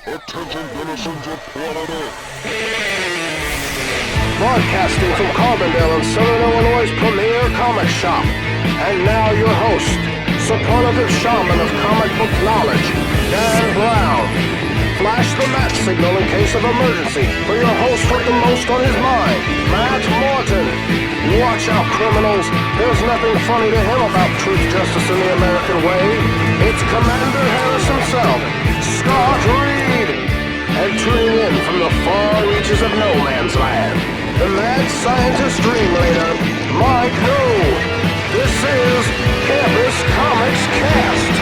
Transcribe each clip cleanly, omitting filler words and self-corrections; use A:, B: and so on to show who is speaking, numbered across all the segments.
A: Attention denizens of Florida.
B: Broadcasting from Carbondale in Southern Illinois' premier comic shop. And now your host, superlative shaman of comic book knowledge, Dan Brown. Flash the bat signal in case of emergency for your host with the most on his mind, Matt Morton. Watch out, criminals. There's nothing funny to him about truth, justice, and the American way. It's Commander Harris himself, Scott Reed. And tuning in from the far reaches of no man's land, the mad scientist dream leader, Mike Ho. This is Campus Comics Cast.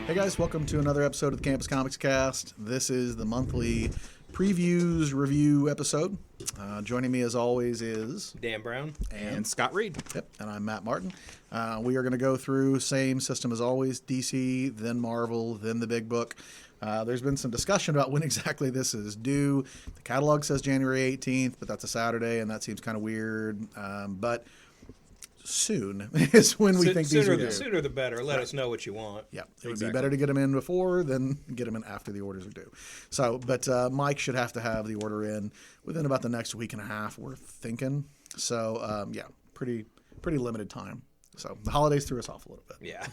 C: Hey guys, welcome to another episode of the Campus Comics Cast. This is the monthly previews review episode. Joining me as always is
D: Dan Brown
E: and Scott Reed.
C: Yep, and I'm Matt Martin. We are going to go through same system as always, DC, then Marvel, then the big book. There's been some discussion about when exactly this is due. The catalog says January 18th, but that's a Saturday, and that seems kind of weird. But soon is when we think these are due.
D: Sooner the better. Let us know what you want.
C: Yeah, it would be better to get them in before than get them in after the orders are due. So, but Mike should have to have the order in within about the next week and a half, we're thinking. So, yeah, pretty limited time. So the holidays threw us off a little bit.
D: Yeah.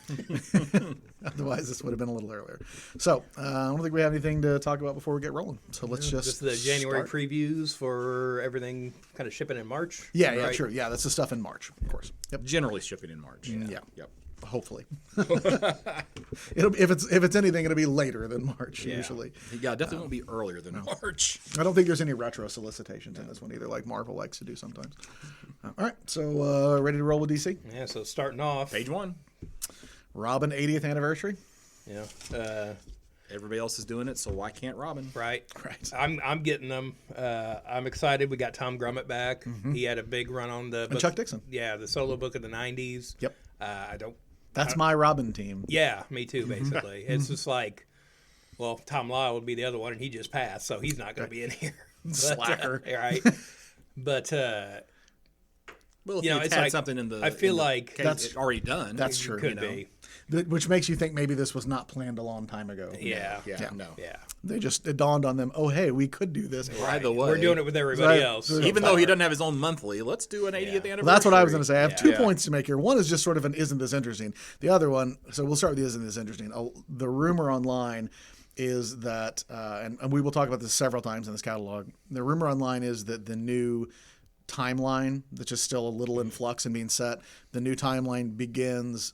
C: Otherwise, this would have been a little earlier. So I don't think we have anything to talk about before we get rolling. So let's just
D: the January
C: start.
D: Previews for everything kind of shipping in March.
C: Yeah,
D: right?
C: sure. Yeah, that's the stuff in March, of course. Yep.
E: Generally shipping in March.
C: Yeah.
E: Yep.
C: Hopefully. If it's anything, it'll be later than March usually.
E: Yeah, definitely won't be earlier than March.
C: I don't think there's any retro solicitations in this one either, like Marvel likes to do sometimes. All right, so ready to roll with DC?
D: Yeah, so starting off.
E: Page 1.
C: Robin 80th anniversary.
D: Yeah.
E: Everybody else is doing it, so why can't Robin?
D: Right.
C: Right.
D: I'm getting them. I'm excited. We got Tom Grummett back. Mm-hmm. He had a big run on the book.
C: And Chuck Dixon.
D: Yeah, the solo book of the 90s.
C: Yep.
D: That's
C: my Robin team.
D: Yeah, me too, basically. It's just like, well, Tom Lyle would be the other one, and he just passed, so he's not going to be in here.
C: Slacker.
D: Right. But,
E: Well, if
D: you know,
E: it's
D: it's
E: had
D: like,
E: something in the
D: I feel like
E: case
C: that's
E: it's already done.
C: That's true.
D: Could be.
C: Which makes you think maybe this was not planned a long time ago.
D: Yeah.
E: No.
D: Yeah.
C: It dawned on them, oh, hey, we could do this.
E: By the way,
D: We're doing it with everybody
C: Right.
D: else.
E: even though he doesn't have his own monthly, let's do an 80th anniversary.
C: Well, that's what I was going to say. I have two
E: Yeah.
C: points to make here. One is just sort of an isn't this interesting. The other one, so we'll start with the isn't this interesting. The rumor online is that, and we will talk about this several times in this catalog, the rumor online is that the new timeline, that's just still a little in flux and being set, the new timeline begins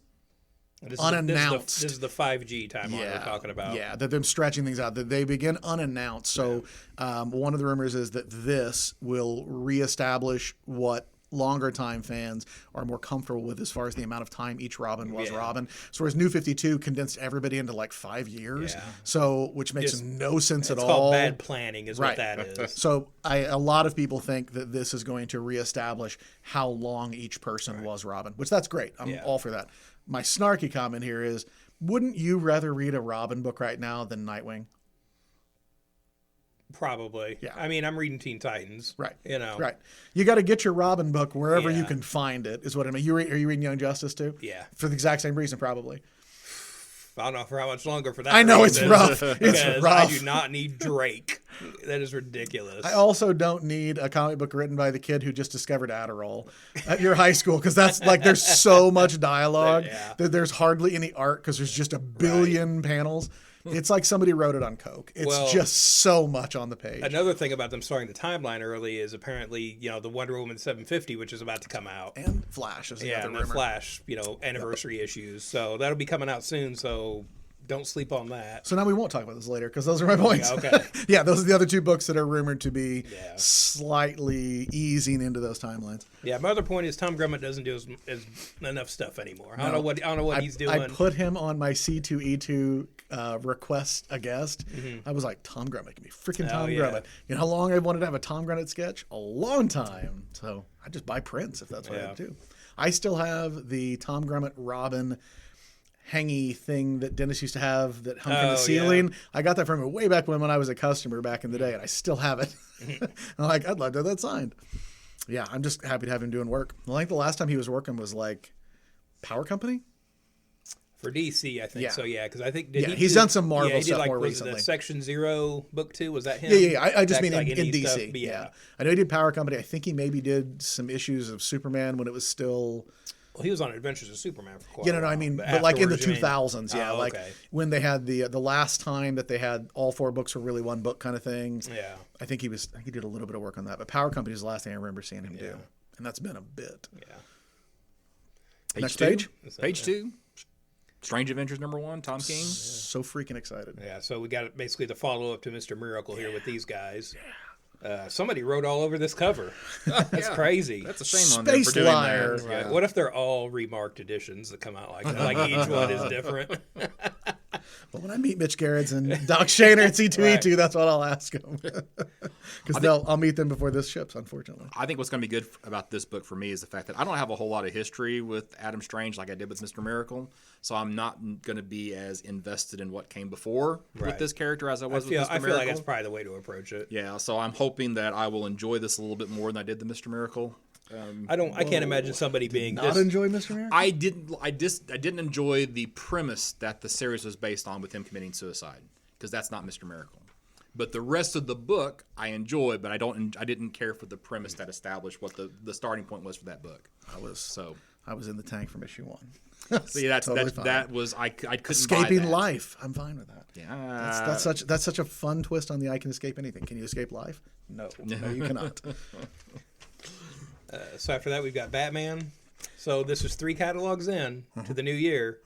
C: unannounced.
D: This is the 5G timeline we're talking about.
C: Yeah, that them stretching things out, that they begin unannounced. So one of the rumors is that this will reestablish what longer time fans are more comfortable with as far as the amount of time each Robin was Robin. So whereas New 52 condensed everybody into like 5 years, so which makes no sense at all.
D: It's called bad planning is what that is.
C: So a lot of people think that this is going to reestablish how long each person was Robin, which that's great. I'm all for that. My snarky comment here is, wouldn't you rather read a Robin book right now than Nightwing?
D: Probably.
C: Yeah.
D: I mean, I'm reading Teen Titans.
C: Right.
D: You know.
C: Right. You got to get your Robin book wherever you can find it, is what I mean. Are you reading Young Justice too?
D: Yeah.
C: For the exact same reason, probably.
D: I don't know for how much longer for that.
C: I know
D: reason,
C: it's rough. It's
D: because
C: rough.
D: I do not need Drake. That is ridiculous.
C: I also don't need a comic book written by the kid who just discovered Adderall at your high school, because that's like there's so much dialogue that there's hardly any art because there's just a billion panels. It's like somebody wrote it on Coke. It's just so much on the page.
D: Another thing about them starting the timeline early is apparently, the Wonder Woman 750, which is about to come out.
C: And Flash is the other
D: and
C: rumor.
D: the Flash, anniversary issues. So that'll be coming out soon, so don't sleep on that.
C: So now we won't talk about this later because those are my points.
D: Yeah, okay.
C: Yeah, those are the other two books that are rumored to be slightly easing into those timelines.
D: Yeah, my other point is Tom Grummett doesn't do as enough stuff anymore. I don't know what he's doing.
C: I put him on my C2E2 request a guest.
D: Mm-hmm.
C: I was like, Tom Grummett, give me freaking Tom Grummett. You know how long I've wanted to have a Tom Grummett sketch? A long time. So I just buy prints if that's what I do. I still have the Tom Grummett Robin hangy thing that Dennis used to have that hung from the ceiling. Yeah. I got that from him way back when I was a customer back in the day, and I still have it. I'm like, I'd love to have that signed. Yeah, I'm just happy to have him doing work. I think the last time he was working was like Power Company.
D: For DC, I think
C: Yeah.
D: so. Yeah, because I think
C: He's done some Marvel
D: he did,
C: stuff
D: like,
C: more
D: was it
C: recently.
D: the Section Zero book 2? Was that him?
C: Yeah. I just
D: That's
C: mean
D: like
C: in
D: indie
C: DC.
D: stuff, but
C: Yeah. I know he did Power Company. I think he maybe did some issues of Superman when it was still.
D: Well, he was on Adventures of Superman for quite
C: Yeah,
D: a while.
C: I mean, but like in the
D: afterwards, you mean?
C: 2000s, yeah,
D: Oh,
C: like
D: okay.
C: when they had the last time that they had all 4 books were really one book kind of thing.
D: Yeah.
C: I think he did a little bit of work on that. But Power Company is the last thing I remember seeing him do, and that's been a bit.
D: Yeah.
C: Next
E: two.
C: page.
E: Page 2. Strange Adventures number 1. Tom King.
C: So freaking excited.
D: Yeah, so we got basically the follow up to Mr. Miracle here with these guys. Somebody wrote all over this cover. That's crazy.
E: That's a shame on them
C: Space
E: for doing
C: Liar.
E: that.
D: Right. What if they're all remarked editions that come out like that? Like each one is different.
C: But when I meet Mitch Gerrits and Doc Shaner at C2E2, that's what I'll ask them. Because I'll meet them before this ships, unfortunately.
E: I think what's going to be good about this book for me is the fact that I don't have a whole lot of history with Adam Strange like I did with Mr. Miracle, so I'm not going to be as invested in what came before
D: Right.
E: with this character as I was with Mr.
D: I
E: Miracle.
D: feel like that's probably the way to approach it.
E: Yeah, so I'm hoping that I will enjoy this a little bit more than I did the Mr. Miracle.
D: I can't imagine somebody being
C: Not
D: this.
C: enjoy Mr. Miracle?
E: I didn't enjoy the premise that the series was based on with him committing suicide, because that's not Mr. Miracle. But the rest of the book I enjoyed, but I didn't care for the premise that established what the starting point was for that book. I was
C: in the tank from issue 1.
E: See, that's
C: Totally fine.
E: that was I couldn't
C: Escaping
E: buy that.
C: life. I'm fine with that.
E: Yeah,
C: That's such a fun twist on the I can escape anything. Can you escape life? No, you cannot.
D: So after that, we've got Batman. So this is 3 catalogs in to the new year.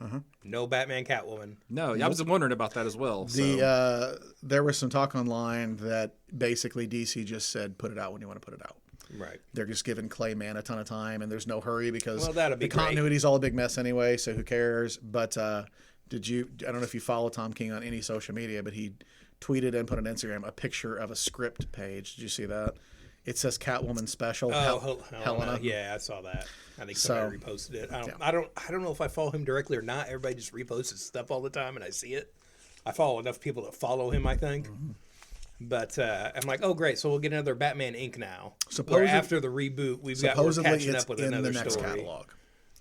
D: No Batman, Catwoman.
E: No, I was wondering about that as well.
C: There was some talk online that basically DC just said, put it out when you want to put it out.
D: Right.
C: They're just giving Clayman a ton of time, and there's no hurry because
D: Well, that'll be
C: the
D: great.
C: continuity's all a big mess anyway, so who cares? But I don't know if you follow Tom King on any social media, but he tweeted and put on Instagram a picture of a script page. Did you see that? It says Catwoman special. Helena.
D: Yeah, I saw that. I think somebody reposted it. I don't know if I follow him directly or not. Everybody just reposts his stuff all the time, and I see it. I follow enough people that follow him, I think. But I'm like, oh great, so we'll get another Batman Inc. now. Where after the reboot, we're catching
C: it's
D: up with
C: in
D: another
C: the next
D: story.
C: catalog.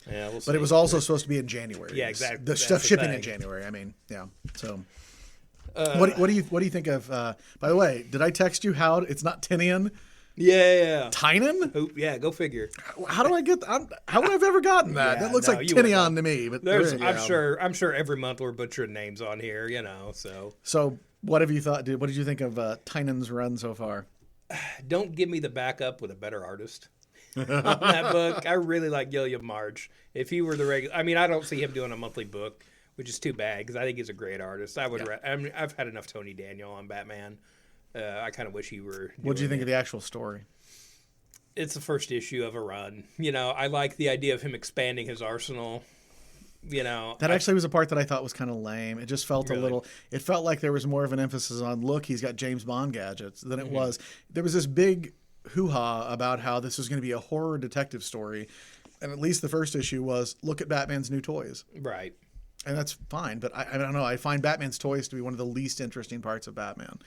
D: Yeah, we'll see.
C: But it was also supposed to be in January.
D: Yeah, exactly.
C: The
D: That's
C: stuff
D: the
C: shipping
D: thing.
C: in January. I mean, yeah. So, what do you think of? By the way, did I text you how it's not Tinian?
D: Yeah.
C: Tynan?
D: Oh, yeah, go figure.
C: How do I get? How would I have ever gotten that?
D: Yeah,
C: that looks
D: no,
C: like
D: you wouldn't
C: Tinian
D: have.
C: to me. But
D: I'm sure every month we're butchering names on here, So
C: So, what have you thought? What did you think of Tynan's run so far?
D: don't give me the backup with a better artist. On that book, I really like Gilliam March. If he were the regular, I mean, I don't see him doing a monthly book, which is too bad because I think he's a great artist. I've had enough Tony Daniel on Batman. I kind of wish he were.
C: What did you think of the actual story?
D: It's the first issue of a run. I like the idea of him expanding his arsenal.
C: That actually was a part that I thought was kind of lame. It just felt a little. It felt like there was more of an emphasis on look, he's got James Bond gadgets than it was. There was this big hoo-ha about how this was going to be a horror detective story, and at least the first issue was look at Batman's new toys.
D: Right.
C: And that's fine, but I don't know. I find Batman's toys to be one of the least interesting parts of Batman.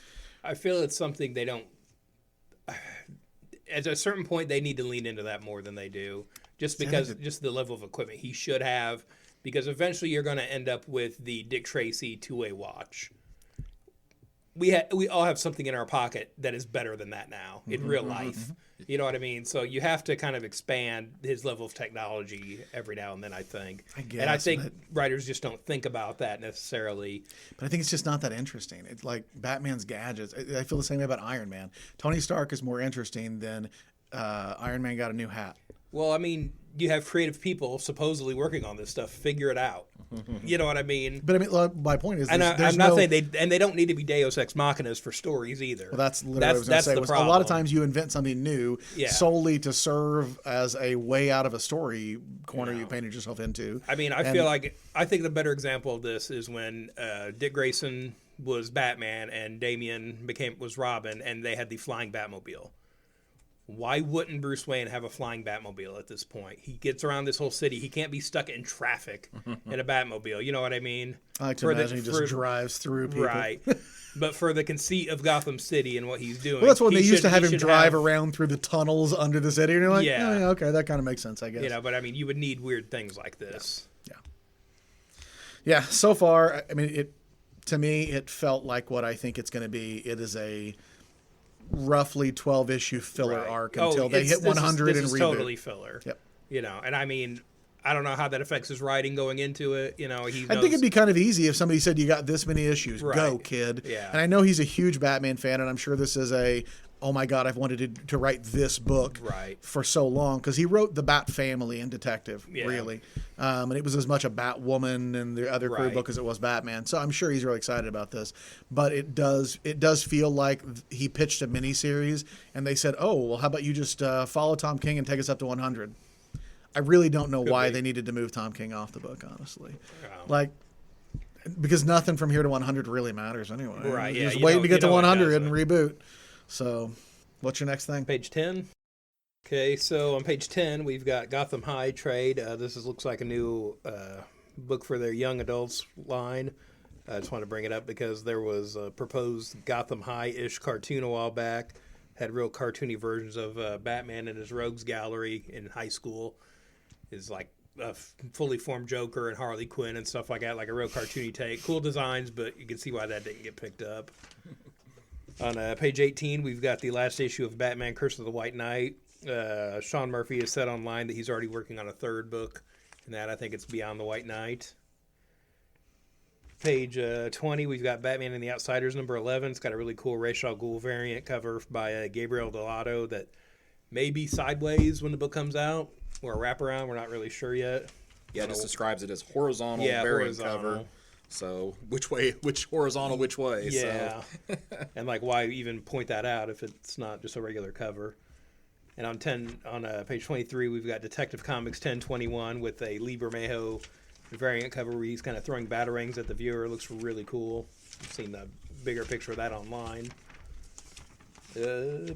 D: I feel it's something they don't. At a certain point, they need to lean into that more than they do, just because just the level of equipment he should have. Because eventually, you're going to end up with the Dick Tracy two-way watch. We all have something in our pocket that is better than that now in real life. You know what I mean? So you have to kind of expand his level of technology every now and then, I think. And I think writers just don't think about that necessarily.
C: But I think it's just not that interesting. It's like Batman's gadgets. I feel the same way about Iron Man. Tony Stark is more interesting than Iron Man got a new hat.
D: Well, I mean, you have creative people supposedly working on this stuff. Figure it out. You know what I mean?
C: But I mean, my point is,
D: And I'm not saying they don't need to be Deus Ex Machinas for stories either.
C: Well, that's literally what I was going to say. Was a lot of times you invent something new solely to serve as a way out of a story corner you painted yourself into.
D: I mean, I think the better example of this is when Dick Grayson was Batman and Damian was Robin, and they had the flying Batmobile. why wouldn't Bruce Wayne have a flying Batmobile at this point? He gets around this whole city. He can't be stuck in traffic in a Batmobile. You know what I mean?
C: I like to imagine he just drives through people.
D: Right. But for the conceit of Gotham City and what he's doing.
C: Well, that's when they used to have him drive around through the tunnels under the city. And you're like,
D: Yeah.
C: oh, yeah, okay, that kind of makes sense, I guess.
D: You know, but I mean, you would need weird things like this.
C: Yeah, so far, I mean, to me, it felt like what I think it's going to be. It is a roughly 12-issue filler arc until they hit 100 and
D: this is
C: reboot.
D: Totally filler.
C: Yep.
D: You know, and I mean, I don't know how that affects his writing going into it. You know, he knows,
C: I think it'd be kind of easy if somebody said, you got this many issues.
D: Right.
C: Go, kid.
D: Yeah.
C: And I know he's a huge Batman fan, and I'm sure this is oh my God, I've wanted to write this book for so long, because he wrote the Bat Family and Detective, really. And it was as much a Batwoman and the other crew book as it was Batman. So I'm sure he's really excited about this. But it does feel like he pitched a miniseries, and they said, oh, well, how about you just follow Tom King and take us up to 100? I really don't know why they needed to move Tom King off the book, honestly. Like, because nothing from here to 100 really matters anyway.
D: Right,
C: You're
D: yeah.
C: just waiting to get to 100
D: doesn't.
C: and reboot. So, what's your next thing?
D: Page 10. Okay, so on page 10, we've got Gotham High trade. This looks like a new book for their young adults line. I just want to bring it up because there was a proposed Gotham High-ish cartoon a while back. Had real cartoony versions of Batman in his rogues gallery in high school. Is like a fully formed Joker and Harley Quinn and stuff like that, like a real cartoony take. Cool designs, but you can see why that didn't get picked up. On page 18, we've got the last issue of Batman Curse of the White Knight. Sean Murphy has said online that he's already working on a third book, and that I think it's Beyond the White Knight. Page 20, we've got Batman and the Outsiders, number 11. It's got a really cool Ra's al Ghul variant cover by Gabriel Dell'Otto that may be sideways when the book comes out, or a wraparound. We're not really sure yet.
E: Yeah, it just describes it as horizontal variant cover. So which horizontal, which way?
D: Yeah. So. And like, why even point that out if it's not just a regular cover? And on page 23, we've got Detective Comics 1021 with a Lee Bermejo variant cover where he's kind of throwing batarangs at the viewer. It looks really cool. I've seen the bigger picture of that online.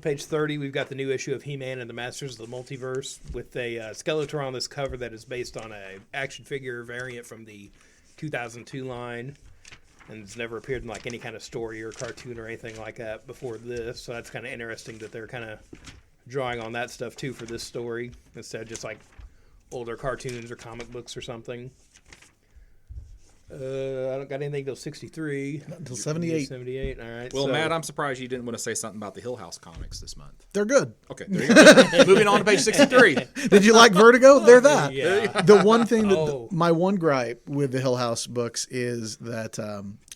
D: Page 30, we've got the new issue of He-Man and the Masters of the Multiverse with a Skeletor on this cover that is based on a action figure variant from the 2002 line, and it's never appeared in like any kind of story or cartoon or anything like that before this. So that's kind of interesting that they're kind of drawing on that stuff too for this story instead of just like older cartoons or comic books or something. I don't got anything till 63.
C: Not until 78.
D: 78. All right.
E: Well, Matt, I'm surprised you didn't want to say something about the Hill House comics this month.
C: They're good.
E: Okay, there you go. Moving on to page 63.
C: Did you like Vertigo? They're that.
D: Yeah.
C: The one thing that my one gripe with the Hill House books is that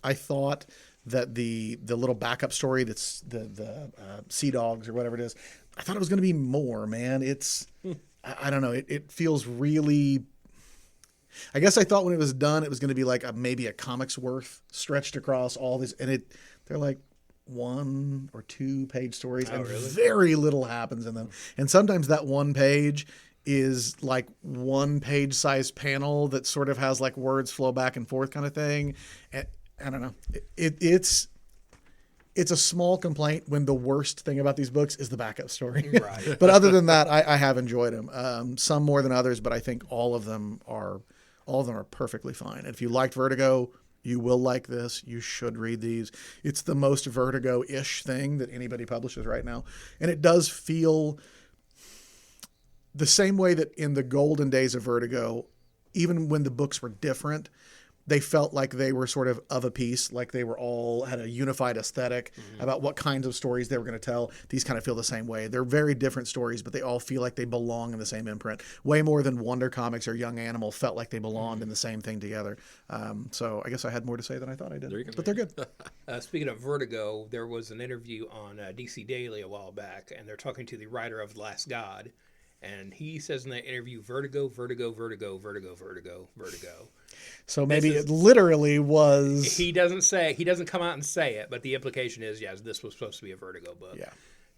C: I thought that the little backup story that's the Sea Dogs or whatever it is, I thought it was going to be more, man. It's I don't know. It feels really. I guess I thought when it was done, it was going to be like maybe a comic's worth stretched across all these, and they're like 1 or 2 page stories, and
D: really?
C: very little happens in them. And sometimes that one page is like 1 page size panel that sort of has like words flow back and forth kind of thing. And I don't know. It's a small complaint when the worst thing about these books is the backup story.
D: Right.
C: But other than that, I have enjoyed them. Some more than others, but I think all of them are perfectly fine. And if you liked Vertigo, you will like this. You should read these. It's the most Vertigo-ish thing that anybody publishes right now. And it does feel the same way that in the golden days of Vertigo, even when the books were different, they felt like they were sort of a piece, like they were all had a unified aesthetic about what kinds of stories they were going to tell. These kind of feel the same way. They're very different stories, but they all feel like they belong in the same imprint. Way more than Wonder Comics or Young Animal felt like they belonged in the same thing together. So I guess I had more to say than I thought I did. But they're good.
D: Speaking of Vertigo, there was an interview on DC Daily a while back, and they're talking to the writer of Last God. And he says in that interview, Vertigo, Vertigo, Vertigo, Vertigo, Vertigo, Vertigo.
C: So maybe it literally was.
D: He doesn't come out and say it, but the implication is, yes, this was supposed to be a Vertigo book.
C: Yeah.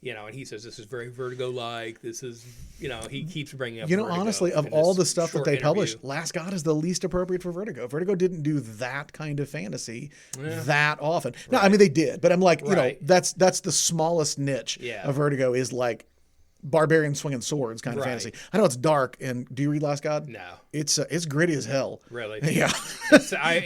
D: You know, and he says this is very Vertigo-like. This is, he keeps bringing up.
C: You know,
D: Vertigo
C: honestly, of
D: in
C: all
D: this
C: the stuff that
D: short
C: they
D: interview.
C: published, Last God is the least appropriate for Vertigo. Vertigo didn't do that kind of fantasy that often. No, I mean they did, but I'm like, you know, that's the smallest niche of Vertigo is like barbarian swinging swords kind of
D: Right.
C: fantasy. I know it's dark, and do you read Last God?
D: No.
C: It's gritty as hell.
D: Really?
C: Yeah.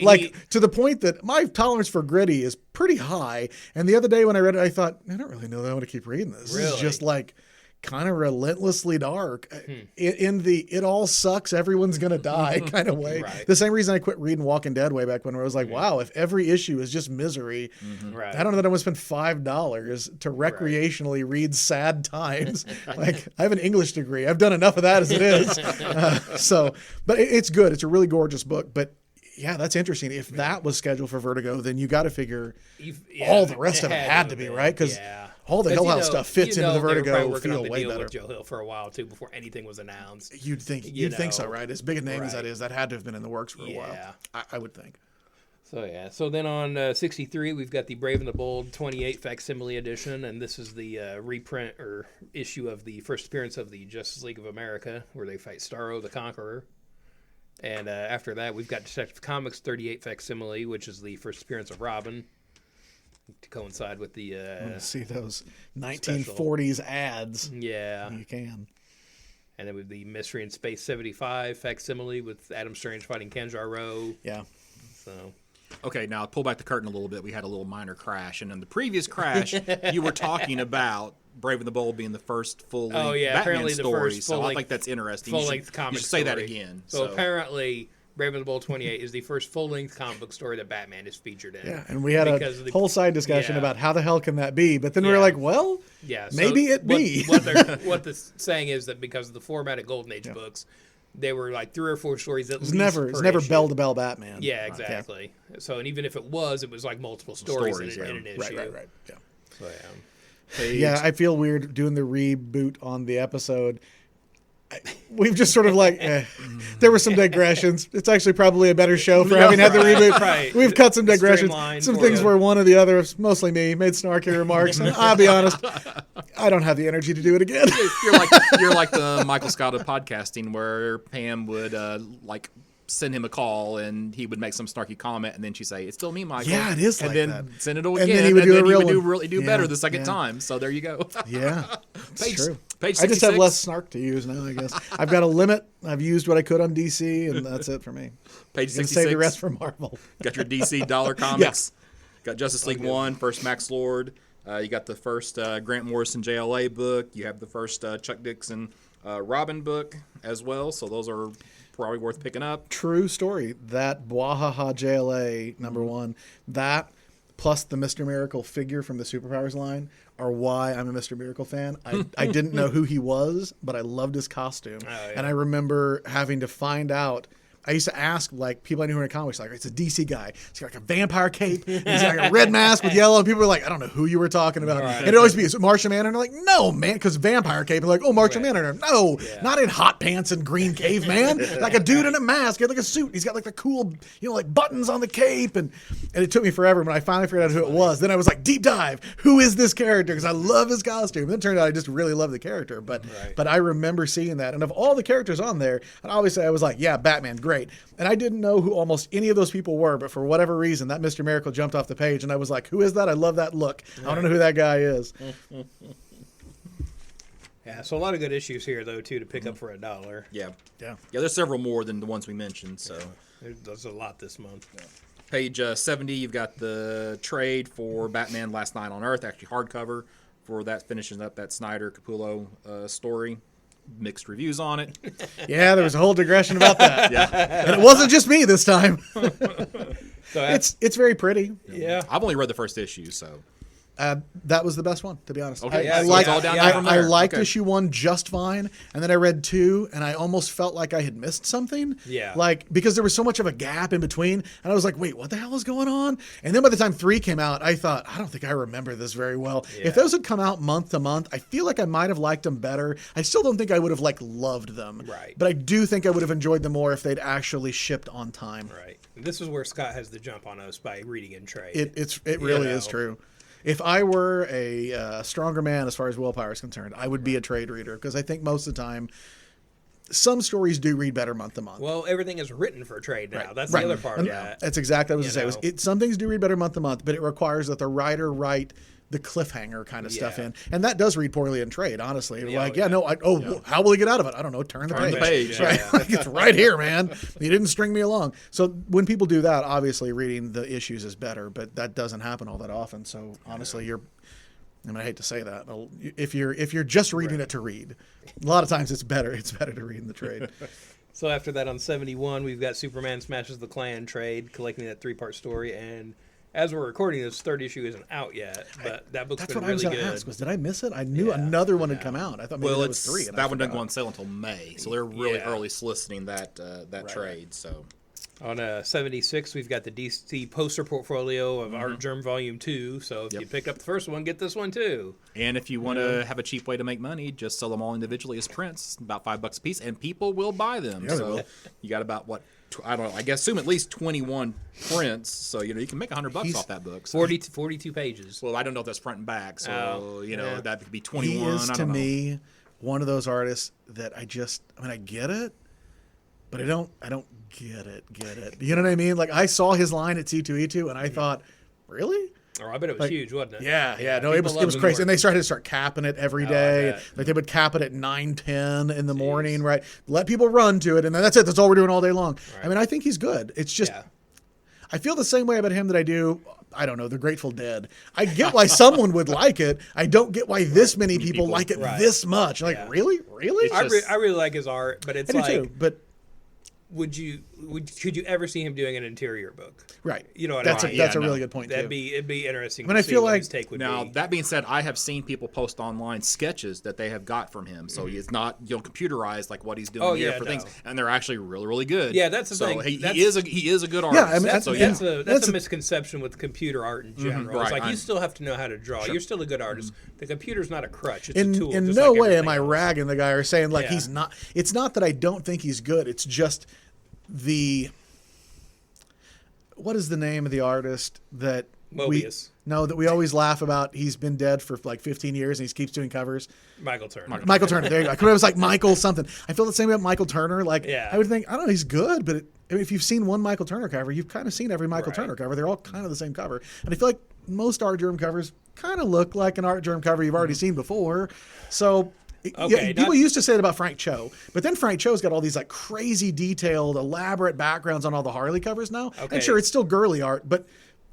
D: Like
C: To the point that my tolerance for gritty is pretty high. And the other day when I read it, I thought, I don't really know that I want to keep reading this. This is
D: Really?
C: just like kind of relentlessly dark in the it all sucks, everyone's gonna die kind of way.
D: Right.
C: The same reason I quit reading Walking Dead way back when, where I was like, wow, if every issue is just misery,
D: right.
C: I don't know that I want to spend $5 to recreationally read sad times. Like, I have an English degree. I've done enough of that as it is. But it's good. It's a really gorgeous book. But yeah, that's interesting. If that was scheduled for Vertigo, then you got to figure all the rest of it had to be, right? Because all the Hill House stuff fits into the Vertigo feel way better.
D: With Joe Hill for a while too before anything was announced.
C: You'd think so, right? As big a name as that is, that had to have been in the works for a while. I would think.
D: So then on 63 we've got the Brave and the Bold 28 facsimile edition, and this is the reprint or issue of the first appearance of the Justice League of America, where they fight Starro the Conqueror. And after that, we've got Detective Comics 38 facsimile, which is the first appearance of Robin, to coincide with the
C: see those 1940s ads.
D: Yeah.
C: You can.
D: And then with the Mystery in Space 75 facsimile with Adam Strange fighting Kanjar-O.
C: Yeah.
D: So
E: Okay, now pull back the curtain a little bit. We had a little minor crash, and in the previous crash, you were talking about Brave and the Bold being the first full-length Batman
D: apparently the
E: story.
D: first
E: So I
D: full-length-
E: think that's interesting.
D: full-length comic
E: You should say that
D: story.
E: again.
D: So apparently, Brave and the Bold 28 is the first full-length comic book story that Batman is featured in.
C: Yeah, and we had
D: Because
C: a
D: of the-
C: whole side discussion
D: yeah.
C: about how the hell can that be, but then we were
D: Yeah.
C: like, well,
D: Yeah, so
C: maybe it
D: what,
C: be.
D: what the saying is that because of the format of Golden Age books, they were like 3 or 4 stories at least
C: it's
D: per
C: never
D: issue.
C: bell to bell Batman.
D: Yeah, exactly. So, and even if it was like multiple stories, in an issue.
C: Right. Yeah.
D: So,
C: Yeah, I feel weird doing the reboot on the episode. We've just sort of like, there were some digressions. It's actually probably a better show for having had the reboot.
D: Right.
C: We've cut some digressions.
D: Streamlined
C: Some
D: for
C: things
D: you.
C: where one or the other, mostly me, made snarky remarks. And I'll be honest, I don't have the energy to do it again.
E: You're like the Michael Scott of podcasting, where Pam would like send him a call and he would make some snarky comment, and then she'd say, "It's still me, Michael."
C: Yeah, it is
E: and
C: like
E: then
C: that.
E: send it again,
C: And then he would do a real one.
E: really do better the second
C: Yeah.
E: time. So there you go.
C: Yeah, it's
E: Page-
C: true.
E: page
C: I just have
E: 66.
C: less snark to use now, I guess. I've got a limit. I've used what I could on DC, and that's it for me.
E: Page
C: Gonna
E: 66.
C: save the rest for Marvel.
E: Got your DC dollar comics. Got Justice League 1, first Max Lord. You got the first Grant Morrison JLA book. You have the first Chuck Dixon Robin book as well. So those are probably worth picking up.
C: True story. That Bwahaha JLA #1, that plus the Mr. Miracle figure from the Superpowers line are why I'm a Mr. Miracle fan. I didn't know who he was, but I loved his costume. And I remember having to find out. I used to ask like people I knew who were in comics, like, it's a DC guy. He's got like a vampire cape. He's got like a red mask with yellow. And people were like, I don't know who you were talking about. And it'd always be, is it Martian Manhunter? And I'm like, no, man, because vampire cape. And like, oh, Martian Manhunter. No, not in hot pants and green caveman. Like a dude in a mask. He had like a suit. He's got like the cool, like buttons on the cape. And it took me forever when I finally figured out who it was. Then I was like, deep dive. Who is this character? Because I love his costume. Then it turned out I just really love the character. But I remember seeing that. And of all the characters on there, and obviously I was like, yeah, Batman, great. And I didn't know who almost any of those people were, but for whatever reason, that Mr. Miracle jumped off the page, and I was like, who is that? I love that look. I want to know who that guy is.
D: Yeah, so a lot of good issues here, though, too, to pick up for $1.
E: Yeah.
C: Yeah.
E: Yeah, there's several more than the ones we mentioned. So
D: There's a lot this month.
E: Page 70, you've got the trade for Batman Last Night on Earth, actually hardcover for that, finishing up that Snyder Capullo story. Mixed reviews on it.
C: Yeah, there was a whole digression about that. And it wasn't just me this time.
D: So
C: It's very pretty.
D: yeah.
E: I've only read the first issue, so
C: That was the best one, to be honest.
E: Okay,
C: I
E: so
C: liked,
E: it's all downhill from
C: I
E: there.
C: liked
E: Okay.
C: issue 1 just fine, and then I read 2, and I almost felt like I had missed something.
D: Yeah.
C: Like, because there was so much of a gap in between, and I was like, wait, what the hell is going on? And then by the time 3 came out, I thought, I don't think I remember this very well.
D: Yeah.
C: If those had come out month to month, I feel like I might have liked them better. I still don't think I would have, loved them.
D: Right.
C: But I do think I would have enjoyed them more if they'd actually shipped on time.
D: Right. And this is where Scott has the jump on us by reading in trade.
C: It really is
D: know.
C: true. If I were a stronger man as far as willpower is concerned, I would be a trade reader because I think most of the time some stories do read better month to month.
D: Well, everything is written for trade now.
C: Right.
D: That's
C: Right.
D: the other part
C: And
D: of that.
C: That's exactly what I was
D: You
C: going to say.
D: know.
C: Some things do read better month to month, but it requires that the writer write the cliffhanger kind of stuff
D: Yeah.
C: in, and that does read poorly in trade. Honestly,
D: Yeah,
C: like,
D: yeah.
C: how will he get out of it? I don't know. Turn the
E: Turn
C: page.
E: the page,
C: Right.
D: yeah.
C: Like, it's right here, man. You didn't string me along. So when people do that, obviously reading the issues is better, but that doesn't happen all that often. So honestly, I hate to say that. If you're just reading it to read, a lot of times it's better. It's better to read in the trade.
D: So after that, on 71, we've got Superman Smashes the Klan trade, collecting that 3-part story. And as we're recording, this third issue isn't out yet, but that book's
C: That's
D: been
C: what I was
D: really
C: going to
D: good.
C: ask. Was did I miss it? I knew
D: Yeah.
C: another one had come out. I thought maybe
E: Well,
C: that was 3. And
E: that
C: I
E: one doesn't
C: forgot.
E: go on sale until May, so they're really
D: Yeah.
E: early soliciting that trade. So
D: On 76, we've got the DC poster portfolio of Art Germ Volume 2. So if you picked up the first one, get this one too.
E: And if you want to have a cheap way to make money, just sell them all individually as prints, about $5 a piece, and people will buy them.
C: Yeah, they
E: so
C: will.
E: you got about I don't know. I guess assume at least 21 prints. So you can make $100 off that book. So.
D: 42 pages.
E: Well, I don't know if that's front and back. So
D: yeah.
E: that could be
C: He
E: 21.
C: is
E: I
C: to
E: don't know.
C: me one of those artists that I get it, but I don't get it. You know what I mean? Like, I saw his line at C2E2 and I thought, really?
D: Oh, I bet it was
C: Like,
D: huge, wasn't it?
C: Yeah. No, it
D: people
C: was
D: love his
C: crazy.
D: work.
C: And they started to start capping it every
D: I
C: day.
D: bet.
C: Like, they would cap it at 9:10 in the morning, right? Let people run to it, and then that's it. That's all we're doing all day long.
D: Right.
C: I mean, I think he's good. It's just,
D: Yeah.
C: I feel the same way about him that I do, I don't know, The Grateful Dead. I get why someone would like it. I don't get why this many people like it
D: Right.
C: this much. Like,
D: Yeah.
C: really?
D: I really like his art, but it's
C: I do
D: like,
C: too, but
D: could you ever see him doing an interior book?
C: right.
D: You know what
C: that's
D: I mean?
C: That's a
E: Yeah,
C: really
E: no.
C: good point
D: It'd
C: too.
D: be interesting.
C: I mean,
D: to
C: I
D: see
C: feel
D: what
C: like-
D: his take would
E: Now,
D: be.
E: that being said, I have seen people post online sketches that they have got from him. So it's not computerized like what he's doing
D: Oh,
E: here
D: yeah,
E: for
D: no.
E: things, and they're actually really, really good.
D: Yeah, that's the
E: so
D: thing.
E: He
D: That's-
E: is a good artist.
C: I mean,
D: That's,
E: so,
D: that's
E: yeah.
D: a
C: That's a-
D: misconception with computer art in general.
E: right,
D: It's like you
E: I'm-
D: still have to know how to draw. You're still a good artist. The computer's not a crutch. It's
C: in
D: a tool.
C: in
D: just
C: no
D: like
C: way am
D: everything
C: I
D: else.
C: ragging the guy or saying like
D: Yeah.
C: he's not. It's not that I don't think he's good. It's just what is the name of the artist that
D: Mobius.
C: that we always laugh about? He's been dead for like 15 years and he keeps doing covers.
D: Michael Turner.
C: Michael Turner. There you go. I could have was like Michael something. I feel the same about Michael Turner. Like,
D: Yeah.
C: I would think, I don't know, he's good, but if you've seen one Michael Turner cover, you've kind of seen every Michael
D: Right.
C: Turner cover. They're all kind of the same cover. And I feel like most Art Germ covers kind of look like an Art Germ cover you've already seen before. So,
D: Okay,
C: people
D: not-
C: used to say it about Frank Cho, but then Frank Cho's got all these like crazy detailed, elaborate backgrounds on all the Harley covers now.
D: Okay.
C: And sure, it's still girly art, but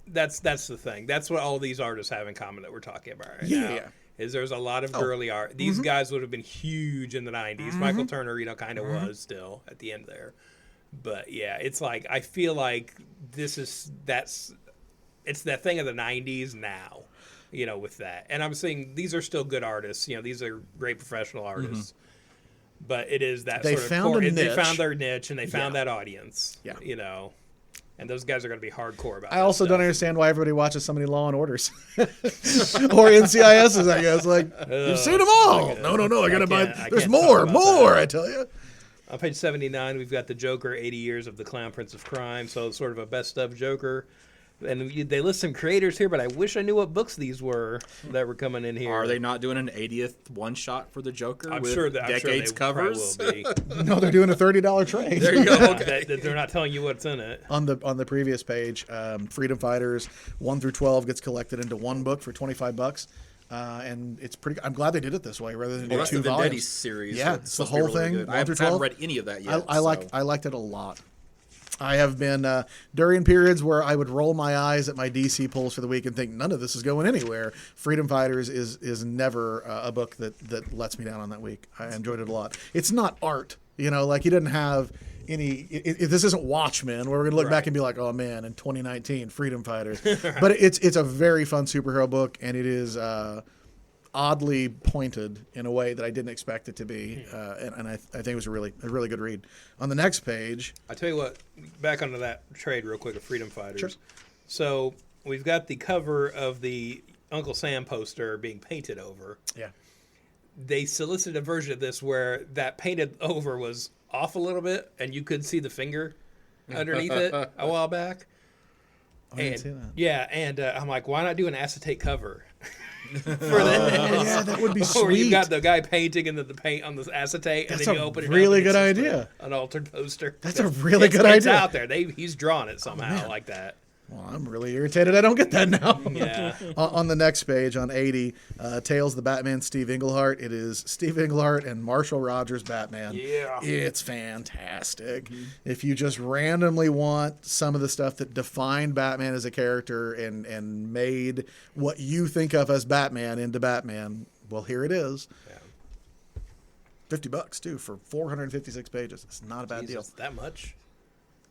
D: That's the thing. That's what all these artists have in common that we're talking about right
C: Yeah,
D: now.
C: yeah.
D: Is there's a lot of girly art. These guys would have been huge in the 90s. Michael Turner, kind of was still at the end there. But yeah, it's like I feel like it's that thing of the 90s now, with that. And I'm saying these are still good artists. These are great professional artists. But it is that
C: They
D: sort of
C: found a
D: They
C: niche.
D: found their niche and they found
C: Yeah.
D: that audience.
C: Yeah.
D: And those guys are going to be hardcore about.
C: I
D: that
C: also
D: stuff.
C: don't understand why everybody watches so many Law and Orders or NCISs. I guess you've seen them all. No. I gotta buy. There's
D: can't
C: more.
D: talk about that.
C: I tell you.
D: On page 79, we've got the Joker, 80 Years of the Clown Prince of Crime. So it's sort of a best of Joker. And they list some creators here, but I wish I knew what books these were that were coming in here.
E: Are they not doing an 80th one shot for the Joker
D: I'm
E: with
D: sure that
E: decades
D: I'm sure they
E: covers?
D: probably will be.
C: No, they're doing a $30 trade.
E: There you go.
D: Yeah,
E: Okay.
D: that they're not telling you what's in it.
C: On the previous page, Freedom Fighters 1 through 12 gets collected into one book for $25. And it's pretty. I'm glad they did it this way rather than
E: Well,
C: do
E: that's
C: two
E: the Vendetti
C: volumes.
E: series.
C: Yeah,
E: That's
C: it's the
E: supposed to be
C: whole
E: really
C: thing,
E: good.
C: 1
E: I
C: through
E: haven't
C: 12.
E: read any of that yet.
C: I liked it a lot. I have been during periods where I would roll my eyes at my DC pulls for the week and think none of this is going anywhere. Freedom Fighters is never a book that lets me down on that week. I enjoyed it a lot. It's not art, like he didn't have any. This isn't Watchmen where we're gonna look back and be like, oh man, in 2019, Freedom Fighters. But it's a very fun superhero book, and it is. Oddly pointed in a way that I didn't expect it to be, and I think it was a really good read. On the next page,
D: I tell you what, back onto that trade real quick of Freedom Fighters.
C: Sure.
D: So we've got the cover of the Uncle Sam poster being painted over.
C: yeah,
D: They solicited a version of this where that painted over was off a little bit and you could see the finger underneath it a while back.
C: I didn't see that.
D: Yeah, and I'm like, why not do an acetate cover? for this.
C: Yeah, that would be
D: Or
C: sweet.
D: you got the guy painting and the paint on the acetate,
C: That's
D: and then
C: a
D: you open it
C: really
D: up. And
C: good
D: it's just
C: idea.
D: An altered poster.
C: That's a really good
D: It's
C: idea.
D: out there. He's drawn it somehow like that.
C: Well, I'm really irritated I don't get that now.
D: Yeah.
C: On the next page, on 80, Tales of the Batman, Steve Englehart. It is Steve Englehart and Marshall Rogers Batman.
D: Yeah.
C: It's fantastic. If you just randomly want some of the stuff that defined Batman as a character and made what you think of as Batman into Batman, well, here it is.
D: Yeah.
C: $50 too for 456 pages. It's not a bad deal.
D: Jesus, that much?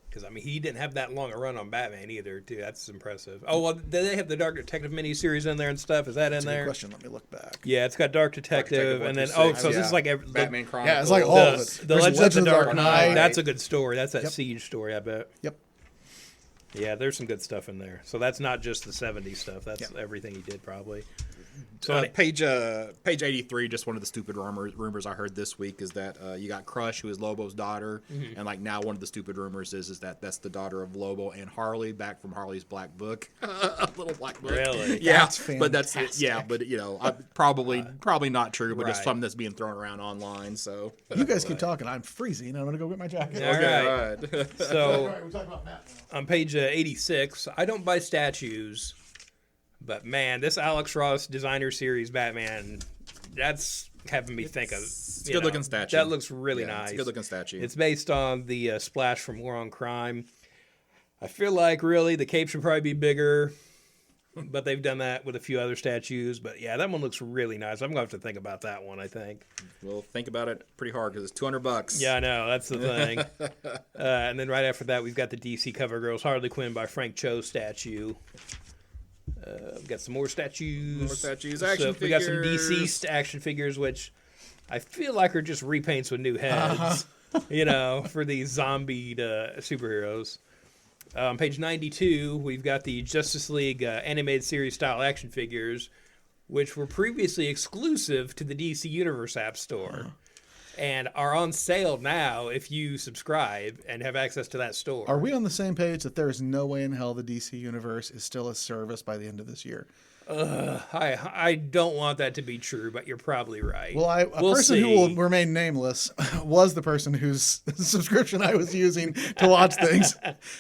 D: Because, I mean, he didn't have that long a run on Batman either, too. That's impressive. Oh, well, did they have the Dark Detective miniseries in there and stuff? Is that in
C: That's a good
D: there?
C: question. Let me look back.
D: Yeah, it's got Dark Detective, and then,
E: 126,
D: so this is like
E: Batman Chronicles.
C: Yeah, it's like all of it.
D: the
C: There's
D: Legend of the Dark Knight.
C: Knight.
D: That's a good story. That's that
C: Yep.
D: Siege story, I bet.
C: Yep.
D: Yeah, there's some good stuff in there. So that's not just the 70s stuff. That's
C: Yep.
D: everything he did, probably. So
E: Page 83, just one of the stupid rumors I heard this week is that you got Crush, who is Lobo's daughter, and like now one of the stupid rumors is that that's the daughter of Lobo and Harley, back from Harley's Black Book, little Black Book.
D: Really?
E: Yeah,
C: That's
E: but that's
C: fantastic.
E: but you know, probably not true, but just
D: right.
E: something that's being thrown around online. So
C: You guys keep talking. I'm freezing. I'm going to go get my jacket.
D: All right.
E: all right.
D: So
C: We're talking about Matt now.
D: on page 86, I don't buy statues, but man, this Alex Ross designer series Batman, that's having me think of.
E: It's
D: you
E: a good-looking
D: know,
E: statue.
D: That looks really
E: Yeah,
D: nice.
E: It's a good looking statue.
D: It's based on the Splash from War on Crime. I feel like really the cape should probably be bigger, but they've done that with a few other statues. But yeah, that one looks really nice. I'm going to have to think about that one, I think.
E: We'll think about it pretty hard because it's $200.
D: Yeah, I know. That's the thing. And then right after that, we've got the DC CoverGirls Harley Quinn by Frank Cho statue. We've got some more statues.
E: More statues, action
D: We got some
E: figures.
D: deceased action figures, which I feel like are just repaints with new heads, you know, for these zombied superheroes. On page 92, we've got the Justice League animated series style action figures, which were previously exclusive to the DC Universe App Store. And are on sale now if you subscribe and have access to that store.
C: Are we on the same page that there is no way in hell the DC Universe is still a service by the end of this year?
D: I don't want that to be true, but you're probably right.
C: Well, a
D: We'll
C: person
D: see.
C: who will remain nameless was the person whose subscription I was using to watch things.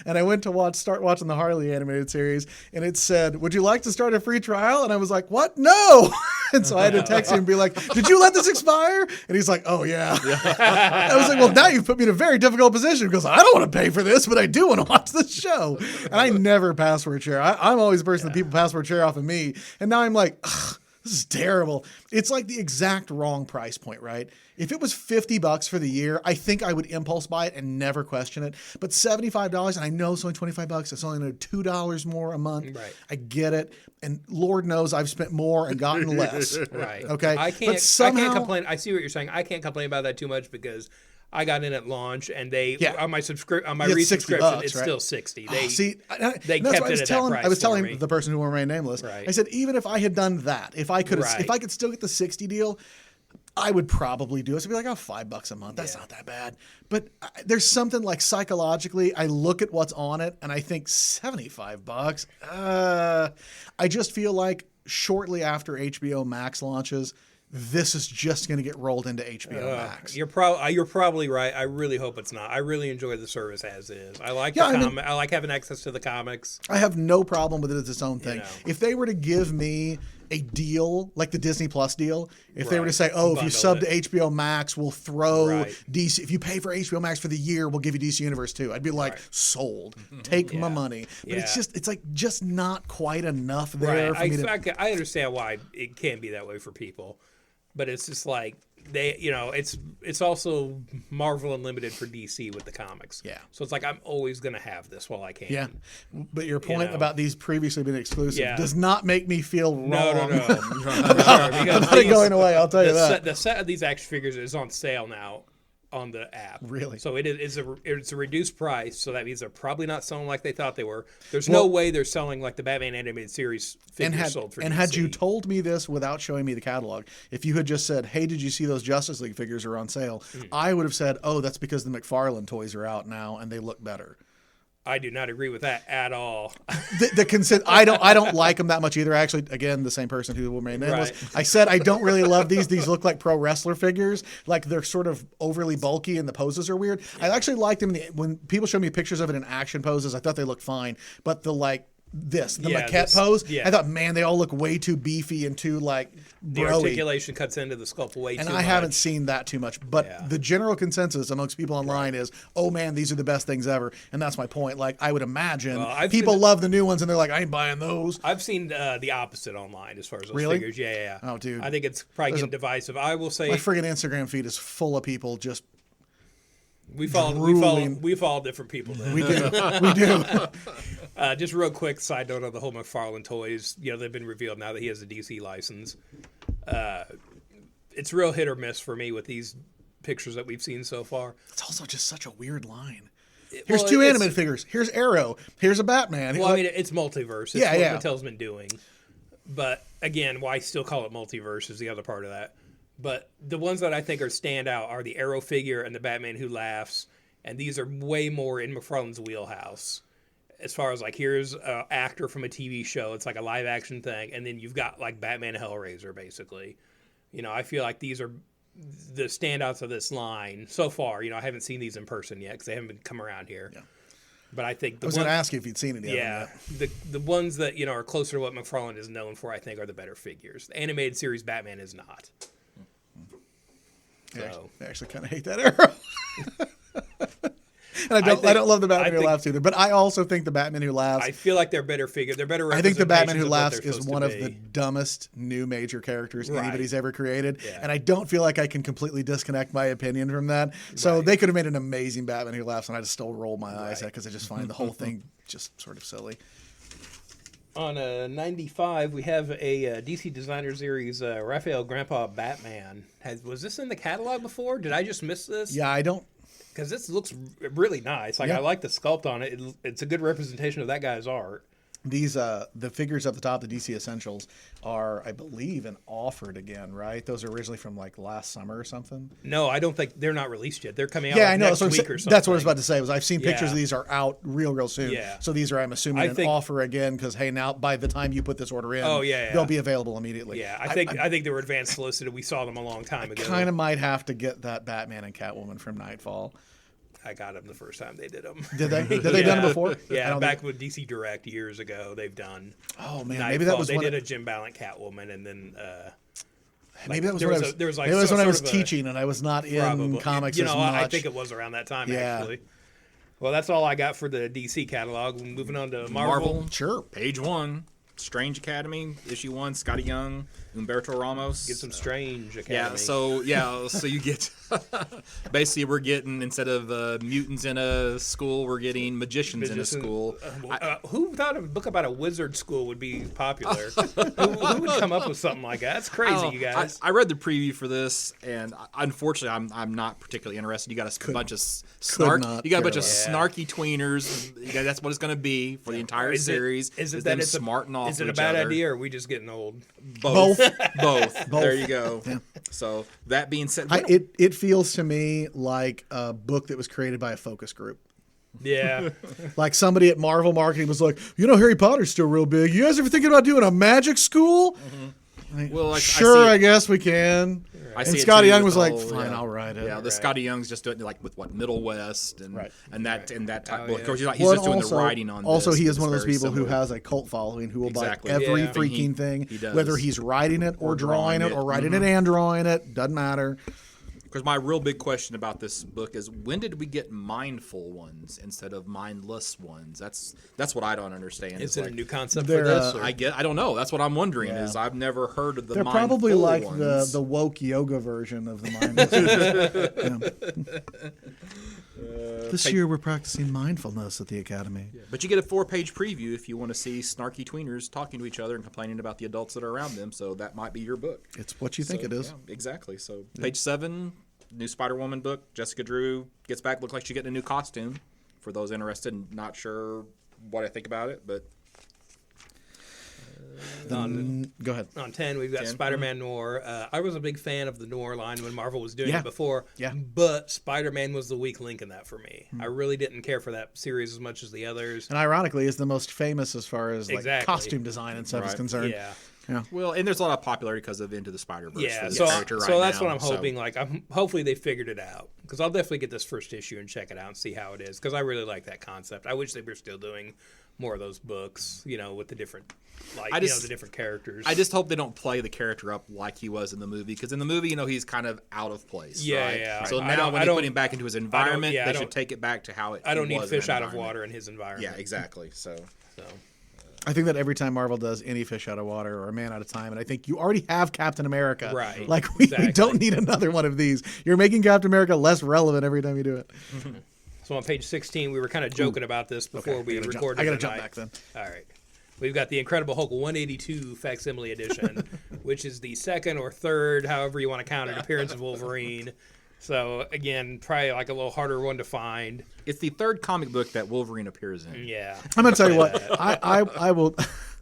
C: And I went to start watching the Harley animated series, and it said, "Would you like to start a free trial?" And I was like, "What? No!" And so I had to text him and be like, "Did you let this expire?" And he's like, "Oh yeah." I was like, "Well, now you've put me in a very difficult position because I don't want to pay for this, but I do want to watch this show." And I never password share. I'm always the person that people password share off of me. And now I'm like, ugh, this is terrible. It's like the exact wrong price point, right? If it was $50 for the year, I think I would impulse buy it and never question it. But $75, and I know it's only $25, it's only another $2 more a month.
D: Right.
C: I get it. And Lord knows I've spent more and gotten less.
D: Right.
C: Okay.
D: I can't.
C: But somehow,
D: I can't complain. I see what you're saying. I can't complain about that too much because I got in at launch and they on my
C: You get
D: resubscription
C: $60,
D: it's
C: right?
D: still 60.
C: Oh,
D: They
C: see,
D: they
C: that's
D: kept
C: what
D: it at that price
C: I was
D: for
C: telling
D: me.
C: the person who will remain nameless.
D: Right.
C: I said, even if I had done that, if I could,
D: Right.
C: if I could still get the 60 deal, I would probably do it. So it'd be like, oh, $5 a month. That's not that bad. But there's something like psychologically, I look at what's on it and I think $75. I just feel like shortly after HBO Max launches, this is just going to get rolled into HBO Max.
D: You're probably right. I really hope it's not. I really enjoy the service as is. I like I like having access to the comics.
C: I have no problem with it as its own thing.
D: know.
C: If they were to give me a deal like the Disney Plus deal, if they were to
D: Right.
C: say, "Oh, if you
D: Bundle
C: sub
D: it.
C: to HBO Max, we'll throw
D: Right.
C: DC. If you pay for HBO Max for the year, we'll give you DC Universe too." I'd be like, "Sold. Take my money." But
D: Yeah.
C: it's like just not quite enough there
D: Right.
C: for me to.
D: I understand why it can be that way for people, but it's just like it's also Marvel Unlimited for DC with the comics.
C: Yeah.
D: So it's like I'm always gonna have this while I can.
C: Yeah, but your point
D: know.
C: about these previously being exclusive
D: Yeah.
C: does not make me feel wrong.
D: No.
C: It's not going away. I'll tell you that.
D: The set of these action figures is on sale now on the app.
C: Really?
D: So it's a reduced price. So that means they're probably not selling like they thought they were. There's no way they're selling like the Batman animated series figures sold for.
C: And
D: DC.
C: had you told me this without showing me the catalog, if you had just said, "Hey, did you see those Justice League figures are on sale?" I would have said, "Oh, that's because the McFarlane toys are out now and they look better."
D: I do not agree with that at all.
C: I don't like them that much either. Actually, again, the same person who will remain nameless.
D: Right.
C: I said I don't really love these. These look like pro wrestler figures. Like they're sort of overly bulky and the poses are weird. I actually liked them when people showed me pictures of it in action poses. I thought they looked fine, but the maquette pose.
D: Yeah.
C: I thought, man, they all look way too beefy and too like
D: The
C: bro-y.
D: articulation cuts into the sculpt way too
C: And
D: much.
C: I haven't seen that too much. But the general consensus amongst people online is, oh man, these are the best things ever. And that's my point. Like I would imagine people love the new ones and they're like, I ain't buying those.
D: I've seen the opposite online as far as those
C: Really?
D: figures. Yeah.
C: Oh, dude.
D: I think it's probably getting divisive. I will say
C: My friggin' Instagram feed is full of people just
D: we follow different people. Then.
C: we do.
D: Just real quick side note on the whole McFarlane toys. They've been revealed now that he has a DC license. It's real hit or miss for me with these pictures that we've seen so far.
C: It's also just such a weird line. Here's two animated figures. Here's Arrow. Here's a Batman.
D: Well, I mean, it's multiverse. It's what Mattel's been doing. But again, why still call it multiverse is the other part of that. But the ones that I think are standout are the Arrow figure and the Batman Who Laughs. And these are way more in McFarlane's wheelhouse. As far as like, here's an actor from a TV show. It's like a live action thing. And then you've got like Batman Hellraiser, basically. I feel like these are the standouts of this line so far. I haven't seen these in person yet because they haven't come around here. Yeah. But I think
C: I was going to ask you if you'd seen it yet.
D: Yeah, the ones that are closer to what McFarlane is known for, I think, are the better figures. The animated series Batman is not. So.
C: I actually kind of hate that Arrow. And I don't love the Batman Who Laughs either. But I also think the Batman Who Laughs.
D: I feel like they're better figures. They're better.
C: I think the Batman Who Laughs is one of the dumbest new major characters anybody's ever created. Yeah. And I don't feel like I can completely disconnect my opinion from that. So they could have made an amazing Batman Who Laughs, and I just still roll my eyes at because I just find the whole thing just sort of silly.
D: On 95, we have a DC Designer Series Raphael Grandpa Batman. Was this in the catalog before? Did I just miss this?
C: Yeah, I don't.
D: Because this looks really nice. Like I like the sculpt on it. It's a good representation of that guy's art.
C: These the figures up the top, the DC Essentials, are I believe offered again, right? Those are originally from like last summer or something.
D: No, I don't think they're not released yet. They're coming out.
C: Yeah, I know.
D: Next week or something.
C: That's what I was about to say. I've seen pictures of these are out real soon.
D: Yeah.
C: So these are, I'm assuming, an offer again because hey, now by the time you put this order in, they'll be available immediately.
D: Yeah, I think they were advanced solicited. We saw them a long time ago.
C: Kind of might have to get that Batman and Catwoman from Nightfall.
D: I got them the first time they did them.
C: Did they? Did they done it before?
D: Yeah, back with DC Direct years ago, they've done.
C: Oh man,
D: Nightfall.
C: maybe that was
D: they did a Jim Ballant Catwoman, and then
C: maybe that was when I was teaching and I was not in comics as much.
D: I think it was around that time actually. Well, that's all I got for the DC catalog. Moving on to Marvel.
C: Sure.
E: Page 1. Strange Academy, issue 1, Scotty Young, Humberto Ramos.
D: Get some Strange Academy.
E: So you get basically we're getting, instead of mutants in a school, we're getting magicians in a school.
D: Who thought a book about a wizard school would be popular? who would come up with something like that? That's crazy, you guys.
E: I read the preview for this, and unfortunately, I'm not particularly interested. You got a bunch of snarky tweeners. That's what it's going to be for the entire series.
D: Is it
E: them smarting off?
D: Is it a bad idea, or are we just getting old?
E: Both. There you go. Yeah. So that being said,
C: it feels to me like a book that was created by a focus group.
D: Yeah.
C: Like somebody at Marvel Marketing was like, Harry Potter's still real big. You guys ever thinking about doing a magic school? Mm-hmm.
E: Well,
C: I guess we can.
E: And
C: Scotty Young was like, "Fine, I'll write it."
E: Yeah, Scotty Young's just doing it like with Middle West and that type. Well, of course, he's
C: just
E: doing the writing on.
C: Also,
E: this,
C: he is one of those people who has a cult following who will buy every freaking thing, whether he's writing it or drawing it or writing it and drawing it. Doesn't matter.
E: Because my real big question about this book is, when did we get mindful ones instead of mindless ones? That's what I don't understand.
D: Is it a new concept for this?
E: I don't know. That's what I'm wondering. Is I've never heard of the.
C: They're
E: mindful
C: probably like
E: ones.
C: the woke yoga version of the mindless. This year we're practicing mindfulness at the Academy.
E: Yeah. But you get a 4-page preview if you want to see snarky tweeners talking to each other and complaining about the adults that are around them. So that might be your book.
C: It's what you think it is.
E: Yeah, exactly. So page 7, new Spider-Woman book. Jessica Drew gets back. Looks like she's getting a new costume. For those interested, not sure what I think about it, but
C: Go ahead.
D: On 10, we've got
E: 10.
D: Spider-Man Noir. I was a big fan of the Noir line when Marvel was doing
C: Yeah.
D: it before.
C: Yeah.
D: But Spider-Man was the weak link in that for me. I really didn't care for that series as much as the others.
C: And ironically, is the most famous as far as like
D: Exactly.
C: costume design and stuff is
E: Right.
C: concerned.
D: Yeah.
E: Well, and there's a lot of popularity because of Into the Spider-Verse.
D: Yeah,
E: for the
D: so
E: character right
D: that's
E: now,
D: what I'm
E: so-
D: hoping. Like, hopefully they figured it out because I'll definitely get this first issue and check it out and see how it is because I really like that concept. I wish they were still doing more of those books, with the different, the different characters.
E: I just hope they don't play the character up like he was in the movie, because in the movie, he's kind of out of place.
D: Yeah,
E: right?
D: yeah.
E: So
D: I
E: now
D: don't-
E: when
D: I
E: they
D: don't-
E: put him back into his environment,
D: I
E: they
D: don't-
E: should take it back to how it.
D: I don't
E: he
D: need
E: was in
D: fish
E: that
D: out of
E: environment.
D: water in his environment.
E: Yeah, exactly. So
C: I think that every time Marvel does any fish out of water or a man out of time, and I think you already have Captain America.
D: Right.
C: Like, we
D: Exactly.
C: don't need another one of these. You're making Captain America less relevant every time you do it.
D: So on page 16, we were kind of joking about this before we recorded.
C: I got to
D: tonight.
C: jump back then.
D: All right. We've got the Incredible Hulk 182 facsimile edition, which is the second or third, however you want to count it, appearance of Wolverine. So again, probably like a little harder one to find.
E: it's the third comic book that Wolverine appears in.
D: Yeah.
C: I'm going to tell you what. I will.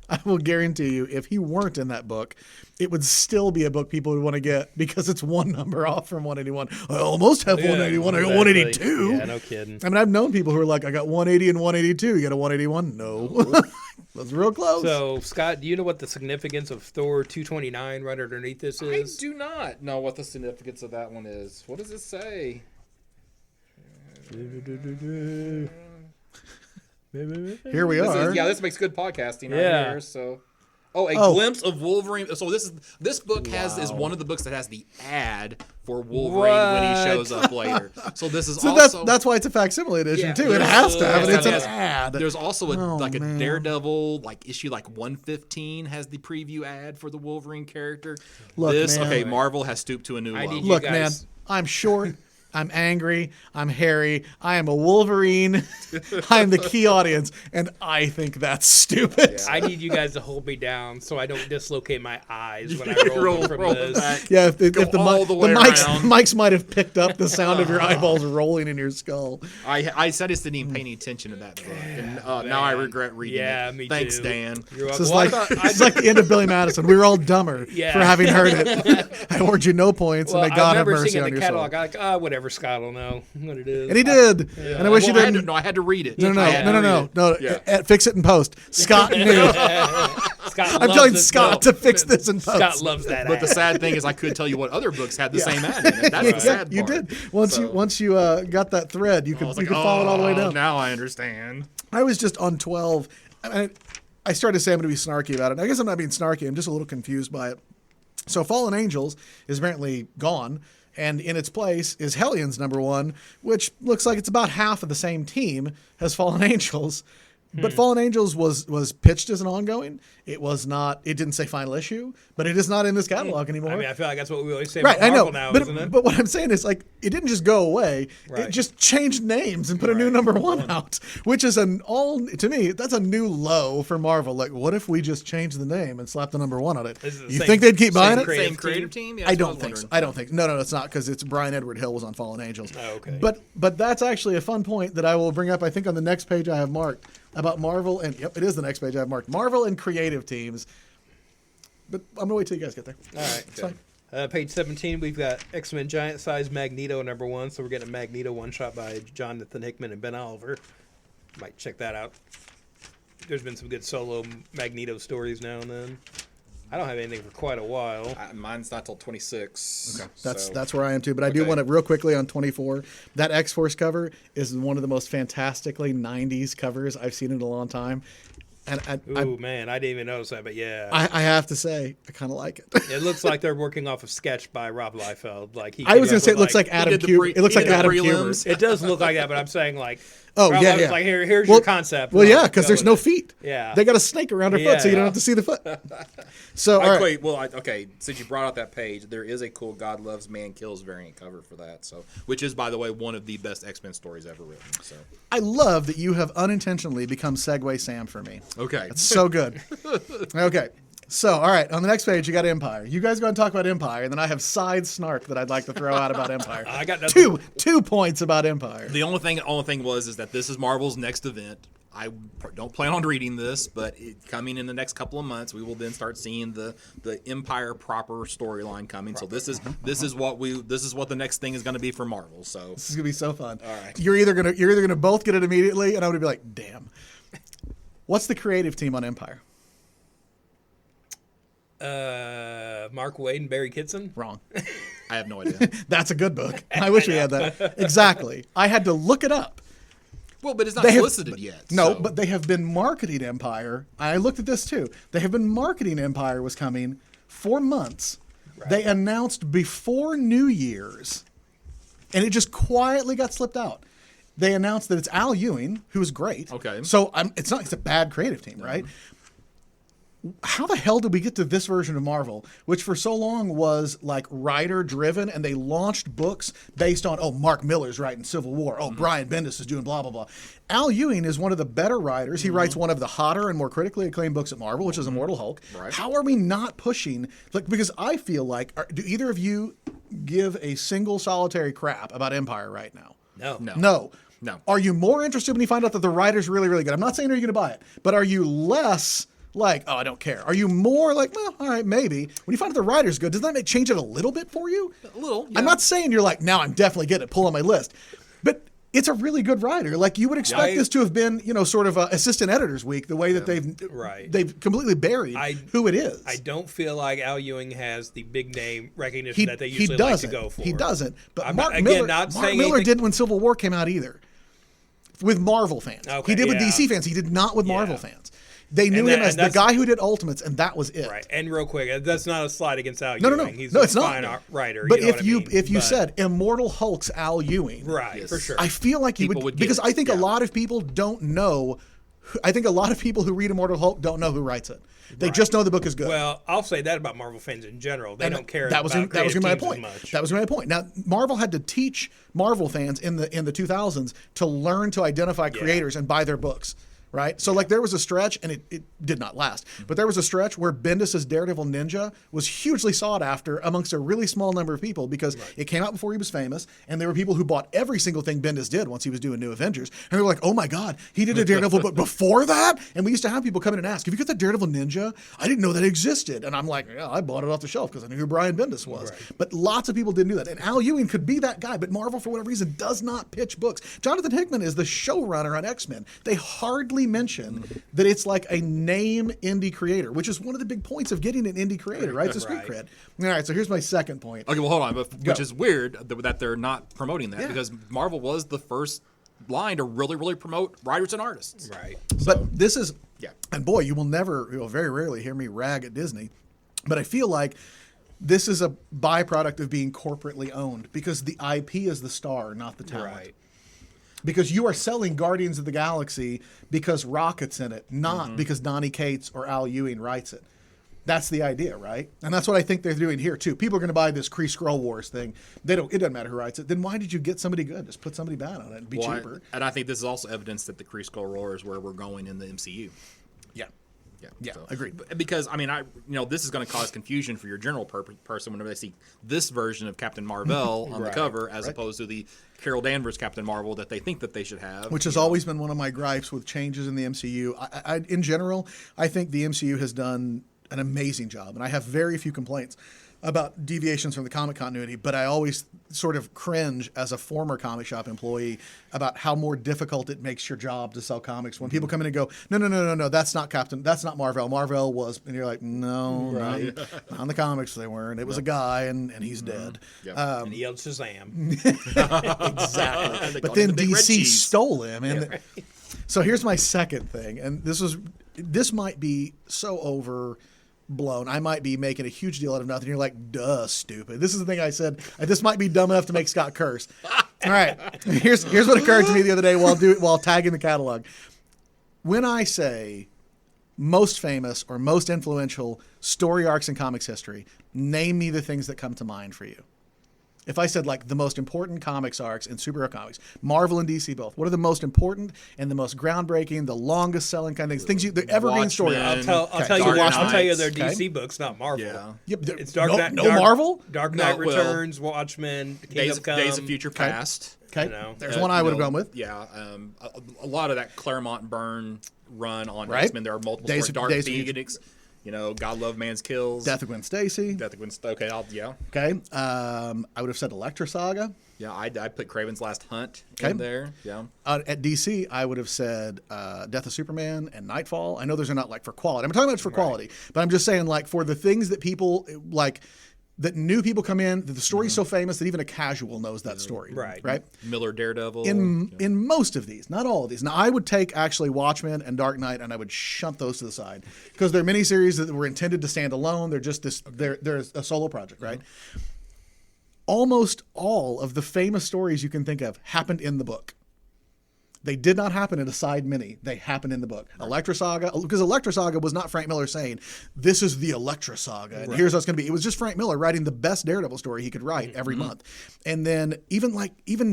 C: I will guarantee you, if he weren't in that book, it would still be a book people would want to get because it's one number off from 181. I almost have 181. I got 182.
D: Yeah, no kidding.
C: I mean, I've known people who are like, I got 180 and 182. You got a 181? No. That's real close.
D: So, Scott, do you know what the significance of Thor 229 right underneath this
E: I
D: is?
E: do not know what the significance of that one is. What does it say?
C: Here we are.
E: This makes good podcasting right
D: Yeah.
E: here. So, glimpse of Wolverine. So this book is one of the books that has the ad for Wolverine when he shows up later. So this is
C: So
E: also
C: that's why it's a facsimile edition
E: Yeah.
C: too. It has to have it. It's an
E: Yes.
C: ad.
E: There's also a
C: man.
E: Daredevil issue 115 has the preview ad for the Wolverine character.
C: Look, man.
E: Marvel has stooped to a new level.
D: need
C: Look,
D: you
C: man,
D: guys-
C: I'm short. I'm angry. I'm hairy. I am a Wolverine. I am the key audience, and I think that's stupid.
D: I need you guys to hold me down so I don't dislocate my eyes when I roll from this.
E: back.
C: Yeah, if the
E: all the way
C: mics might have picked up the sound of your eyeballs rolling in your skull.
E: I said I just didn't even pay any attention to that book, and now I regret reading
D: Yeah,
E: it.
D: me
E: Thanks,
D: too.
E: Dan.
D: You're
C: This is
D: welcome.
C: like it's like the end of Billy Madison. We were all dumber
D: Yeah.
C: for having heard it. I award you no points,
D: Well,
C: and may
D: I
C: God have
D: remember
C: mercy
D: seeing
C: on
D: the
C: your
D: catalog.
C: soul.
D: I'm like, whatever, Scott will know what it is.
C: And he did. And I wish you didn't.
E: I had to read it.
C: No.
E: Yeah.
C: Fix it in post. Scott knew.
D: Scott
C: I'm
D: loves
C: telling
D: this
C: Scott
D: book.
C: to fix this in post.
D: Scott loves that.
E: But the
D: ad.
E: sad thing is, I could tell you what other books had the same ad in it. That's the sad
C: you
E: part.
C: did. Once you got that thread, you
E: I
C: could
E: was
C: you
E: like,
C: could follow it all the way
E: "Oh,
C: down.
E: Now I understand.
C: I was just on 12. I started to say I'm going to be snarky about it. And I guess I'm not being snarky. I'm just a little confused by it. So Fallen Angels is apparently gone. And in its place is Hellions #1, which looks like it's about half of the same team as Fallen Angels. But Fallen Angels was pitched as an ongoing. It was not. It didn't say final issue, but it is not in this catalog anymore.
D: I mean, I feel like that's what we always say
C: Right,
D: about
C: I know.
D: Marvel now,
C: but,
D: isn't it?
C: but what I'm saying is, it didn't just go away.
D: Right.
C: It just changed names and put a new #1 out, which is to me, that's a new low for Marvel. Like, what if we just changed the name and slapped the #1 on it?
D: Is it the
C: You
D: same-
C: think they'd keep
D: same
C: buying it?
D: creative
E: Same creative team? Yeah,
C: I
E: that's what
C: don't
E: was
C: think so.
E: wondering.
C: I don't think. No, it's not because it's Brian Edward Hill was on Fallen Angels.
D: Oh, okay.
C: But that's actually a fun point that I will bring up. I think on the next page I have marked about Marvel and it is the next page I have marked Marvel and creative teams. But I'm gonna wait till you guys get there.
D: All right.
C: It's fine.
D: Page 17, we've got X-Men Giant Size Magneto #1. So we're getting a Magneto one-shot by Jonathan Hickman and Ben Oliver. Might check that out. There's been some good solo Magneto stories now and then. I don't have anything for quite a while.
E: Mine's not till 26. Okay.
C: That's where I am too. But I do want to real quickly on 24. That X-Force cover is one of the most fantastically 90s covers I've seen in a long time. And
D: Ooh, man, I didn't even notice that, but yeah.
C: I have to say, I kind of like it.
D: It looks like they're working off a sketch by Rob Liefeld.
C: I was going to say it looks like Adam Kuber. It looks like Adam
E: prelims.
C: Kuber.
D: It does look like that, but I'm saying
C: Oh,
D: Rob
C: yeah,
D: Liefeld's
C: yeah.
D: like, here's your concept.
C: Well, yeah,
D: Go
C: because there's
D: with
C: no
D: it.
C: feet.
D: Yeah.
C: They got a snake around her foot, so you don't
D: Yeah.
C: have to see the foot. So, all right.
E: Wait, okay. Since you brought out that page, there is a cool God Loves Man Kills variant cover for that. So, which is, by the way, one of the best X-Men stories ever written. So,
C: I love that you have unintentionally become Segway Sam for me.
E: okay.
C: It's so good. Okay. So, all right, on the next page, you got Empire. You guys go and talk about Empire, and then I have side snark that I'd like to throw out about Empire.
D: I got nothing.
C: Two points about Empire.
E: The only thing was that this is Marvel's next event. I don't plan on reading this, but coming in the next couple of months, we will then start seeing the Empire proper storyline coming. So this is what the next thing is going to be for Marvel. So
C: This is gonna be so fun.
E: All right.
C: You're either gonna both get it immediately, and I'm gonna be like, damn. What's the creative team on Empire?
D: Mark Waid and Barry Kitson.
C: Wrong.
E: I have no idea.
C: That's a good book. I wish we had that. Exactly. I had to look it up.
E: Well, but it's not
C: They have-
E: solicited yet.
C: No,
E: so.
C: but they have been marketing Empire. I looked at this too. They have been marketing Empire was coming for months.
D: Right.
C: They announced before New Year's, and it just quietly got slipped out. They announced that it's Al Ewing, who is great.
E: Okay.
C: So it's a bad creative team, right? How the hell did we get to this version of Marvel, which for so long was like writer driven, and they launched books based on, oh, Mark Miller's writing Civil War, oh, Brian Bendis is doing blah blah blah. Al Ewing is one of the better writers. He writes one of the hotter and more critically acclaimed books at Marvel, which is Immortal Hulk.
E: Right.
C: How are we not pushing? Like, because I feel like, do either of you give a single solitary crap about Empire right now?
D: No.
C: No. Are you more interested when you find out that the writer's really, really good? I'm not saying you're going to buy it, but are you less like, oh, I don't care? Are you more like, well, all right, maybe? When you find out the writer's good, does that change it a little bit for you?
E: A little.
C: I'm not saying you're like, now I'm definitely getting it, pull on my list. But it's a really good writer. Like, you would expect this to have been, sort of a assistant editor's week, the way that they've completely buried who it is.
D: I don't feel like Al Ewing has the big name recognition that they usually
C: like
D: like to go for.
C: He doesn't. But
D: I'm
C: Mark
D: not
C: Miller
D: saying anything.
C: didn't when Civil War came out either. With Marvel fans.
D: Okay,
C: He did with
D: yeah.
C: DC fans. He did not with Marvel
D: Yeah.
C: fans. They knew
D: And
C: him
D: that-
C: as
D: and
C: the
D: that's-
C: guy who did Ultimates, and that was it.
D: Right. And real quick, that's not a slide against Al
C: No,
D: Ewing.
C: no, no.
D: He's
C: No,
D: a
C: it's not.
D: fine writer.
C: But
D: you know
C: if
D: what
C: you
D: I mean?
C: if you
D: But-
C: said Immortal Hulk's Al Ewing,
D: right,
E: Yes.
D: for sure.
C: I feel like you
E: People would get
C: because
E: it.
C: I think a
E: Yeah.
C: lot of people don't know. I think a lot of people who read Immortal Hulk don't know who writes it. They just know the book is good.
D: Well, I'll say that about Marvel fans in general. They
C: And
D: don't care
C: that was
D: about
C: that was
D: creative
C: my
D: teams
C: point.
D: as much.
C: That was my point. Now, Marvel had to teach Marvel fans in the 2000s to learn to identify creators and buy their books. Right? So, like, there was a stretch, and it did not last, but there was a stretch where Bendis' Daredevil Ninja was hugely sought after amongst a really small number of people because it came out before he was famous, and there were people who bought every single thing Bendis did once he was doing New Avengers, and they were like, oh my God, he did a Daredevil book before that? And we used to have people come in and ask, have you got the Daredevil Ninja? I didn't know that existed. And I'm like, yeah, I bought it off the shelf because I knew who Brian Bendis was.
D: Right.
C: But lots of people didn't do that. And Al Ewing could be that guy, but Marvel, for whatever reason, does not pitch books. Jonathan Hickman is the showrunner on X-Men. They hardly mention that it's like a name indie creator, which is one of the big points of getting an indie creator, right? It's a street cred. All right, so here's my second point.
E: Okay, well, hold on. Which is weird that they're not promoting that because Marvel was the first line to really, really promote writers and artists.
D: Right.
C: But this is,
E: Yeah.
C: and boy, you will very rarely hear me rag at Disney, but I feel like this is a byproduct of being corporately owned because the IP is the star, not the talent.
D: Right.
C: Because you are selling Guardians of the Galaxy because Rocket's in it, not because Donny Cates or Al Ewing writes it. That's the idea, right? And that's what I think they're doing here too. People are going to buy this Kree Skrull Wars thing. It doesn't matter who writes it. Then why did you get somebody good? Just put somebody bad on it and be cheaper.
E: And I think this is also evidence that the Kree Skull Roar is where we're going in the MCU.
C: Yeah, agreed.
E: Because this is going to cause confusion for your general person whenever they see this version of Captain Marvel on the cover, as opposed to the Carol Danvers Captain Marvel that they think that they should have.
C: Which has always been one of my gripes with changes in the MCU. I in general, I think the MCU has done an amazing job, and I have very few complaints about deviations from the comic continuity, but I always sort of cringe as a former comic shop employee about how more difficult it makes your job to sell comics when people come in and go, no, that's not Marvel. Marvel was, and you're like, no, not on the comics they weren't. It was a guy, and he's dead.
D: And he yelled Shazam.
C: Exactly. But
E: called
C: then
E: him the Big Red
C: DC
E: Cheese.
C: stole him. And so here's my second thing, and this might be so overblown. I might be making a huge deal out of nothing. You're like, duh, stupid. This is the thing I said. This might be dumb enough to make Scott curse. All right. Here's what occurred to me the other day while tagging the catalog. When I say most famous or most influential story arcs in comics history, name me the things that come to mind for you. If I said like the most important comics arcs in superhero comics, Marvel and DC both, what are the most important and the most groundbreaking, the longest selling kind of things? The evergreen story.
E: Watchmen.
D: I'll tell you.
E: Dark
D: I'll tell you
E: Knights.
D: their
C: Okay.
D: DC books, not Marvel.
E: Yeah.
C: Yep,
D: It's Dark
C: no,
D: Knight.
C: no Marvel.
D: Dark
E: No,
D: Knight
E: well,
D: Returns, Watchmen, Kingdom Come.
E: Days of Future Past.
C: Okay.
D: You know?
C: There's one I would have gone with.
E: Yeah, a lot of that Claremont Byrne run on
C: Right.
E: X-Men. There are multiple
C: Days
E: stories.
C: of-
E: Dark
C: Days of Future-
E: Phoenix, God Love Man's Kills.
C: Death of Gwen Stacy.
E: Death of Gwen. Okay, yeah.
C: Okay. I would have said Elektra Saga.
E: Yeah, I'd put Craven's Last Hunt
C: Okay.
E: in there. Yeah.
C: At DC, I would have said Death of Superman and Nightfall. I know those are not like for quality. I'm talking about for quality, but I'm just saying like for the things that people like, that new people come in, that the story's so famous that even a casual knows that story.
D: Right.
C: Right.
E: Miller Daredevil.
C: In most of these, not all of these. Now, I would take actually Watchmen and Dark Knight, and I would shunt those to the side because they're miniseries that were intended to stand alone. They're just this. They're a solo project, right? Almost all of the famous stories you can think of happened in the book. They did not happen in a side mini. They happened in the book. Elektra Saga, because Elektra Saga was not Frank Miller saying, this is the Elektra Saga, and here's how it's going to be. It was just Frank Miller writing the best Daredevil story he could write every month. And then even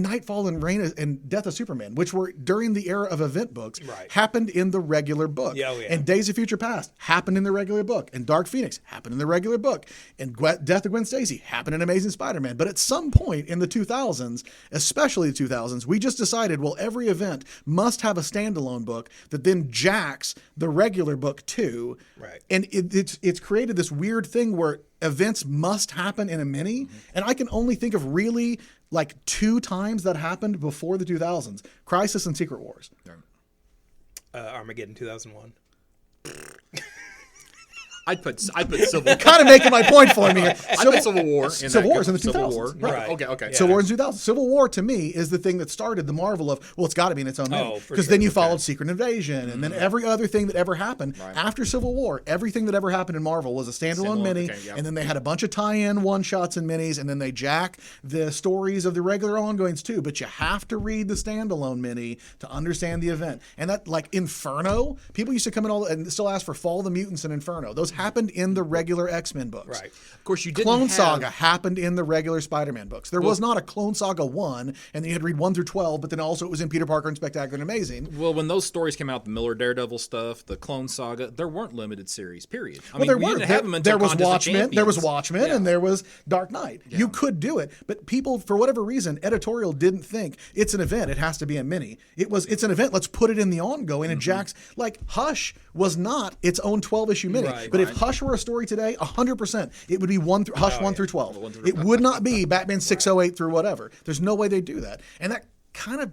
C: Nightfall and Reign and Death of Superman, which were during the era of event books, happened in the regular book.
D: Yeah, oh, yeah.
C: And Days of Future Past happened in the regular book. And Dark Phoenix happened in the regular book. And Death of Gwen Stacy happened in Amazing Spider-Man. But at some point in the 2000s, especially the 2000s, we just decided, well, every event must have a standalone book that then jacks the regular book too.
D: Right.
C: And it's created this weird thing where events must happen in a mini. And I can only think of really like 2 times that happened before the 2000s. Crisis and Secret Wars.
D: Armageddon 2001.
E: I'd put Civil.
C: Kind of making my point for me here.
E: I'd put Civil War.
C: Civil War is in the 2000s.
E: Civil War.
C: Right.
E: Okay.
C: Civil War in 2000. Civil War to me is the thing that started the marvel of, well, it's got to be in its own mini.
D: Oh, for
C: Because
D: sure.
C: then you followed Secret Invasion, and then every other thing that ever happened after Civil War, everything that ever happened in Marvel was a standalone mini, and then they had a bunch of tie-in one-shots and minis, and then they jack the stories of the regular ongoings too. But you have to read the standalone mini to understand the event. And that, like Inferno, people used to come in and still ask for Fall of the Mutants and Inferno. Those happened in the regular X-Men books.
D: Right.
E: Of course, you didn't
C: Clone
E: have...
C: Saga happened in the regular Spider-Man books. There was not a Clone Saga 1, and then you had to read 1 through 12, but then also it was in Peter Parker and Spectacular and Amazing.
E: Well, when those stories came out, the Miller Daredevil stuff, the Clone Saga, there weren't limited series, period.
C: There
E: we
C: were.
E: didn't have them until
C: There was
E: Contest of
C: Watchmen,
E: Champions.
C: and there was Dark Knight. You could do it, but people, for whatever reason, editorial didn't think it's an event. It has to be a mini. It's an event. Let's put it in the ongoing. And Jack's, like Hush was not its own 12-issue mini.
D: Right.
C: But if Hush were a story today, 100%, it would be Hush 1 through 12. It would not be Batman 608 through whatever. There's no way they'd do that. And that kind of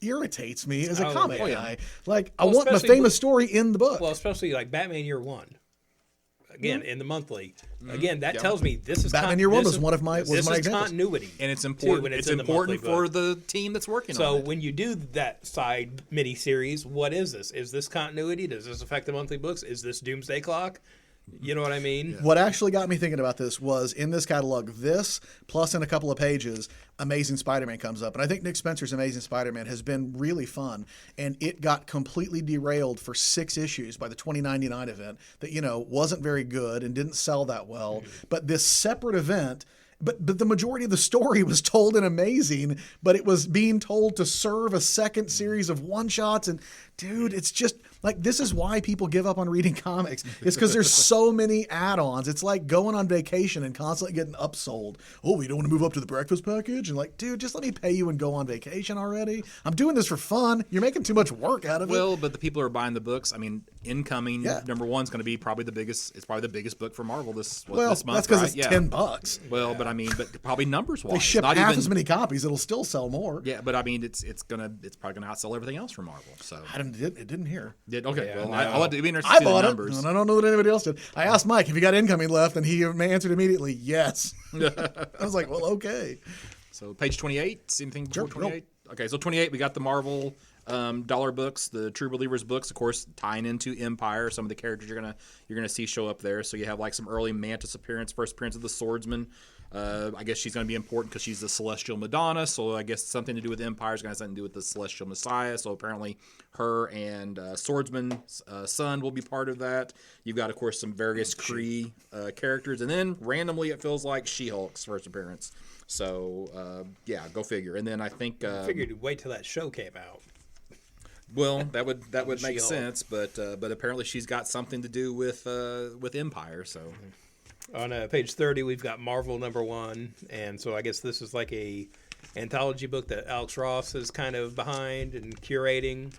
C: irritates me as a comic guy. Like, I want my famous story in the book.
D: Well, especially like Batman Year One. Again, in the monthly. Again, that tells me this is
C: Batman Year One was one of my examples.
D: continuity.
E: And it's important.
D: when
E: It's
D: in the
E: important
D: monthly
E: for
D: book.
E: the team that's working
D: So
E: on it.
D: when you do that side mini series, what is this? Is this continuity? Does this affect the monthly books? Is this Doomsday Clock? You know what I mean?
C: What actually got me thinking about this was in this catalog, this plus in a couple of pages, Amazing Spider-Man comes up. And I think Nick Spencer's Amazing Spider-Man has been really fun. And it got completely derailed for 6 issues by the 2099 event that, wasn't very good and didn't sell that well. But this separate event... But the majority of the story was told in Amazing, but it was being told to serve a second series of one-shots. And, dude, it's just, like, this is why people give up on reading comics. It's because there's so many add-ons. It's like going on vacation and constantly getting upsold. Oh, you don't want to move up to the breakfast package? And, like, dude, just let me pay you and go on vacation already. I'm doing this for fun. You're making too much work out of it.
E: Well, but the people who are buying the books, incoming, number one's going to be probably the biggest. It's probably the biggest book for Marvel this month.
C: That's because
E: right?
C: it's $10.
E: Well, but probably numbers wise,
C: They ship
E: not
C: half
E: even,
C: as many copies. It'll still sell more.
E: Yeah, but it's probably gonna outsell everything else from Marvel. So
C: It didn't hear.
E: okay.
D: Yeah,
E: well,
D: no.
E: I'll let it be interesting
C: I
E: to see the
C: bought it,
E: numbers.
C: and I don't know that anybody else did. I asked Mike if he got incoming left, and he answered immediately, yes. I was like, well, okay.
E: So page 28. See anything before
C: Sure,
E: 28? Okay, so 28. We got the Marvel dollar books, the True Believers books, of course, tying into Empire. Some of the characters you're gonna see show up there. So you have like some early Mantis appearance, first appearance of the Swordsman. I guess she's going to be important because she's the Celestial Madonna, so I guess something to do with Empire is going to have something to do with the Celestial Messiah. So apparently her and Swordsman's son will be part of that. You've got, of course, some various Kree characters, and then randomly it feels like She-Hulk's first appearance. So go figure. And then I think
D: I figured you'd wait till that show came out.
E: well, that would make
D: She-Hulk.
E: sense, but apparently she's got something to do with Empire. So.
D: On page 30, we've got Marvel #1, and so I guess this is like a anthology book that Alex Ross is kind of behind and curating.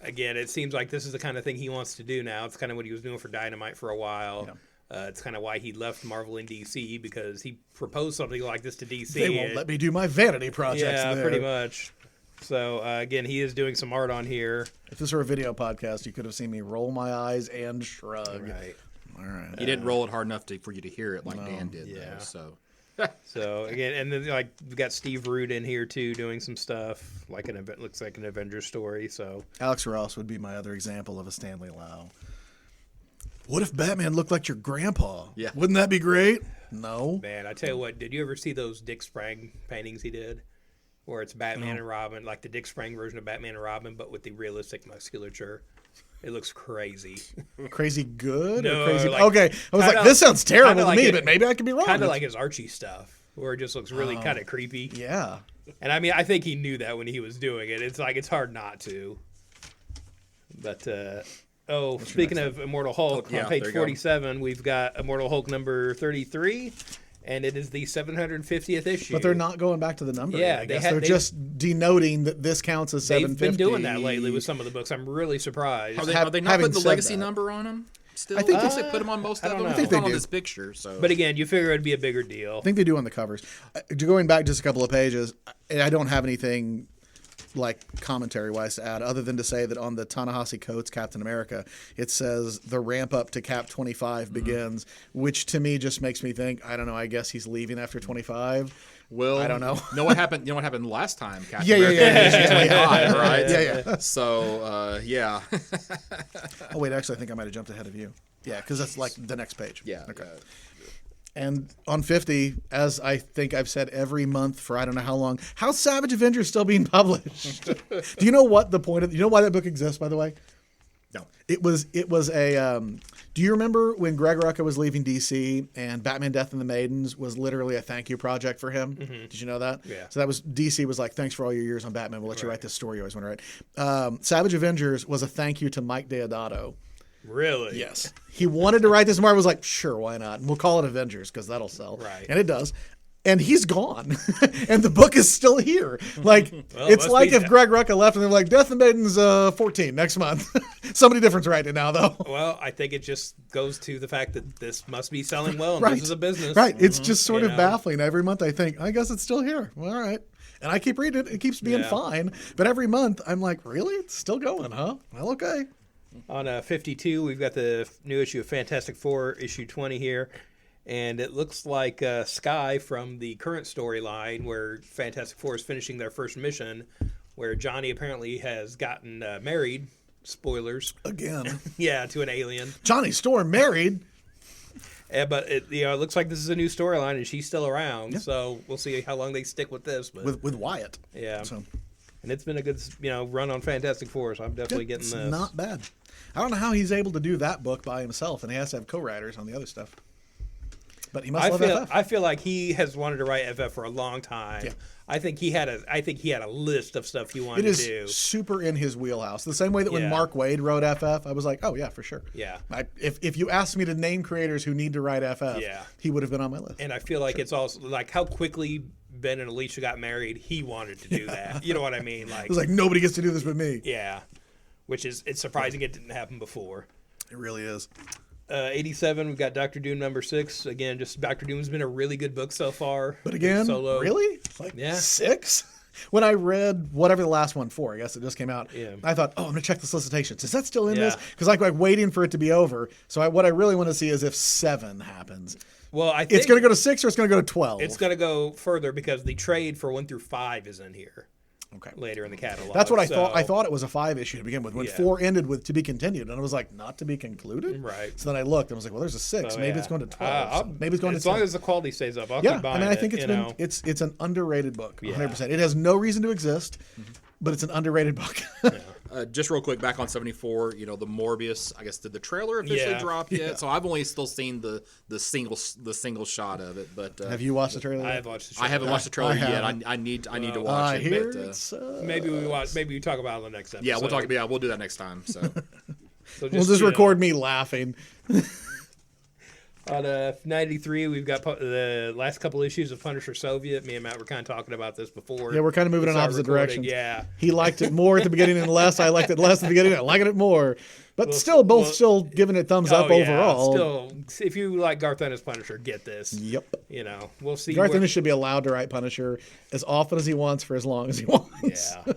D: Again, it seems like this is the kind of thing he wants to do now. It's kind of what he was doing for Dynamite for a while. It's kind of why he left Marvel in DC, because he proposed something like this to DC.
C: They won't let me do my vanity projects.
D: Yeah,
C: there.
D: pretty much. So, again, he is doing some art on here.
C: If this were a video podcast, you could have seen me roll my eyes and shrug.
D: Right.
C: All right.
E: He didn't roll it hard enough for you to hear it like Dan did,
D: Yeah.
E: though. So
D: So, again, and then, like, we got Steve Root in here, too, doing some stuff. Like looks like an Avengers story, so.
C: Alex Ross would be my other example of a Stanley Lau. What if Batman looked like your grandpa?
E: Yeah.
C: Wouldn't that be great? No.
D: Man, I tell you what, did you ever see those Dick Sprang paintings he did? Where it's Batman and Robin, like the Dick Sprang version of Batman and Robin, but with the realistic musculature. It looks crazy.
C: Crazy good?
D: No,
C: or crazy...
D: like,
C: okay. I was
D: kinda-
C: like, this sounds terrible to
D: like
C: me,
D: it-
C: but maybe I could be wrong.
D: Kind of like his Archie stuff, where it just looks really kind of creepy.
C: Yeah.
D: And I mean, I think he knew that when he was doing it. It's like, it's hard not to. But, speaking of Immortal Hulk,
E: Yeah,
D: on page
E: there you go.
D: 47, we've got Immortal Hulk number 33, and it is the 750th issue.
C: But they're not going back to the number.
D: Yeah,
C: I
D: they
C: guess.
D: had-
C: They're
D: they-
C: just denoting that this counts as
D: They've
C: 750.
D: been doing that lately with some of the books. I'm really surprised.
E: are they
C: Having
E: not putting the
C: said
E: legacy
C: that-
E: number on them? Still,
C: I think
E: I
C: they-
E: guess they put them on most
D: I
E: of
D: don't
E: them.
D: know. I
E: It's
D: think
C: they
E: not on
C: do.
E: this picture. So,
D: But again, you figure it'd be a bigger deal.
C: I think they do on the covers. Going back just a couple of pages, I don't have anything like commentary-wise to add, other than to say that on the Ta-Nehisi Coates Captain America, it says the ramp up to Cap 25 begins, which to me just makes me think, I don't know, I guess he's leaving after 25.
E: well,
C: I don't know.
E: You know what happened? You know what happened last time? Captain
C: Yeah, yeah,
E: America
C: yeah,
E: issue
C: yeah,
E: 25, right?
C: Yeah.
E: So, yeah,
C: Oh, wait, actually, I think I might have jumped ahead of you. Yeah, because that's like the next page.
E: yeah.
C: Okay. And on 50, as I think I've said every month for I don't know how long, how's Savage Avengers still being published? Do you know what the point of? You know why that book exists, by the way?
E: No.
C: It was a. Do you remember when Greg Rucka was leaving DC and Batman: Death and the Maidens was literally a thank you project for him? Did you know that?
D: Yeah.
C: So that was DC was like, thanks for all your years on Batman. We'll let you write this story you always want to write. Savage Avengers was a thank you to Mike Deodato.
D: Really?
C: Yes. He wanted to write this. Marvel was like, sure, why not? And we'll call it Avengers because that'll sell.
D: Right.
C: And it does. And he's gone. And the book is still here. Like,
D: Well,
C: it's
D: must
C: like
D: be-
C: if Greg Rucka left and they're like, Death and Maiden's 14 next month. Somebody different's writing it now, though.
D: Well, I think it just goes to the fact that this must be selling well, and
C: Right.
D: this is a business.
C: Right. It's just sort
D: You
C: of
D: know?
C: baffling. Every month I think, I guess it's still here. Well, all right. And I keep reading it. It keeps being
D: Yeah.
C: fine. But every month I'm like, really? It's still going, huh? Well, okay.
D: On 52, we've got the new issue of Fantastic Four, issue 20 here. And it looks like Sky from the current storyline where Fantastic Four is finishing their first mission, where Johnny apparently has gotten married. Spoilers.
C: Again.
D: Yeah, to an alien.
C: Johnny Storm married.
D: But it looks like this is a new storyline, and she's still around. So we'll see how long they stick with this. But
C: With Wyatt.
D: yeah,
C: So
D: and it's been a good run on Fantastic Four. So I'm definitely getting
C: it's
D: this.
C: not bad. I don't know how he's able to do that book by himself, and he has to have co-writers on the other stuff. But he must love FF.
D: I feel like he has wanted to write FF for a long time.
C: Yeah.
D: I think he had a list of stuff he wanted
C: It is
D: to do.
C: super in his wheelhouse. The same way that when
D: Yeah.
C: Mark Waid wrote FF, I was like, oh yeah, for sure.
D: Yeah.
C: If you asked me to name creators who need to write FF,
D: Yeah.
C: he would have been on my list.
D: And I feel like it's also like how quickly Ben and Alicia got married. He wanted to do that. You know what I mean? Like,
C: It was like nobody gets to do this but me.
D: yeah, it's surprising it didn't happen before.
C: It really is.
D: 87, we've got Doctor Doom number 6. Again, just Doctor Doom's been a really good book so far.
C: But again,
D: Solo.
C: really? Like
D: Yeah.
C: 6? When I read whatever the last one for, I guess it just came out.
D: Yeah.
C: I thought, oh, I'm gonna check the solicitations. Is that still in
D: Yeah.
C: this? Because like waiting for it to be over. So what I really want to see is if 7 happens.
D: Well, I think
C: It's gonna go to 6 or it's gonna go to 12.
D: it's going to go further because the trade for 1 through 5 is in here
C: okay.
D: later in the catalog.
C: That's what I
D: So-
C: thought. I thought it was a 5 issue to begin with. When
D: Yeah.
C: 4 ended with to be continued, and I was like, not to be concluded.
D: Right.
C: So then I looked and I was like, well, there's a 6.
D: So,
C: Maybe
D: yeah.
C: it's going to 12. So maybe it's going
D: as
C: to 10.
D: long as the quality stays up. I'll
C: Yeah,
D: keep buying
C: I mean, I think
D: it,
C: it's an underrated book, 100%.
D: Yeah.
C: It has no reason to exist, but it's an underrated book.
E: Just real quick, back on 74, the Morbius. I guess did the trailer officially
D: Yeah.
E: drop yet? So I've only still seen the single shot of it. But
C: Have you watched the trailer?
D: I have watched the show.
E: I haven't watched the trailer
C: I
E: yet.
C: haven't.
E: I need to
C: I
E: watch it.
C: hear
E: But,
C: it's,
D: Maybe we talk about it on the next episode.
E: yeah, we'll talk. Yeah, we'll do that next time. So
D: So
C: we'll just
D: you know,
C: record me laughing.
D: On 93, we've got the last couple issues of Punisher Soviet. Me and Matt were kind of talking about this before.
C: Yeah, we're kind of moving in
D: Start
C: opposite
D: recording.
C: directions.
D: Yeah.
C: He liked it more at the beginning than less. I liked it less at the beginning. I liked it more. But still, both still giving it thumbs up overall.
D: Still, if you like Garth Ennis Punisher, get this.
C: Yep.
D: You know, we'll see.
C: Garth Ennis should be allowed to write Punisher as often as he wants for as long as he wants.
D: Yeah.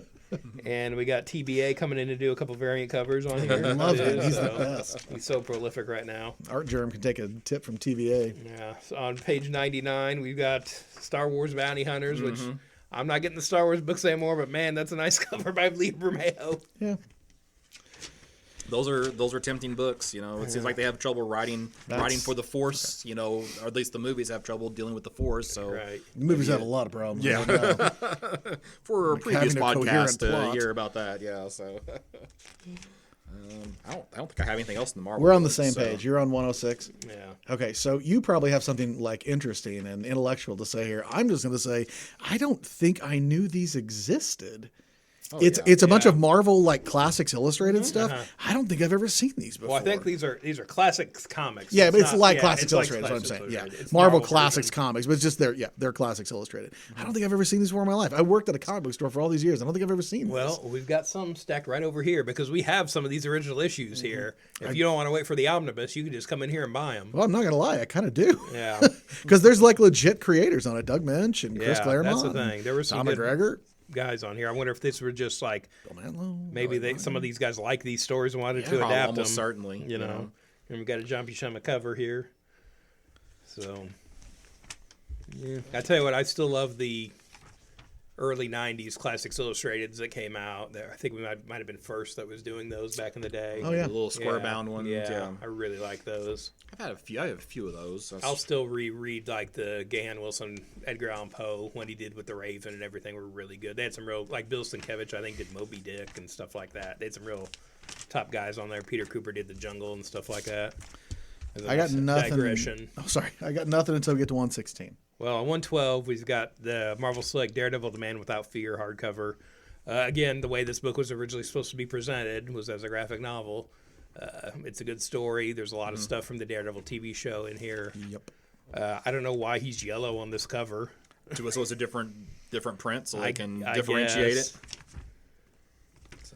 D: And we got TBA coming in to do a couple variant covers on here.
C: I love it. He's the
D: So,
C: best.
D: He's so prolific right now.
C: Art Germ can take a tip from TVA.
D: Yeah. So on page 99, we've got Star Wars Bounty Hunters, which
C: Mm-hmm.
D: I'm not getting the Star Wars books anymore, but man, that's a nice cover by Lee Bermejo.
C: Yeah.
E: Those are tempting books. You know, it seems like they have trouble writing for the Force. You know, or at least the movies have trouble dealing with the Force. So
D: Right.
C: Movies have a lot of problems.
E: Yeah. For a previous
C: having a
E: podcast
C: coherent
E: to
C: plot.
E: hear about that. Yeah. So I don't think I have anything else in the Marvel.
C: We're on the
E: books,
C: same
E: so.
C: page. You're on 106.
D: Yeah.
C: Okay, so you probably have something like interesting and intellectual to say here. I'm just going to say I don't think I knew these existed. It's a bunch of Marvel like classics illustrated stuff. I don't think I've ever seen these before.
D: Well, I think these are classics comics.
C: Yeah, but it's
D: not-
C: like
D: yeah,
C: Classics
D: it's like
C: Illustrated.
D: Classics
C: is what I'm saying. Yeah,
D: Illustrated. It's
C: Marvel
D: Marvel
C: Classics
D: version.
C: comics, but it's just they're Classics Illustrated. I don't think I've ever seen these before in my life. I worked at a comic book store for all these years. I don't think I've ever seen
D: Well,
C: this.
D: we've got some stacked right over here because we have some of these original issues
C: Mm-hmm.
D: here. If you don't want to wait for the omnibus, you can just come in here and buy them.
C: Well, I'm not gonna lie, I kind of do.
D: Yeah.
C: Because there's like legit creators on it. Doug Mensch and Chris
D: Yeah,
C: Claremont.
D: that's the thing. There were some
C: Tom
D: good
C: McGregor.
D: guys on here. I wonder if this were just like
C: Bill Mantlo,
D: maybe some of these guys like these stories and wanted to
E: Yeah,
D: adapt
E: almost
D: them.
E: certainly,
D: You know. And we've got a John Buscema cover here. So, yeah. I tell you what, I still love the early 90s Classics Illustrateds that came out. I think we might have been First that was doing those back in the day.
C: Oh, yeah.
E: The little square bound ones.
D: Yeah, I really like those.
E: I have a few of those.
D: I'll still reread like the Gahan Wilson, Edgar Allan Poe, what he did with the Raven and everything were really good. They had some real, like Bill Sienkiewicz, I think, did Moby Dick and stuff like that. They had some real top guys on there. Peter Cooper did The Jungle and stuff like that.
C: I got nothing.
D: Digression.
C: Oh, sorry, I got nothing until we get to 116.
D: Well, on 112, we've got the Marvel Select Daredevil, The Man Without Fear hardcover. Again, the way this book was originally supposed to be presented was as a graphic novel. It's a good story. There's a lot of stuff from the Daredevil TV show in here.
C: Yep.
D: I don't know why he's yellow on this cover.
E: So it's a different print, so they can
D: I
E: differentiate
D: guess.
E: it. So,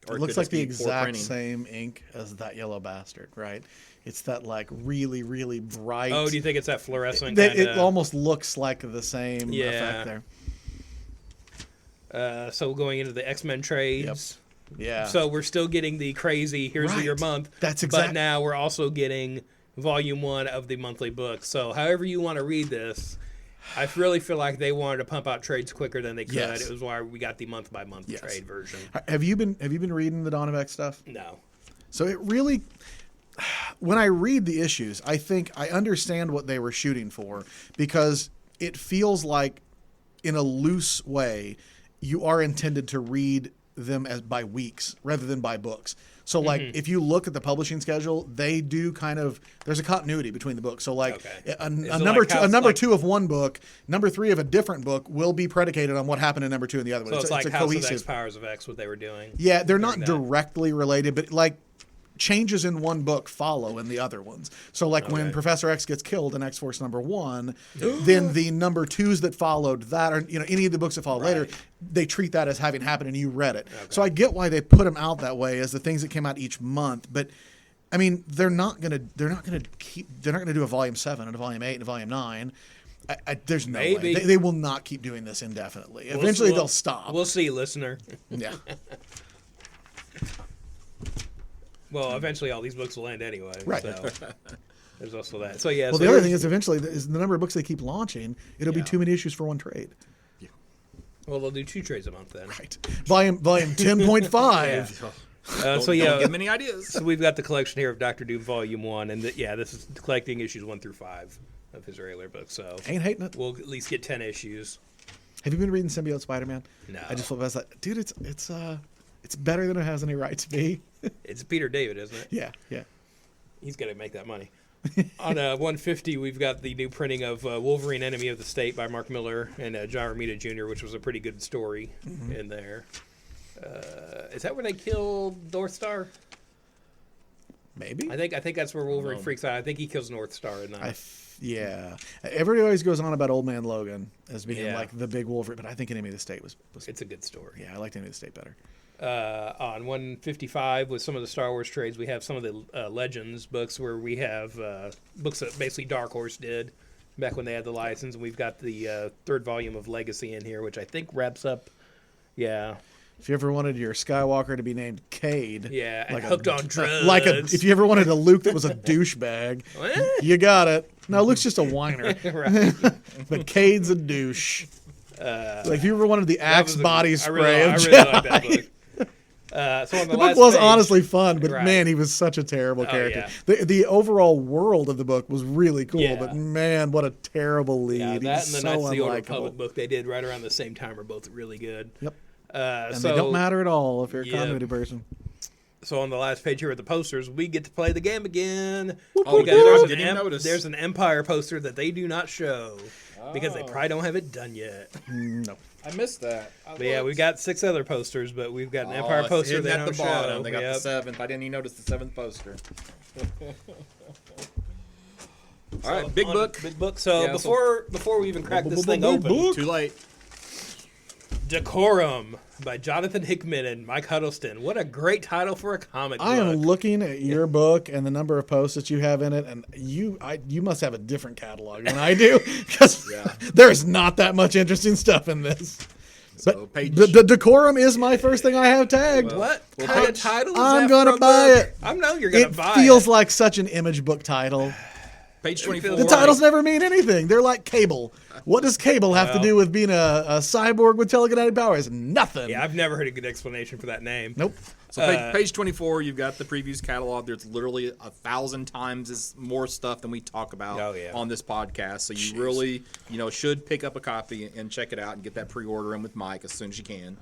C: It
E: could
C: looks like
E: just
C: the
E: be poor
C: exact
E: printing.
C: same ink as that yellow bastard, right? It's that like really, really bright.
D: Oh, do you think it's that fluorescent
C: It
D: kind of?
C: almost looks like the same
D: Yeah.
C: effect there.
D: So going into the X-Men trades.
C: Yeah.
D: So we're still getting the crazy, here's
C: Right.
D: your month.
C: That's
D: But
C: exact-
D: now we're also getting volume 1 of the monthly book. So however you want to read this, I really feel like they wanted to pump out trades quicker than they could.
C: Yes.
D: It was why we got the month-by-month
C: Yes.
D: trade version.
C: Have you been reading the Dawn of X stuff?
D: No.
C: So it really, when I read the issues, I think I understand what they were shooting for because it feels like, in a loose way, you are intended to read them as by weeks rather than by books. So like if you look at the publishing schedule, they do kind of there's a continuity between the books. So like
D: Okay.
C: a
D: Is it
C: number
D: like how
C: two, a
D: it's
C: number
D: like-
C: 2 of one book, number 3 of a different book will be predicated on what happened in number 2 in the other one.
D: So it's like
C: a
D: House of
C: cohesive.
D: X, Powers of X, what they were doing.
C: Yeah, they're not
D: that.
C: directly related, but like changes in one book follow in the other ones. So like when Professor X gets killed in X-Force number 1, then the number 2s that followed that, or any of the books that follow later, they treat that as having happened and you read it. So I get why they put them out that way as the things that came out each month, but I mean, they're not gonna do a volume 7 and a volume 8 and a volume 9. There's no
D: Maybe.
C: way. They will not keep doing this indefinitely. Eventually they'll stop.
D: We'll see, listener.
C: Yeah.
D: Well, eventually all these books will end anyway.
C: Right.
D: So there's also that. So yeah.
C: Well,
D: so
C: the other
D: here's-
C: thing is eventually is the number of books they keep launching. It'll be too many issues for one trade.
D: Well, they'll do 2 trades a month then.
C: Right. Volume 10.5.
D: So
E: Don't
D: yeah.
E: give me any ideas.
D: So we've got the collection here of Doctor Doom Volume 1, and this is collecting issues 1 through 5 of his regular book. So
C: Ain't hating it.
D: we'll at least get 10 issues.
C: Have you been reading Symbiote Spider-Man?
D: No.
C: I just flipped past that. Dude, it's better than it has any right to be.
D: It's Peter David, isn't it?
C: Yeah.
D: He's got to make that money. On 150, we've got the new printing of Wolverine Enemy of the State by Mark Miller and John Romita Jr., which was a pretty good story in there. Is that where they killed North Star?
C: Maybe.
D: I think that's where Wolverine freaks out. I think he kills North Star in that.
C: Yeah. Everybody always goes on about Old Man Logan as being
D: Yeah.
C: like the big Wolverine, but I think Enemy of the State was
D: It's a good story.
C: yeah, I liked Enemy of the State better.
D: On 155 with some of the Star Wars trades, we have some of the Legends books where we have books that basically Dark Horse did back when they had the license. And we've got the third volume of Legacy in here, which I think wraps up. Yeah.
C: If you ever wanted your Skywalker to be named Cade,
D: Yeah, and
C: like
D: hooked on drugs.
C: if you ever wanted a Luke that was a douchebag, you got it. No, Luke's just a whiner,
D: Right.
C: but Cade's a douche. Like if you ever wanted the
D: That
C: Axe
D: was
C: body
D: I
C: spray
D: really
C: of
D: like
C: Jedi.
D: that book. So on the
C: The
D: last
C: book was
D: page-
C: honestly fun, but
D: Right.
C: man, he was such a terrible character.
D: yeah.
C: The overall world of the book was really cool,
D: Yeah.
C: but man, what a terrible lead.
D: Yeah,
C: He
D: that
C: was
D: and the
C: so
D: Knights of the Old
C: unlikable.
D: Republic book they did right around the same time are both really good.
C: Yep.
D: And
C: And they don't matter at all if you're a
D: Yep.
C: continuity person.
D: So on the last page here with the posters, we get to play the game again.
E: Oh,
D: Because
E: good. Didn't even notice.
D: there's an Empire poster that they do not show because they probably don't have it done yet.
C: No.
E: I missed that.
D: But yeah, we got 6 other posters, but we've got an Empire
E: it's
D: poster
E: hidden
D: they
E: at
D: don't
E: the bottom.
D: show.
E: They got
D: Yep.
E: the 7th. I didn't even notice the 7th poster. All right, big book.
D: Big book. So
E: Yeah, so-
D: before we even crack this thing open,
E: Too late.
D: Decorum by Jonathan Hickman and Mike Huddleston. What a great title for a comic
C: I am
D: book.
C: looking at your book and the number of posts that you have in it, and you must have a different catalog than I do because
E: Yeah.
C: there's not that much interesting stuff in this.
E: So page.
C: The Decorum is my first thing I have tagged.
D: What
E: Well,
D: kind of
E: page-
D: title is
C: I'm
D: that
C: gonna
D: for a
C: buy
D: book?
C: it.
D: I know you're gonna
C: It
D: buy
C: feels
D: it.
C: like such an image book title.
E: Page 24.
C: The titles never mean anything. They're like Cable. What does Cable have to do with being a cyborg with telekinetic powers? Nothing.
D: Yeah, I've never heard a good explanation for that name.
C: Nope.
E: So page 24, you've got the previews catalog. There's literally 1,000 times as more stuff than we talk about
D: Oh, yeah.
E: on this podcast. So you really, should pick up a copy and check it out and get that pre-order in with Mike as soon as you can.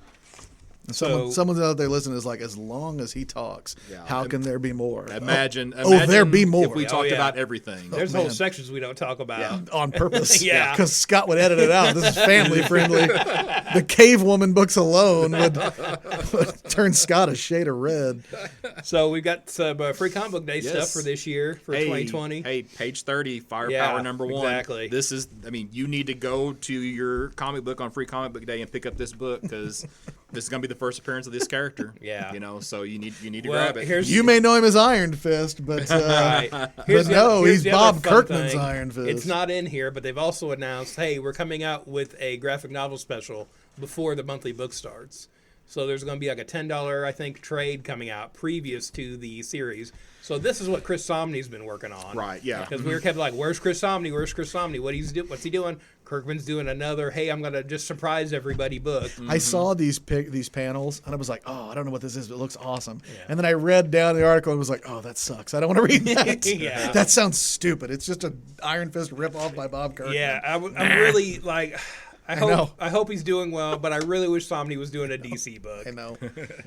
C: Someone out there listening is like, as long as he talks,
E: Yeah.
C: how can there be more?
E: Imagine
C: there be more.
E: if we
C: Oh,
E: talked
D: yeah.
E: about everything.
D: There's
C: man.
D: whole sections we don't talk about.
C: On purpose.
D: Yeah.
C: Because Scott would edit it out. This is family friendly. The Cave Woman books alone would turn Scott a shade of red.
D: So we've got some free comic book day
E: Yes.
D: stuff for this year, for 2020.
E: Hey, page 30, Firepower
D: Yeah,
E: number 1.
D: exactly.
E: This is, you need to go to your comic book on Free Comic Book Day and pick up this book because this is going to be the first appearance of this character.
D: Yeah.
E: So you need to
D: Well,
E: grab it.
D: here's
C: You may know him as Iron Fist, but
D: right.
C: but no,
D: here's
C: he's
D: the other
C: Bob
D: fun
C: Kirkman's
D: thing.
C: Iron Fist.
D: It's not in here, but they've also announced, hey, we're coming out with a graphic novel special before the monthly book starts. So there's going to be like a $10, I think, trade coming out previous to the series. So this is what Chris Somney's been working on.
E: Right, yeah.
D: Because we were kept like, where's Chris Somney? Where's Chris Somney? What's he doing? Kirkman's doing another, hey, I'm going to just surprise everybody book.
C: I saw these panels and I was like, oh, I don't know what this is, but it looks awesome. And then I read down the article and was like, oh, that sucks. I don't want to read that.
D: Yeah.
C: That sounds stupid. It's just an Iron Fist ripoff by Bob Kirkman.
D: Yeah, I'm really like, I
C: know.
D: hope he's doing well, but I really wish Somney was doing a DC book.
C: I know.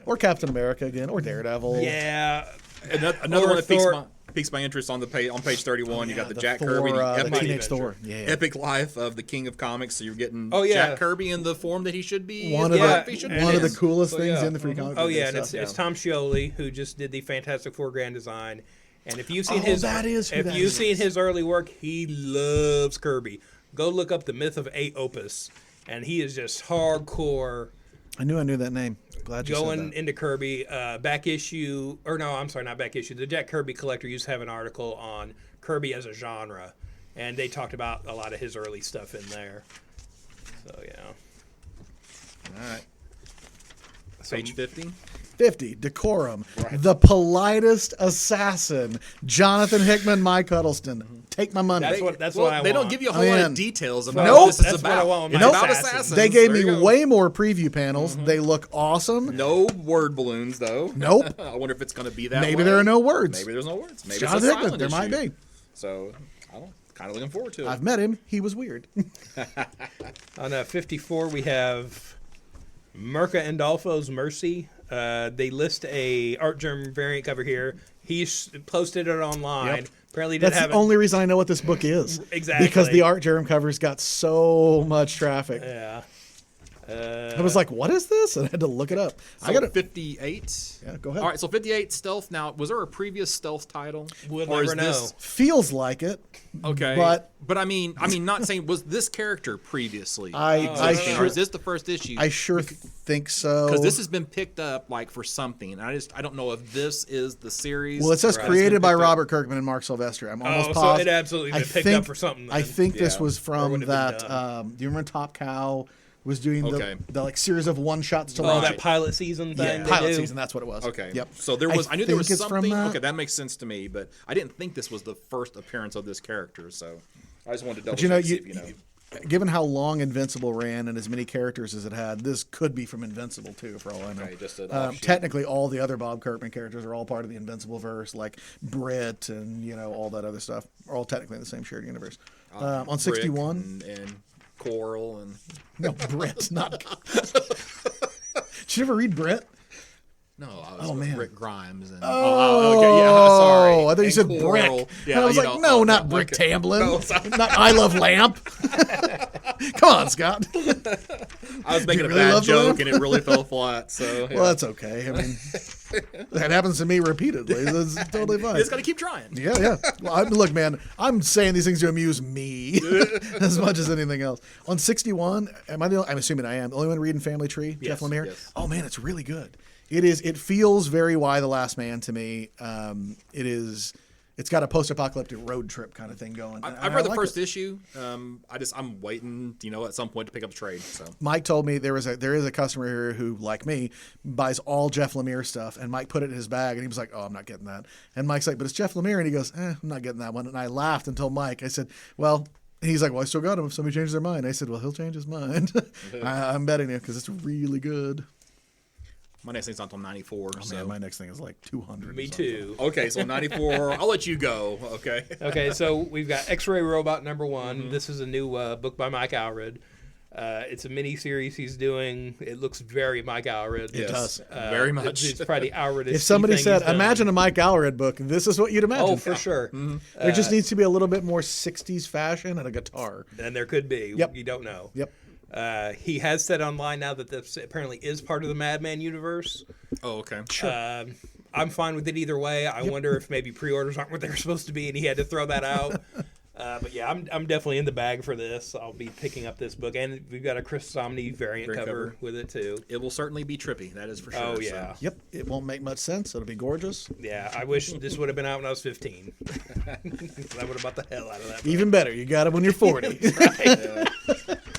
C: Or Captain America again, or Daredevil.
D: Yeah.
E: Another
D: Or
E: one that
D: Thor-
E: piques my interest on page 31. You got the Jack
C: Thor,
E: Kirby,
C: the
E: epic,
C: Teenage Thor. Yeah.
E: epic life of the King of Comics. So you're getting
D: Oh, yeah.
E: Jack Kirby in the form that he should be.
C: One
E: in
C: of
E: the
D: Yeah,
E: life he should
C: the
E: be
C: one of
E: in.
C: the coolest
E: So,
C: things
E: yeah.
C: in the free comic.
D: Oh
C: book
D: yeah,
C: and
D: and
C: stuff.
D: it's Tom Scioli who just did the Fantastic Four grand design. And if you've seen
C: Oh,
D: his
C: that is who
D: if
C: that
D: you've
C: is.
D: seen his early work, he loves Kirby. Go look up the Myth of 8 Opus, and he is just hardcore
C: I knew that name. Glad you
D: going
C: said that.
D: into Kirby. Back issue, or no, I'm sorry, not back issue. The Jack Kirby Collector used to have an article on Kirby as a genre, and they talked about a lot of his early stuff in there. So yeah.
E: All right. Page 50.
C: 50, Decorum, the politest assassin, Jonathan Hickman, Mike Huddleston. Take my money.
D: That's what I want.
E: They don't give you a whole lot
C: Man.
E: of details about
C: Nope.
E: what this is
D: That's what
E: about.
D: I want with
E: It's
D: my
E: about
D: assassins.
E: assassins.
C: They gave
E: There
C: me
E: you go.
C: way more preview panels. They look awesome.
E: No word balloons, though.
C: Nope.
E: I wonder if it's going to be that
C: Maybe
E: way.
C: there are no words.
E: Maybe there's no words. Maybe
C: Jonathan
E: it's a
C: Hickman,
E: silent
C: there might
E: issue.
C: be.
E: So, I don't. Kind of looking forward to it.
C: I've met him. He was weird.
D: On 54, we have Mirka Andolfo's Mercy. They list a Art Germ variant cover here. He's posted it online.
C: Yep.
D: Apparently, didn't
C: That's
D: have
C: the only reason I know what this book is.
D: Exactly.
C: Because the Art Germ covers got so much traffic.
D: Yeah.
C: I was like, what is this? And I had to look it up.
E: So
C: I got it.
E: 58.
C: Yeah, go ahead.
E: All right, so 58 stealth. Now, was there a previous stealth title?
D: We'll
E: Or is
D: never know.
E: this-
C: Feels like it.
E: Okay,
C: But
E: I mean, not saying was this character previously?
C: I
E: existing,
C: sure-
E: or is this the first issue?
C: I sure think so.
E: Because this has been picked up like for something. And I don't know if this is the series.
C: Well, it says
E: or it's
C: created
E: been
C: by
E: picked up.
C: Robert Kirkman and Mark Sylvester. I'm almost
D: Oh, so
C: positive.
D: it absolutely been picked up for something
C: I
D: then.
C: think this
E: Yeah.
C: was
D: Or
C: from
D: would have
C: that.
D: been done.
C: Do you remember Top Cow was doing
E: Okay.
C: the like series of one shots to
D: Oh,
C: watch?
D: that pilot season thing.
C: Yeah,
D: they
C: pilot
D: do.
C: season. That's what it was.
E: Okay.
C: Yep.
E: So there was. I knew there was
C: think it's from
E: something.
C: that.
E: Okay, that makes sense to me. But I didn't think this was the first appearance of this character. So I just wanted to double
C: But you know,
E: check. See if you know.
C: given how long Invincible ran and as many characters as it had, this could be from Invincible too, for all I know.
E: Okay, just an offshoot.
C: Technically, all the other Bob Kirkman characters are all part of the Invincible verse, like Brit and all that other stuff, are all technically in the same shared universe. On
E: Brick
C: 61,
E: and Coral and
C: no, Brit, not. Did you ever read Brit?
E: no, I was
C: man.
E: Rick Grimes and
C: Oh,
E: sorry.
C: I thought you
E: And
C: said
E: Coral.
C: Brick.
E: Yeah,
C: and I was
E: you
C: like,
E: know,
C: no, not Brick
E: okay.
C: Tamblyn.
E: No, sorry.
C: Not I Love Lamp. Come on, Scott.
E: I was making a
C: really
E: bad
C: love the
E: joke
C: lamp?
E: and it really fell flat. So yeah.
C: Well, that's okay. I mean, that happens to me repeatedly. That's totally fine.
E: You just got to keep trying.
C: Yeah. Well, look, man, I'm saying these things to amuse me as much as anything else. On 61, I'm assuming I am the only one reading Family Tree, Jeff Lemire.
E: yes.
C: Oh man, it's really good. It is. It feels very Why the Last Man to me. It is. It's got a post-apocalyptic road trip kind of thing going.
E: I've read the first issue. I'm waiting, at some point to pick up the trade. So
C: Mike told me there is a customer here who, like me, buys all Jeff Lemire stuff, and Mike put it in his bag, and he was like, "Oh, I'm not getting that." And Mike's like, "But it's Jeff Lemire," and he goes, "I'm not getting that one." And I laughed and told Mike, I said, "Well," he's like, "Well, I still got him if somebody changes their mind." I said, "Well, he'll change his mind." I'm betting you because it's really good.
E: my next thing's not until 94.
C: Oh,
E: so
C: man, my next thing is like 200.
D: Me
C: or something.
D: too.
E: okay, so 94. I'll let you go. Okay.
D: Okay, so we've got X-Ray Robot #1.
E: Mm-hmm.
D: This is a new book by Mike Allred. It's a mini series he's doing. It looks very Mike Allred.
C: It does.
E: Very much.
D: It's probably Allred.
C: If somebody said, "Imagine a Mike Allred book," this is what you'd imagine.
D: Oh, for sure.
E: Mm-hmm.
C: There just needs to be a little bit more 60s fashion and a guitar.
D: And there could be.
C: Yep.
D: You don't know.
C: Yep.
D: He has said online now that this apparently is part of the Madman universe.
E: Oh, okay.
D: I'm fine with it either way. I wonder if maybe pre-orders aren't what they're supposed to be, and he had to throw that out. But yeah, I'm definitely in the bag for this. I'll be picking up this book, and we've got a Chris Somney variant cover with it too.
E: It will certainly be trippy. That is for sure.
D: Oh
E: so.
D: yeah,
C: Yep. It won't make much sense. It'll be gorgeous.
D: yeah. I wish this would have been out when I was 15. I would have bought the hell out of that book.
C: Even better, you got it when you're 40.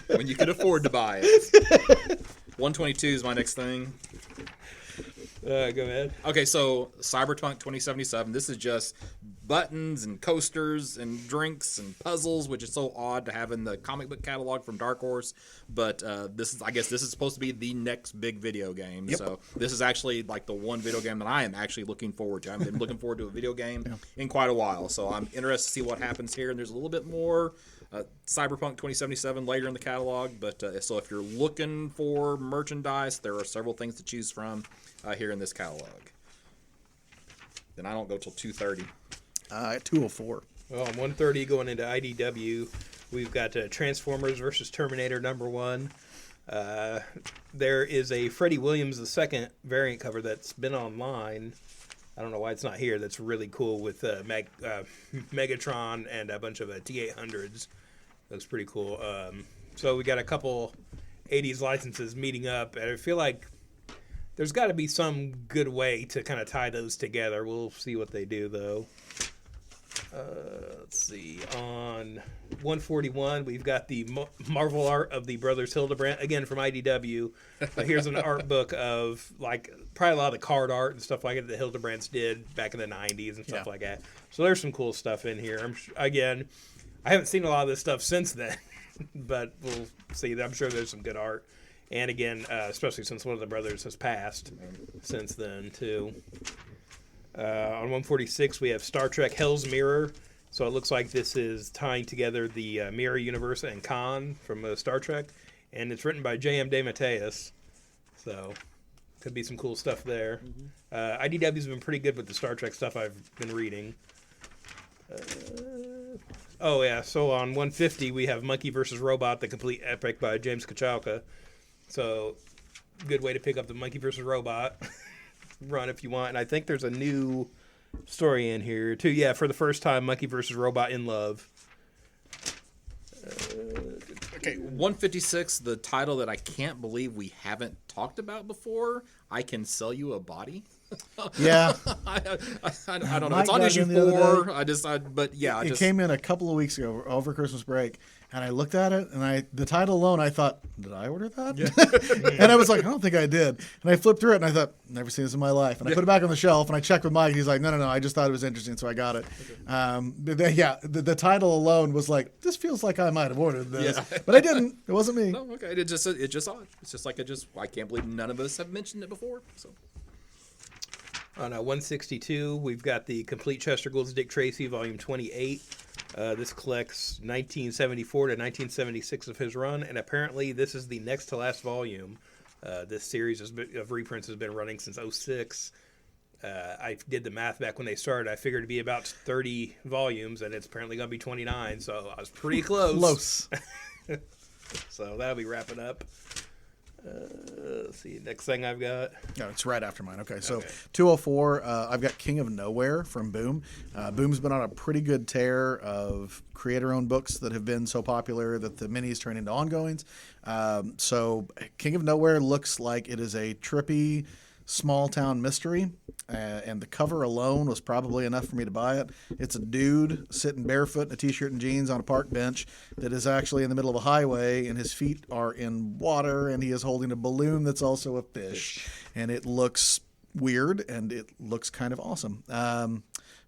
E: When you could afford to buy it. 122 is my next thing.
D: Go ahead.
E: Okay, so Cyberpunk 2077. This is just buttons and coasters and drinks and puzzles, which is so odd to have in the comic book catalog from Dark Horse. But I guess this is supposed to be the next big video game.
C: Yep.
E: So this is actually like the one video game that I am actually looking forward to. I haven't been looking forward to a video game in quite a while. So I'm interested to see what happens here. And there's a little bit more Cyberpunk 2077 later in the catalog. But so if you're looking for merchandise, there are several things to choose from here in this catalog. Then I don't go till 2:30.
C: At 204.
D: Well, on 130 going into IDW, we've got Transformers versus Terminator #1. There is a Freddie Williams II variant cover that's been online. I don't know why it's not here. That's really cool with Megatron and a bunch of T-800s. Looks pretty cool. So we got a couple 80s licenses meeting up, and I feel like there's got to be some good way to kind of tie those together. We'll see what they do, though. Let's see. On 141, we've got the Marvel art of the Brothers Hildebrandt, again from IDW. Here's an art book of, like, probably a lot of the card art and stuff like that the Hildebrandts did back in the 90s and stuff like that. So there's some cool stuff in here. Again, I haven't seen a lot of this stuff since then, but we'll see. I'm sure there's some good art. And again, especially since one of the brothers has passed since then, too. On 146, we have Star Trek Hell's Mirror. So it looks like this is tying together the Mirror Universe and Khan from Star Trek. And it's written by J.M. DeMatteis. So could be some cool stuff there. IDW's been pretty good with the Star Trek stuff I've been reading. So on 150, we have Monkey vs. Robot, the complete epic by James Kochalka. So, good way to pick up the Monkey vs. Robot run if you want. And I think there's a new story in here too. Yeah, for the first time, Monkey vs. Robot in love.
E: Okay, 156, the title that I can't believe we haven't talked about before. I Can Sell You a Body.
C: Yeah.
E: I don't know.
C: Mike
E: It's on
C: got
E: issue
C: in the other
E: 4.
C: It came in a couple of weeks ago over Christmas break, and I looked at it, and the title alone, I thought, did I order that? Yeah. And I was like, I don't think I did. And I flipped through it, and I thought, never seen this in my life. And I put it back on the shelf, and I checked with Mike, and he's like, no, I just thought it was interesting, so I got it. The title alone was like, this feels like I might have ordered this, but I didn't. It wasn't me.
E: No, okay. It's just odd. It's just like I can't believe none of us have mentioned it before. So.
D: On 162, we've got the Complete Chester Gould's Dick Tracy, Volume 28. This collects 1974 to 1976 of his run, and apparently this is the next to last volume. This series of reprints has been running since 2006. I did the math back when they started. I figured it'd be about 30 volumes, and it's apparently going to be 29, so I was pretty close.
C: Close.
D: So that'll be wrapping up. Let's see. Next thing I've got.
C: No, it's right after mine. Okay, so 204, I've got King of Nowhere from Boom. Boom's been on a pretty good tear of creator-owned books that have been so popular that the minis turn into ongoings. So King of Nowhere looks like it is a trippy, small-town mystery, and the cover alone was probably enough for me to buy it. It's a dude sitting barefoot in a t-shirt and jeans on a park bench that is actually in the middle of a highway, and his feet are in water, and he is holding a balloon that's also a fish. And it looks weird, and it looks kind of awesome.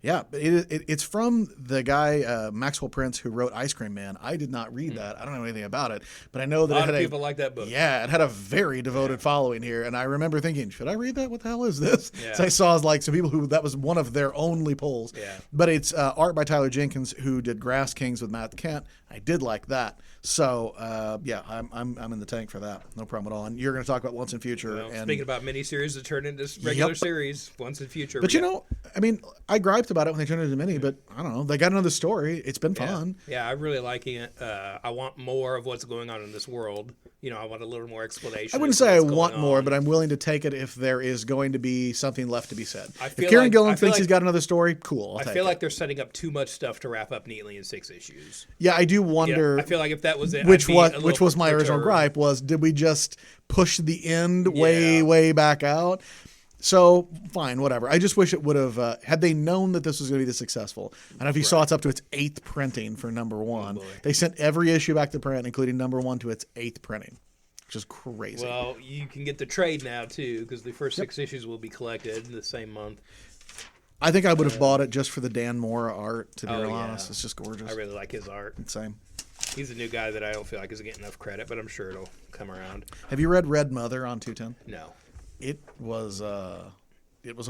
C: It's from the guy Maxwell Prince who wrote Ice Cream Man. I did not read that. I don't know anything about it, but I know that
D: A lot of people like that book.
C: Yeah, it had a very devoted following here, and I remember thinking, should I read that? What the hell is this?
D: Yeah.
C: So I saw some people who that was one of their only polls.
D: Yeah.
C: But it's art by Tyler Jenkins, who did Grass Kings with Matt Kent. I did like that. So I'm in the tank for that. No problem at all. And you're going to talk about Once and Future.
D: Well,
C: and
D: speaking about miniseries that turn into regular series, Once and Future.
C: But I griped about it when they turned it into mini, but I don't know. They got another story. It's been fun.
D: Yeah, I'm really liking it. I want more of what's going on in this world. I want a little more explanation.
C: I wouldn't say I want more, but I'm willing to take it if there is going to be something left to be said. If Kieran Gillen thinks he's got another story, cool.
D: I feel like they're setting up too much stuff to wrap up neatly in 6 issues.
C: Yeah, I do wonder.
D: I feel like if that was it,
C: which was my original gripe was, did we just push the end way back out? So fine, whatever. I just wish it would have had they known that this was going to be this successful. I don't know if you saw it's up to its 8th printing for number 1. They sent every issue back to print, including number 1 to its 8th printing, which is crazy.
D: Well, you can get the trade now too, because the first 6 issues will be collected in the same month.
C: I think I would have bought it just for the Dan Mora art. To be real honest, it's just gorgeous.
D: I really like his art.
C: Same.
D: He's a new guy that I don't feel like is getting enough credit, but I'm sure it'll come around.
C: Have you read Red Mother on 210?
D: No.
C: It was a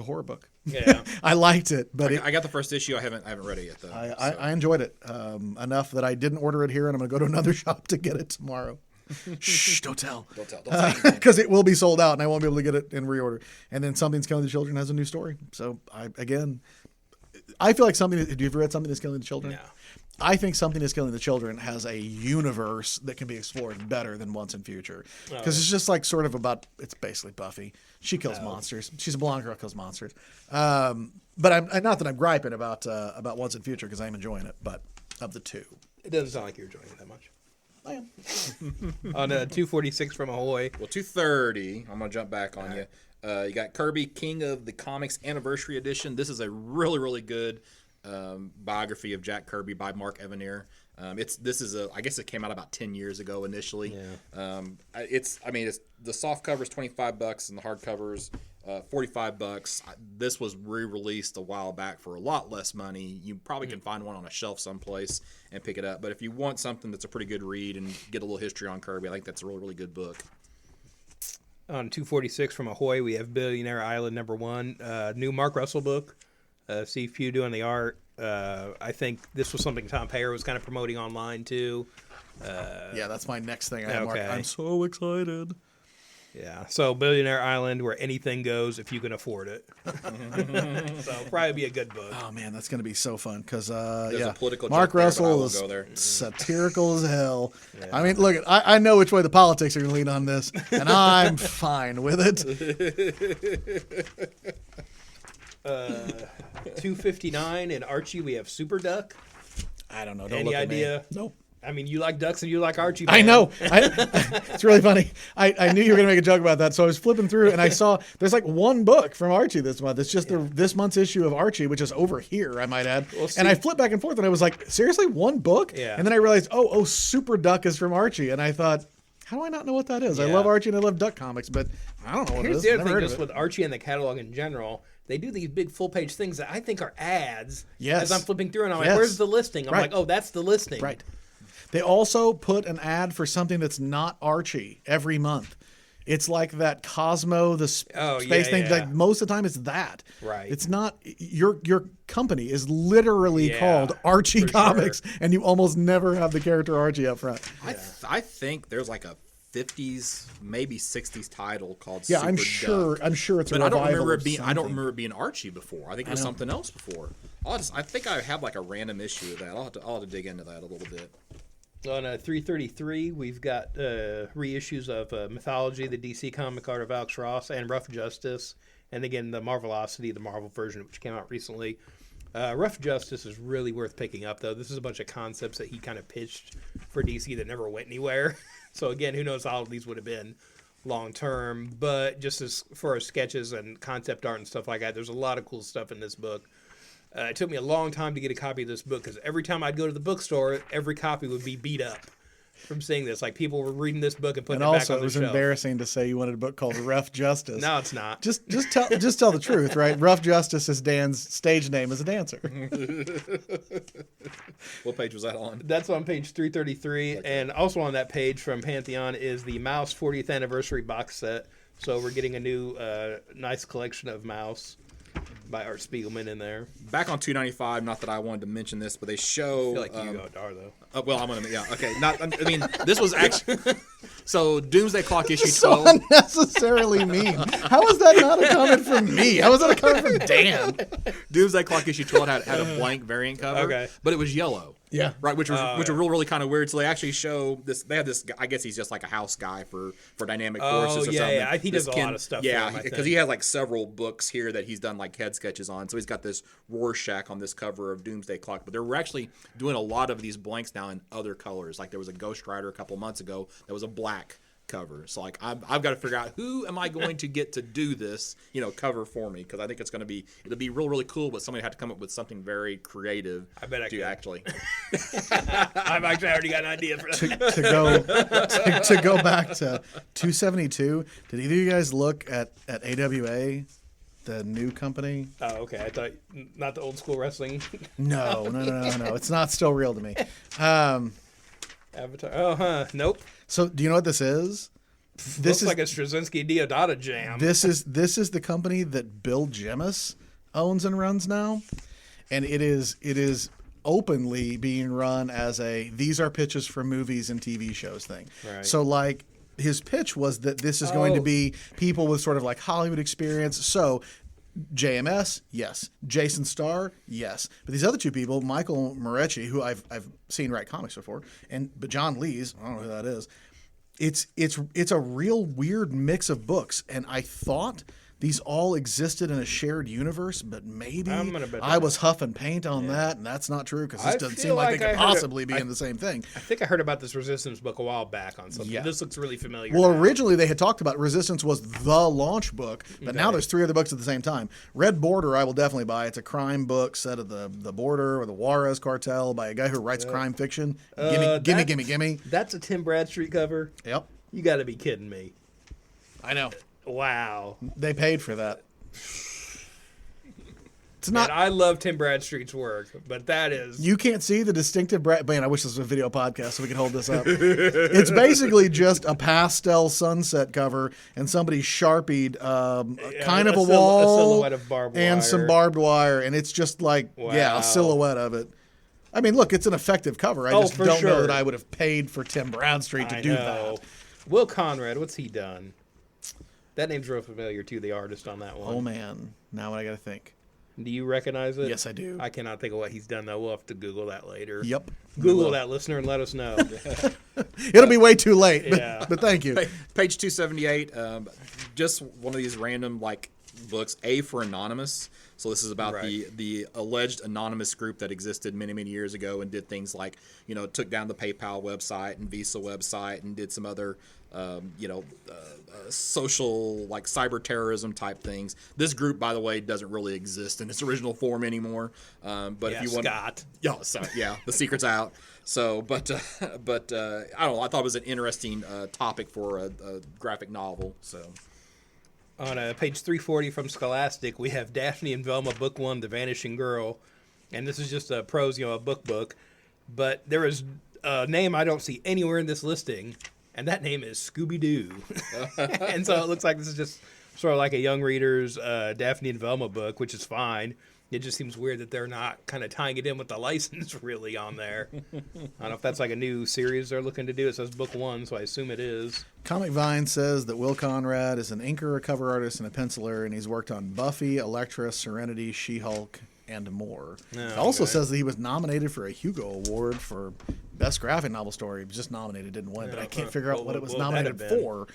C: horror book.
D: Yeah.
C: I liked it, but
E: I got the first issue. I haven't read it yet though.
C: I enjoyed it enough that I didn't order it here, and I'm going to go to another shop to get it tomorrow. Shh! Don't tell.
E: Don't tell.
C: Because it will be sold out, and I won't be able to get it in reorder. And then Something's Killing the Children has a new story. So I feel like Something. Have you ever read Something Is Killing the Children?
D: No.
C: I think Something Is Killing the Children has a universe that can be explored better than Once and Future. Because it's just like sort of about, it's basically Buffy. She kills monsters. She's a blonde girl, kills monsters. But I'm not that I'm griping about Once and Future, because I'm enjoying it, but of the two.
D: It doesn't sound like you're enjoying it that much.
C: I am.
D: On 246 from Ahoy.
E: Well, 230. I'm gonna jump back on you. You got Kirby, King of the Comics Anniversary Edition. This is a really, really good biography of Jack Kirby by Mark Evanier. I guess it came out about 10 years ago initially.
D: Yeah.
E: It's the soft cover is $25 and the hard covers $45. This was re-released a while back for a lot less money. You probably can find one on a shelf someplace and pick it up. But if you want something that's a pretty good read and get a little history on Kirby, I think that's a really, really good book.
D: On 246 from Ahoy, we have Billionaire Island #1. New Mark Russell book. Steve Pugh doing the art. I think this was something Tom Payer was kind of promoting online too.
C: Yeah, that's my next thing. I have
D: okay.
C: Mark. I'm so excited.
D: Yeah. So Billionaire Island, where anything goes if you can afford it. So probably be a good book.
C: Oh man, that's gonna be so fun because
E: There's a political
C: Mark
E: joke there, but I
C: Russell
E: won't
C: is
E: go there.
C: satirical as hell. I mean, look, I know which way the politics are gonna lean on this, and I'm fine with it.
D: 259 in Archie, we have Super Duck.
C: I don't know. Don't
D: Any
C: look at me.
D: idea?
C: Nope.
D: I mean, you like ducks and you like Archie.
C: I
D: man.
C: know. It's really funny. I knew you were going to make a joke about that. So I was flipping through and I saw there's like one book from Archie this month. It's just this month's issue of Archie, which is over here, I might add.
D: Well, see-
C: and I flipped back and forth and I was like, seriously, one book?
D: Yeah.
C: And then I realized, oh, Super Duck is from Archie. And I thought, how do I not know what that is? I
D: Yeah.
C: love Archie and I love Duck comics, but I don't know what
D: Here's
C: it is.
D: the other
C: Never
D: thing,
C: heard
D: just
C: of it.
D: with Archie and the catalog in general, they do these big full-page things that I think are ads.
C: Yes.
D: As I'm flipping through and I'm
C: Yes.
D: like, where's the listing? I'm
C: Right.
D: like, oh, that's the listing.
C: Right. They also put an ad for something that's not Archie every month. It's like that Cosmo, the space thing.
D: yeah.
C: Like most of the time, it's that.
D: Right.
C: It's not your company is literally
D: Yeah,
C: called Archie
D: for
C: Comics, and you almost never have the character Archie up front.
E: I think there's like a 50s, maybe 60s title called
C: Yeah,
E: Super
C: I'm
E: Duck.
C: sure it's a
E: But I don't
C: revival
E: remember
C: of
E: it being. I don't
C: something.
E: remember it being Archie before. I think it was something else before. I think I have like a random issue of that. I'll have to dig into that a little bit.
D: On 333, we've got reissues of Mythology, the DC comic art of Alex Ross, and Rough Justice. And again, the Marvelocity, the Marvel version, which came out recently. Rough Justice is really worth picking up, though. This is a bunch of concepts that he kind of pitched for DC that never went anywhere. So again, who knows how all these would have been long term. But just as for sketches and concept art and stuff like that, there's a lot of cool stuff in this book. It took me a long time to get a copy of this book because every time I'd go to the bookstore, every copy would be beat up from seeing this. Like people were reading this book and putting
C: And
D: it back
C: also,
D: on
C: it
D: the
C: was
D: shelf.
C: embarrassing to say you wanted a book called Rough Justice.
D: No, it's not.
C: Just tell the truth, right? Rough Justice is Dan's stage name as a dancer.
E: What page was that on?
D: That's on page 333. And also on that page from Pantheon is the Mouse 40th Anniversary box set. So we're getting a new nice collection of Mouse by Art Spiegelman in there.
E: Back on 295. Not that I wanted to mention this, but they show.
D: I feel like you are, though.
E: Well, I'm gonna. Yeah. Okay. Not. I mean, this was actually. So Doomsday Clock issue 12.
C: So unnecessarily mean. How is that not a comment from me? How is that a comment from Dan?
E: Doomsday Clock issue 12 had a blank variant cover.
D: Okay.
E: But it was yellow.
C: Yeah.
E: Right, which was really kind of weird. So they actually show this. They have this. Guy, I guess he's just like a house guy for Dynamic Forces or
D: yeah,
E: something.
D: yeah. He does
E: This
D: a lot of stuff for
E: Yeah,
D: him, I
E: because
D: think.
E: he has like several books here that he's done like head sketches on. So he's got this Rorschach on this cover of Doomsday Clock. But they're actually doing a lot of these blanks now in other colors. Like there was a Ghost Rider a couple months ago that was a black cover. So like I've got to figure out who am I going to get to do this, cover for me, because I think it'll be really cool, but somebody had to come up with something very creative.
D: I bet I
E: to
D: could.
E: actually.
D: I've actually already got an idea for that.
C: to go back to 272. Did either of you guys look at AWA, the new company?
D: Oh, okay. I thought not the old school wrestling
C: No. It's not still real to me.
D: avatar. Oh, huh. Nope.
C: So do you know what this is?
D: Looks like a Straczynski Deodato jam.
C: This is the company that Bill Jemas owns and runs now, and it is openly being run as these are pitches for movies and TV shows thing.
D: Right.
C: So like his pitch was that this is going to be people with sort of like Hollywood experience. So JMS, yes. Jason Starr, yes. But these other two people, Michael Morecci, who I've seen write comics before, but John Lees, I don't know who that is. It's a real weird mix of books, and I thought these all existed in a shared universe, but maybe
D: I'm gonna bet
C: I was huff and paint on that, and that's not true because this
D: I
C: doesn't
D: feel
C: seem like
D: like
C: they
D: I
C: could
D: heard it-
C: possibly be in the same thing.
D: I think I heard about this Resistance book a while back on something.
C: Yeah.
D: This looks really familiar.
C: Well,
D: now.
C: originally they had talked about Resistance was the launch book, but now there's 3 other books at the same time. Red Border I will definitely buy. It's a crime book set at the border or the Juarez cartel by a guy who writes crime fiction. Gimme.
D: That's a Tim Bradstreet cover.
C: Yep.
D: You got to be kidding me.
C: I know.
D: Wow.
C: They paid for that. It's
D: Man,
C: not.
D: I love Tim Bradstreet's work, but that is.
C: You can't see the distinctive Man, I wish this was a video podcast so we could hold this up. It's basically just a pastel sunset cover and somebody sharpied kind of a wall,
D: a silhouette of barbed wire.
C: and some barbed wire, and it's just like
D: Wow.
C: a silhouette of it. I mean, look, it's an effective cover. I just
D: for
C: don't know
D: sure.
C: that I would have paid for Tim Bradstreet to do that.
D: Will Conrad, what's he done? That name's real familiar too. The artist on that one.
C: Oh man, now what I gotta think.
D: Do you recognize it?
C: Yes, I do.
D: I cannot think of what he's done though. We'll have to Google that later.
C: Yep.
D: Google that, listener, and let us know.
C: It'll be way too late. But,
D: Yeah.
C: but thank you.
E: Page 278, just one of these random books, A for Anonymous. So this is about
D: Right.
E: the alleged anonymous group that existed many, many years ago and did things like, took down the PayPal website and Visa website and did some other, social, cyber terrorism type things. This group, by the way, doesn't really exist in its original form anymore. But
D: Yeah,
E: if you want,
D: Scott.
E: the secret's out. So, but I don't know. I thought it was an interesting topic for a graphic novel. So.
D: On page 340 from Scholastic, we have Daphne and Velma, Book 1, The Vanishing Girl. And this is just a prose, a book. But there is a name I don't see anywhere in this listing, and that name is Scooby-Doo. And so it looks like this is just sort of like a young reader's Daphne and Velma book, which is fine. It just seems weird that they're not kind of tying it in with the license really on there. I don't know if that's like a new series they're looking to do. It says Book 1, so I assume it is.
C: Comic Vine says that Will Conrad is an inker, a cover artist, and a penciler, and he's worked on Buffy, Elektra, Serenity, She-Hulk, and more. It also says that he was nominated for a Hugo Award for Best Graphic Novel Story. He was just nominated, didn't win, but I can't figure out what it was nominated for.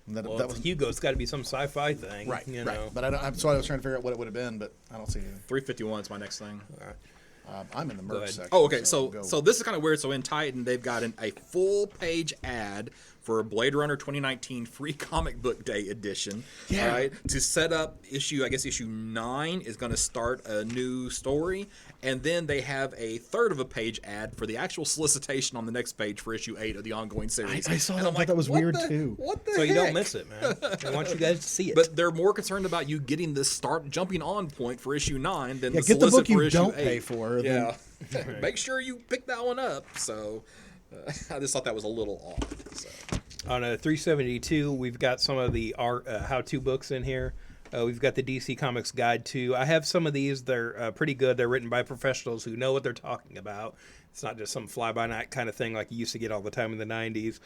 C: That
D: Well, Hugo, it's got to be some sci-fi thing.
C: Right,
D: you
C: right.
D: know.
C: But I was trying to figure out what it would have been, but I don't see anything.
E: 351 is my next thing.
C: I'm in the merch section.
E: Oh, okay.
C: go.
E: So this is kind of weird. So in Titan, they've got a full page ad for Blade Runner 2019 Free Comic Book Day edition.
C: Yeah.
E: All right. To set up issue 9 is going to start a new story, and then they have a third of a page ad for the actual solicitation on the next page for issue 8 of the ongoing series.
C: I saw
E: And
C: that.
E: I'm
C: I thought that was
E: what
C: weird
E: the-
C: too.
E: What the
D: So
E: heck?
D: you don't miss it, man. I want you guys to see it.
E: But they're more concerned about you getting the jumping on point for issue 9 than
C: Yeah,
E: the
C: get the
E: solicit
C: book you
E: for issue
C: don't
E: 8.
C: pay for,
E: Yeah, make sure you pick that one up. So I just thought that was a little odd. So.
D: On 372, we've got some of the art how-to books in here. We've got the DC Comics Guide to. I have some of these. They're pretty good. They're written by professionals who know what they're talking about. It's not just some fly-by-night kind of thing like you used to get all the time in the 90s.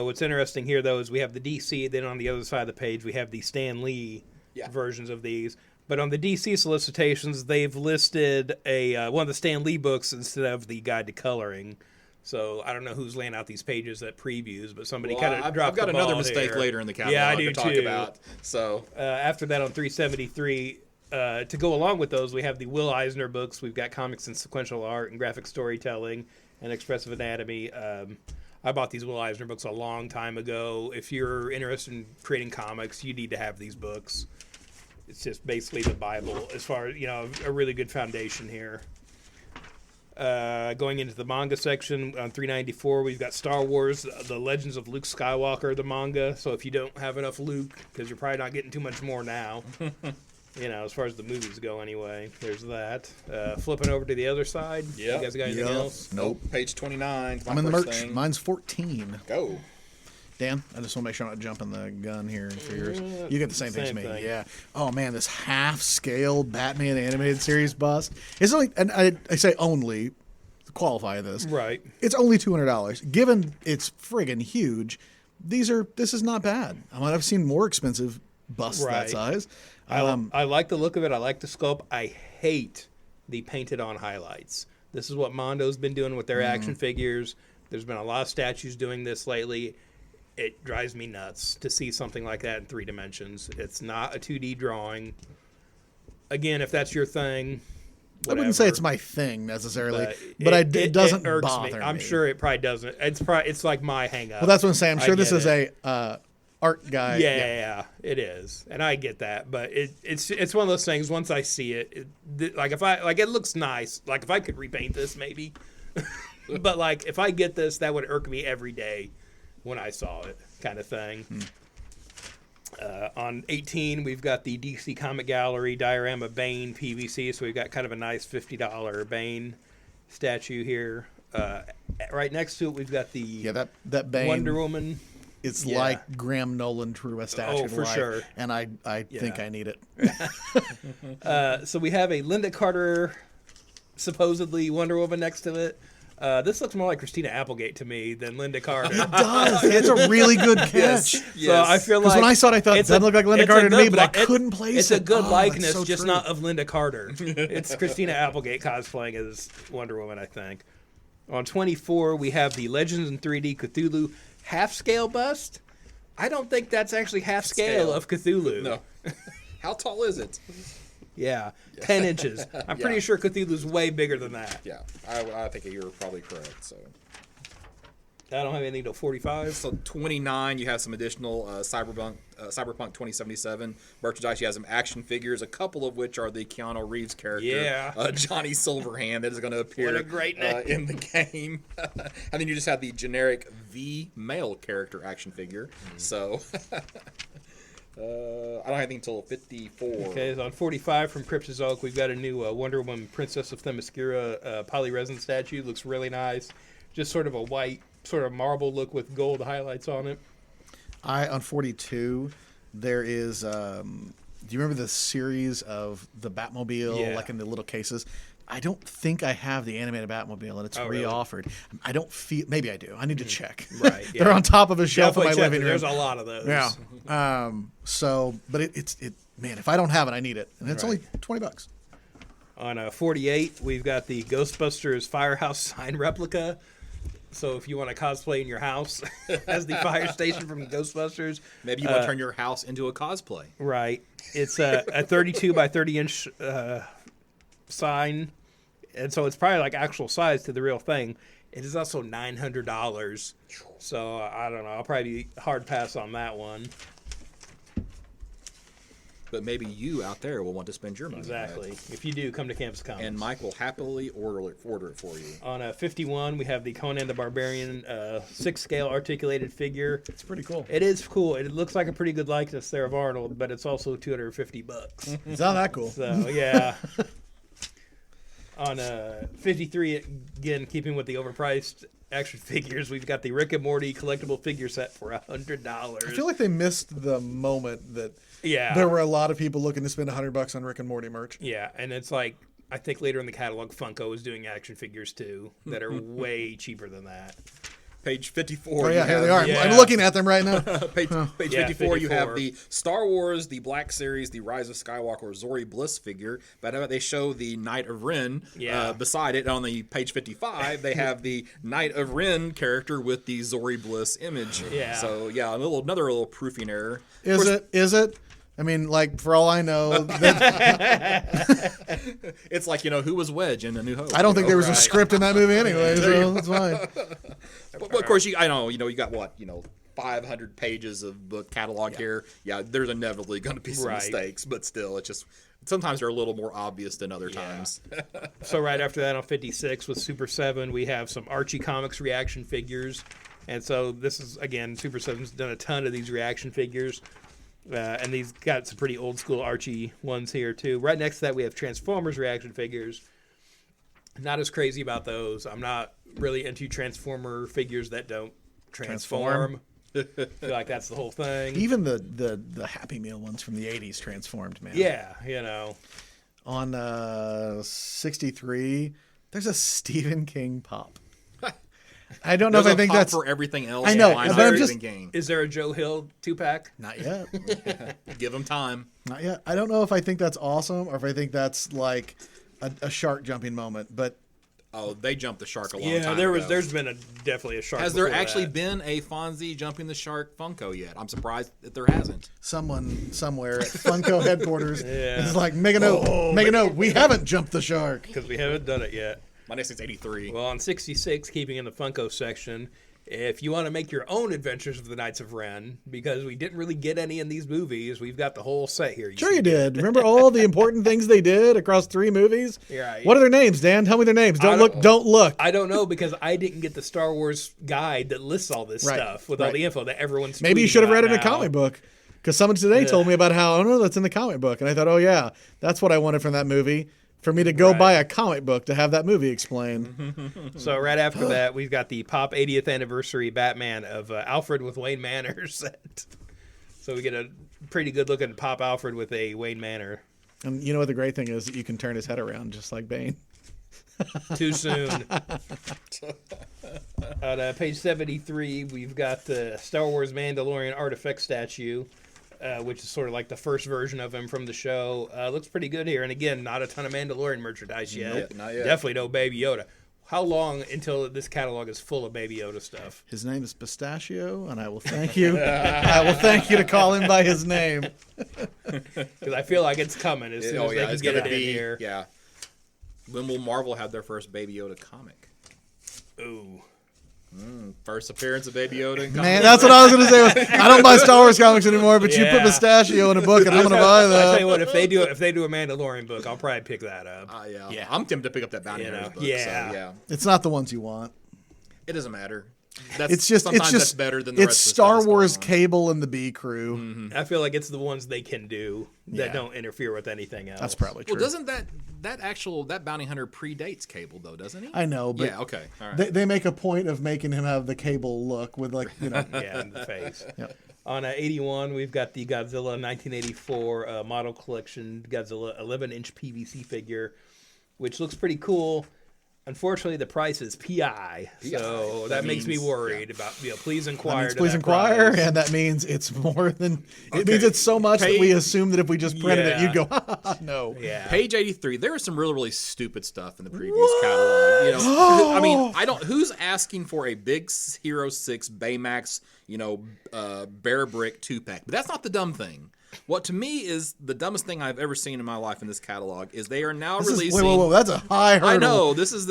D: What's interesting here, though, is we have the DC. Then on the other side of the page, we have the Stan Lee versions of these. But on the DC solicitations, they've listed one of the Stan Lee books instead of the Guide to Coloring. So I don't know who's laying out these pages at previews, but somebody kind of dropped the ball.
E: I've got another mistake
D: here.
E: later in the catalog
D: Yeah, I do
E: to talk
D: too.
E: about. So
D: After that, on 373, to go along with those, we have the Will Eisner books. We've got Comics and Sequential Art and Graphic Storytelling and Expressive Anatomy. I bought these Will Eisner books a long time ago. If you're interested in creating comics, you need to have these books. It's just basically the Bible as far as, a really good foundation here. Going into the manga section on 394, we've got Star Wars, The Legends of Luke Skywalker, the manga. So if you don't have enough Luke, because you're probably not getting too much more now, as far as the movies go anyway, there's that. Flipping over to the other side, you guys got anything else?
E: Nope. Page 29.
C: I'm in the merch. Mine's 14.
E: Go.
C: Dan, I just want to make sure I'm not jumping the gun here for yours. You get the same thing as me.
D: thing.
C: Yeah. Oh, man, this half-scale Batman animated series bust. It's only, and I say only, to qualify this.
D: Right.
C: It's only $200. Given it's friggin' huge, this is not bad. I mean, I've seen more expensive busts that
D: Right.
C: size.
D: I like the look of it. I like the sculpt. I hate the painted on highlights. This is what Mondo's been doing with their action figures. There's been a lot of statues doing this lately. It drives me nuts to see something like that in 3 dimensions. It's not a 2D drawing. Again, if that's your thing,
C: I wouldn't say it's my thing necessarily,
D: but
C: it doesn't
D: irks
C: bother me.
D: I'm sure it probably doesn't. It's like my hang up.
C: Well, that's what I'm saying. I'm sure this
D: get
C: is a art guy.
D: Yeah, it is, and I get that. But it's one of those things. Once I see it, it looks nice. Like if I could repaint this, maybe. But like if I get this, that would irk me every day when I saw it, kind of thing. On 18, we've got the DC Comic Gallery diorama Bane PVC. So we've got kind of a nice $50 Bane statue here. Right next to it, we've got the
C: that Bane
D: Wonder Woman.
C: It's like Graham Nolan drew a statue of
D: for
C: life,
D: sure.
C: and I think I need it.
D: So we have a Linda Carter, supposedly Wonder Woman next to it. This looks more like Christina Applegate to me than Linda Carter.
C: It does. It's a really good catch.
D: So I feel
C: Because
D: like
C: when I saw it, I thought it doesn't look like Linda
D: it's a
C: Carter to me,
D: good
C: but I
D: li-
C: couldn't place
D: It's
C: it.
D: a good
C: Oh,
D: likeness,
C: that's so
D: just
C: true.
D: not of Linda Carter. It's Christina Applegate cosplaying as Wonder Woman, I think. On 24, we have the Legends in 3D Cthulhu half-scale bust. I don't think that's actually half-scale of Cthulhu.
E: No. How tall is it?
D: Yeah, 10 inches. I'm pretty sure Cthulhu's way bigger than that.
E: Yeah, I think you're probably correct. So.
D: I don't have anything till 45.
E: So 29, you have some additional Cyberpunk 2077 merchandise. You have some action figures, a couple of which are the Keanu Reeves character, Johnny Silverhand, that is going to appear
D: What a great name.
E: in the game. And then you just have the generic V male character action figure. So I don't have anything until 54.
D: Okay, so on 45 from Crypto's Oak, we've got a new Wonder Woman Princess of Themyscira polyresin statue. Looks really nice. Just sort of a white, sort of marble look with gold highlights on it.
C: On 42, there is. Do you remember the series of the Batmobile, like in the little cases? I don't think I have the animated Batmobile, and it's reoffered. Really? I don't feel. Maybe I do. I need to check.
D: Right.
C: They're on top of a shelf in my living room.
D: There's a lot of those.
C: Yeah. But it's man, if I don't have it, I need it, and it's only $20.
D: On 48, we've got the Ghostbusters Firehouse sign replica. So if you want to cosplay in your house as the fire station from Ghostbusters.
E: Maybe you want to turn your house into a cosplay.
D: Right. It's a 32 by 30 inch sign. And so it's probably like actual size to the real thing. It is also $900. So I don't know. I'll probably be hard pass on that one.
E: But maybe you out there will want to spend your money.
D: Exactly. If you do, come to Campus Comics.
E: And Mike will happily order it for you.
D: On 51, we have the Conan the Barbarian 6-scale articulated figure.
C: It's pretty cool.
D: It is cool. It looks like a pretty good likeness there of Arnold, but it's also $250.
C: It's not that cool.
D: So, yeah. On 53, again, keeping with the overpriced action figures, we've got the Rick and Morty collectible figure set for $100.
C: I feel like they missed the moment that
D: Yeah.
C: there were a lot of people looking to spend $100 on Rick and Morty merch.
D: Yeah, and it's like, I think later in the catalog, Funko is doing action figures too that are way cheaper than that.
E: Page 54.
C: Oh, yeah, here they are.
D: Yeah.
C: I'm looking at them right now.
E: Page
D: Yeah,
E: 54, you
D: 54.
E: have the Star Wars, the Black Series, the Rise of Skywalker Zori Bliss figure. But they show the Knight of Ren beside it. On the page 55, they have the Knight of Ren character with the Zori Bliss image.
D: Yeah.
E: So, yeah, another little proofing error.
C: Is it? I mean, like, for all I know,
E: It's like, who was Wedge in A New Hope?
C: I don't think there was a script in that movie anyway, so it's fine.
E: But of course, I know, you got what, 500 pages of book catalog here. Yeah, there's inevitably going to be some mistakes, but still, it's just sometimes they're a little more obvious than other times.
D: So right after that on 56 with Super 7, we have some Archie Comics reaction figures. And so this is, again, Super 7's done a ton of these reaction figures. And these got some pretty old school Archie ones here too. Right next to that, we have Transformers reaction figures. Not as crazy about those. I'm not really into Transformer figures that don't transform. I feel like that's the whole thing.
C: Even the Happy Meal ones from the 80s transformed, man.
D: Yeah,
C: On 63, there's a Stephen King pop. I don't know if I think that's
E: for everything else.
C: I know,
E: Why
C: but
E: not
C: I'm just-
E: Stephen King?
D: Is there a Joe Hill 2-pack?
C: not yet.
E: Give them time.
C: Not yet. I don't know if I think that's awesome or if I think that's like a shark jumping moment, but
E: Oh, they jumped the shark a long
D: Yeah,
E: time
D: there's
E: ago.
D: been definitely a shark.
E: Has there
D: before
E: actually
D: that.
E: been a Fonzie jumping the shark Funko yet? I'm surprised that there hasn't.
C: someone somewhere at Funko headquarters
D: Yeah.
C: is like, make a note, we haven't jumped the shark.
D: Because we haven't done it yet.
E: My next thing's 83.
D: Well, on 66, keeping in the Funko section, if you want to make your own Adventures of the Knights of Ren, because we didn't really get any in these movies, we've got the whole set here.
C: Sure you did. Remember all the important things they did across 3 movies?
D: Yeah.
C: What are their names, Dan? Tell me their names. Don't look.
D: I don't know because I didn't get the Star Wars guide that lists all this
C: Right,
D: stuff with all
C: right.
D: the info that everyone's
C: Maybe you
D: tweeting
C: should have read it
D: about
C: in a
D: now.
C: comic book. Because someone today told me about how, that's in the comic book. And I thought, oh, yeah, that's what I wanted from that movie. For me to go buy a comic book to have that movie explained.
D: So right after that, we've got the Pop 80th Anniversary Batman of Alfred with Wayne Manor set. So we get a pretty good-looking Pop Alfred with a Wayne Manor.
C: And you know what the great thing is? That you can turn his head around just like Bane.
D: Too soon. On page 73, we've got the Star Wars Mandalorian artifact statue, which is sort of like the first version of him from the show. Looks pretty good here. And again, not a ton of Mandalorian merchandise yet.
E: Nope, not yet.
D: Definitely no Baby Yoda. How long until this catalog is full of Baby Yoda stuff?
C: His name is Pistachio, and I will thank you. I will thank you to call him by his name.
D: Because I feel like it's coming as soon as they can
E: it's
D: get
E: gonna
D: it in here.
E: Yeah. When will Marvel have their first Baby Yoda comic?
D: Ooh.
E: First appearance of Baby Yoda in
C: Man,
E: comics?
C: that's what I was going to say. I don't buy Star Wars comics anymore, but you put
D: Yeah.
C: Pistachio in a book, and I'm going to buy
D: I tell
C: that.
D: you what, if they do a Mandalorian book, I'll probably pick that up.
E: Yeah. I'm tempted to pick up that Bounty
D: You know,
E: Hunters book.
D: yeah.
E: So, yeah.
C: It's not the ones you want.
E: It doesn't matter. That's,
C: It's just
E: sometimes that's
C: it's
E: better than the
C: it's
E: rest of the stuff
C: Star
E: that's going
C: Wars
E: on.
C: Cable and the B Crew.
D: I feel like it's the ones they can do that
C: Yeah.
D: don't interfere with anything else.
C: That's probably true.
E: Well, doesn't that Bounty Hunter predates Cable though, doesn't he?
C: I know, but
E: Yeah. Okay. All right.
C: they make a point of making him have the Cable look with
D: Yeah, in the face.
C: Yep.
D: On 81, we've got the Godzilla 1984 model collection Godzilla 11-inch PVC figure, which looks pretty cool. Unfortunately, the price is PI, so that makes me
E: means-
D: worried about. Please inquire. to
C: please
D: that
C: inquire,
D: price.
C: and that means it's more than it means. It's so much that we assume that if we just printed it,
D: Yeah.
C: you'd go, ha, ha, ha, no.
D: Yeah.
E: Page 83. There was some really stupid stuff in the previous catalog. You know, I mean, who's asking for a big Hero 6 Baymax, Bear Brick 2-pack? But that's not the dumb thing. What to me is the dumbest thing I've ever seen in my life in this catalog is they are now releasing.
C: Whoa, that's a high hurdle.
E: I know this is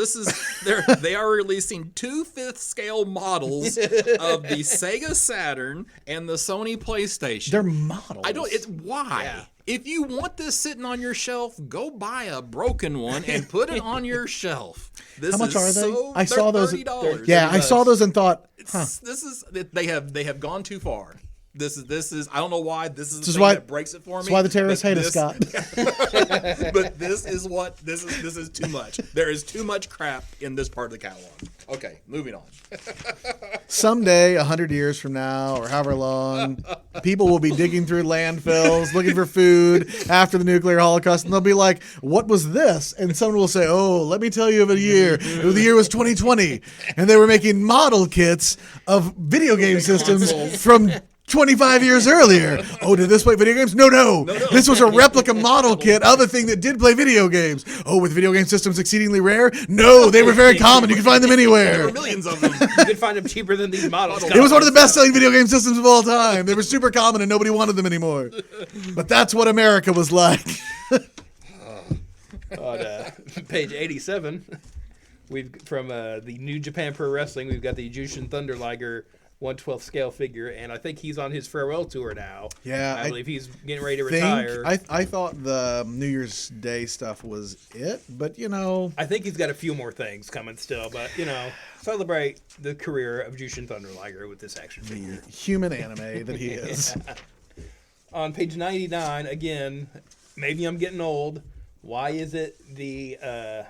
E: they are releasing 2/5 scale models of the Sega Saturn and the Sony PlayStation.
C: They're models.
E: I don't. It's why.
D: Yeah.
E: If you want this sitting on your shelf, go buy a broken one and put it on your shelf. This
C: How much
E: is
C: are they?
E: So,
C: I saw those.
E: $30.
C: Yeah, I saw those and thought, huh.
E: This is they have gone too far. This is I don't know why this is the
C: is
E: thing
C: why-
E: that breaks it for me.
C: That's why the terrorists
E: but
C: hate us,
E: this-
C: Scott.
E: But this is too much. There is too much crap in this part of the catalog. Okay, moving on.
C: Someday, 100 years from now, or however long, people will be digging through landfills, looking for food after the nuclear holocaust, and they'll be like, what was this? And someone will say, oh, let me tell you of a year. The year was 2020, and they were making model kits of video game systems from 25 years earlier. Oh, did this play video games? No. This was a replica model kit of a thing that did play video games. Oh, with video game systems exceedingly rare? No, they were very common. You can find them
E: There
C: anywhere.
E: were millions of them.
D: You can find them cheaper than these models.
C: It was one of the best-selling video game systems of all time. They were super common and nobody wanted them anymore. But that's what America was like.
D: On page 87, we've from the New Japan Pro Wrestling, we've got the Jushin Thunder Liger 1/12 scale figure, and I think he's on his farewell tour now.
C: Yeah,
D: I
C: I
D: believe he's getting ready to retire.
C: I thought the New Year's Day stuff was it, but
D: I think he's got a few more things coming still, but celebrate the career of Jushin Thunder Liger with this action figure.
C: human anime that he is.
D: On page 99, again, maybe I'm getting old. Why is it the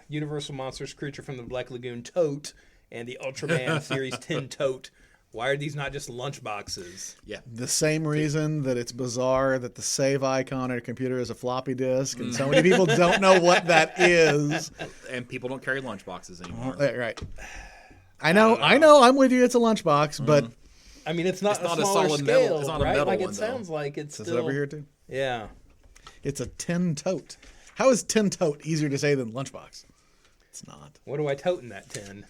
D: Universal Monsters creature from the Black Lagoon tote and the Ultraman Series 10 tote? Why are these not just lunch boxes?
E: Yeah.
C: The same reason that it's bizarre that the save icon on a computer is a floppy disk, and so many people don't know what that is.
E: And people don't carry lunchboxes anymore.
C: Right. I know, I'm with you. It's a lunchbox, but
D: I mean, it's not,
E: It's not a
D: smaller
E: solid
D: scale,
E: metal- it's not a
D: right?
E: metal
D: Like
E: one,
D: it
E: though.
D: sounds like it's
C: is
D: still
C: it over here too?
D: Yeah.
C: It's a tin tote. How is tin tote easier to say than lunchbox? It's not.
D: What do I tote in that tin?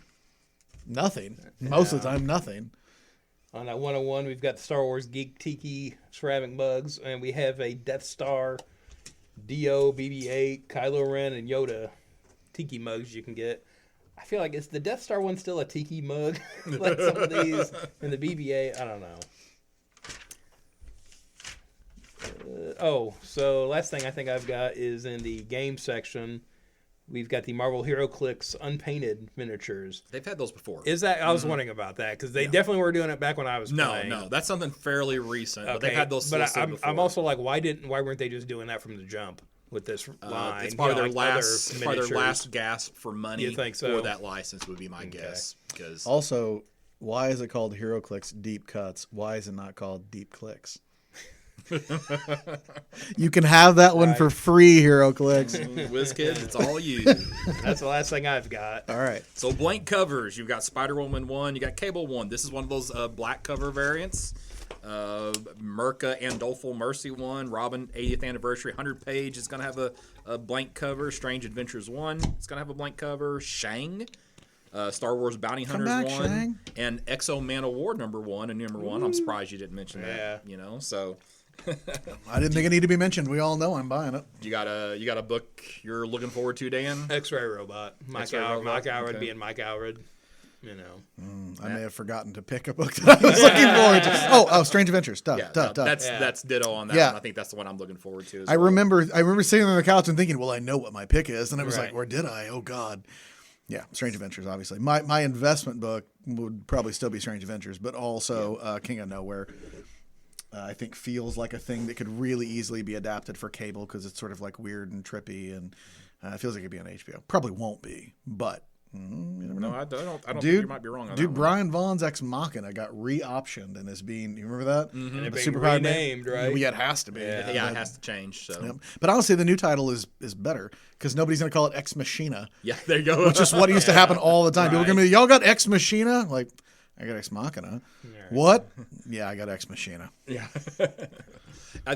C: Nothing. Most of the time, nothing.
D: On that 101, we've got the Star Wars Geek Tiki ceramic mugs, and we have a Death Star, Dio, BB-8, Kylo Ren, and Yoda Tiki mugs you can get. I feel like is the Death Star one still a Tiki mug? Like some of these, and the BB-8, I don't know. So last thing I think I've got is in the game section. We've got the Marvel HeroClix unpainted miniatures.
E: They've had those before.
D: Is that? I was wondering about that because they definitely were doing it back when I was playing.
E: No, that's something fairly recent. But they've
D: Okay,
E: had those.
D: but
E: listed
D: I'm
E: before.
D: also like, why weren't they just doing that from the jump with this line?
E: It's probably
D: You know,
E: their
D: like
E: last,
D: other
E: probably their
D: miniatures.
E: last gasp for money.
D: You think so?
E: For that license would be my guess. Because
C: Also, why is it called HeroClix Deep Cuts? Why is it not called Deep Clicks? You can have that one for free, HeroClix.
E: WizKids, it's all you.
D: That's the last thing I've got.
C: All right.
E: So blank covers. You've got Spider-Woman 1. You got Cable 1. This is one of those black cover variants. Merca Andolfo Mercy 1. Robin 80th Anniversary 100-page. It's going to have a blank cover. Strange Adventures 1. It's going to have a blank cover. Shang. Star Wars Bounty Hunters
C: back,
E: 1.
C: Shang.
E: And Exo Man of War number 1 and number 1. I'm surprised you didn't mention that.
D: Yeah.
E: So...
C: I didn't think it needed to be mentioned. We all know I'm buying it.
E: You got a book you're looking forward to, Dan?
D: X-Ray Robot. Mike Allred
E: okay.
D: being Mike Allred. You know.
C: I may have forgotten to pick a book that I was looking forward to. Oh, Strange Adventures.
E: That's ditto on that
C: Yeah.
E: one. I think that's the one I'm looking forward to. As
C: I
E: well.
C: remember sitting on the couch and thinking, well, I know what my pick is. And I was
D: Right.
C: like, or did I? Oh, God. Yeah, Strange Adventures, obviously. My investment book would probably still be Strange Adventures, but also King of Nowhere. I think feels like a thing that could really easily be adapted for cable because it's sort of like weird and trippy, and it feels like it'd be on HBO. Probably won't be, but you never know.
E: No, I don't think
C: Dude,
E: you might be wrong on that
C: dude,
E: one.
C: Brian Vaughn's Ex Machina got re-optioned and is being. You remember that?
D: And it
C: The
D: being
C: superpowered man?
D: renamed, right?
C: Yeah, it has to be.
E: Yeah, it has to change. So
C: Yep. But honestly, the new title is better because nobody's going to call it Ex Machina,
E: yeah, there you go.
C: which is what used to happen all the time. People are
E: Right.
C: going to be, y'all got Ex Machina? Like, I got Ex Machina. What? Yeah, I got Ex Machina.
E: Yeah.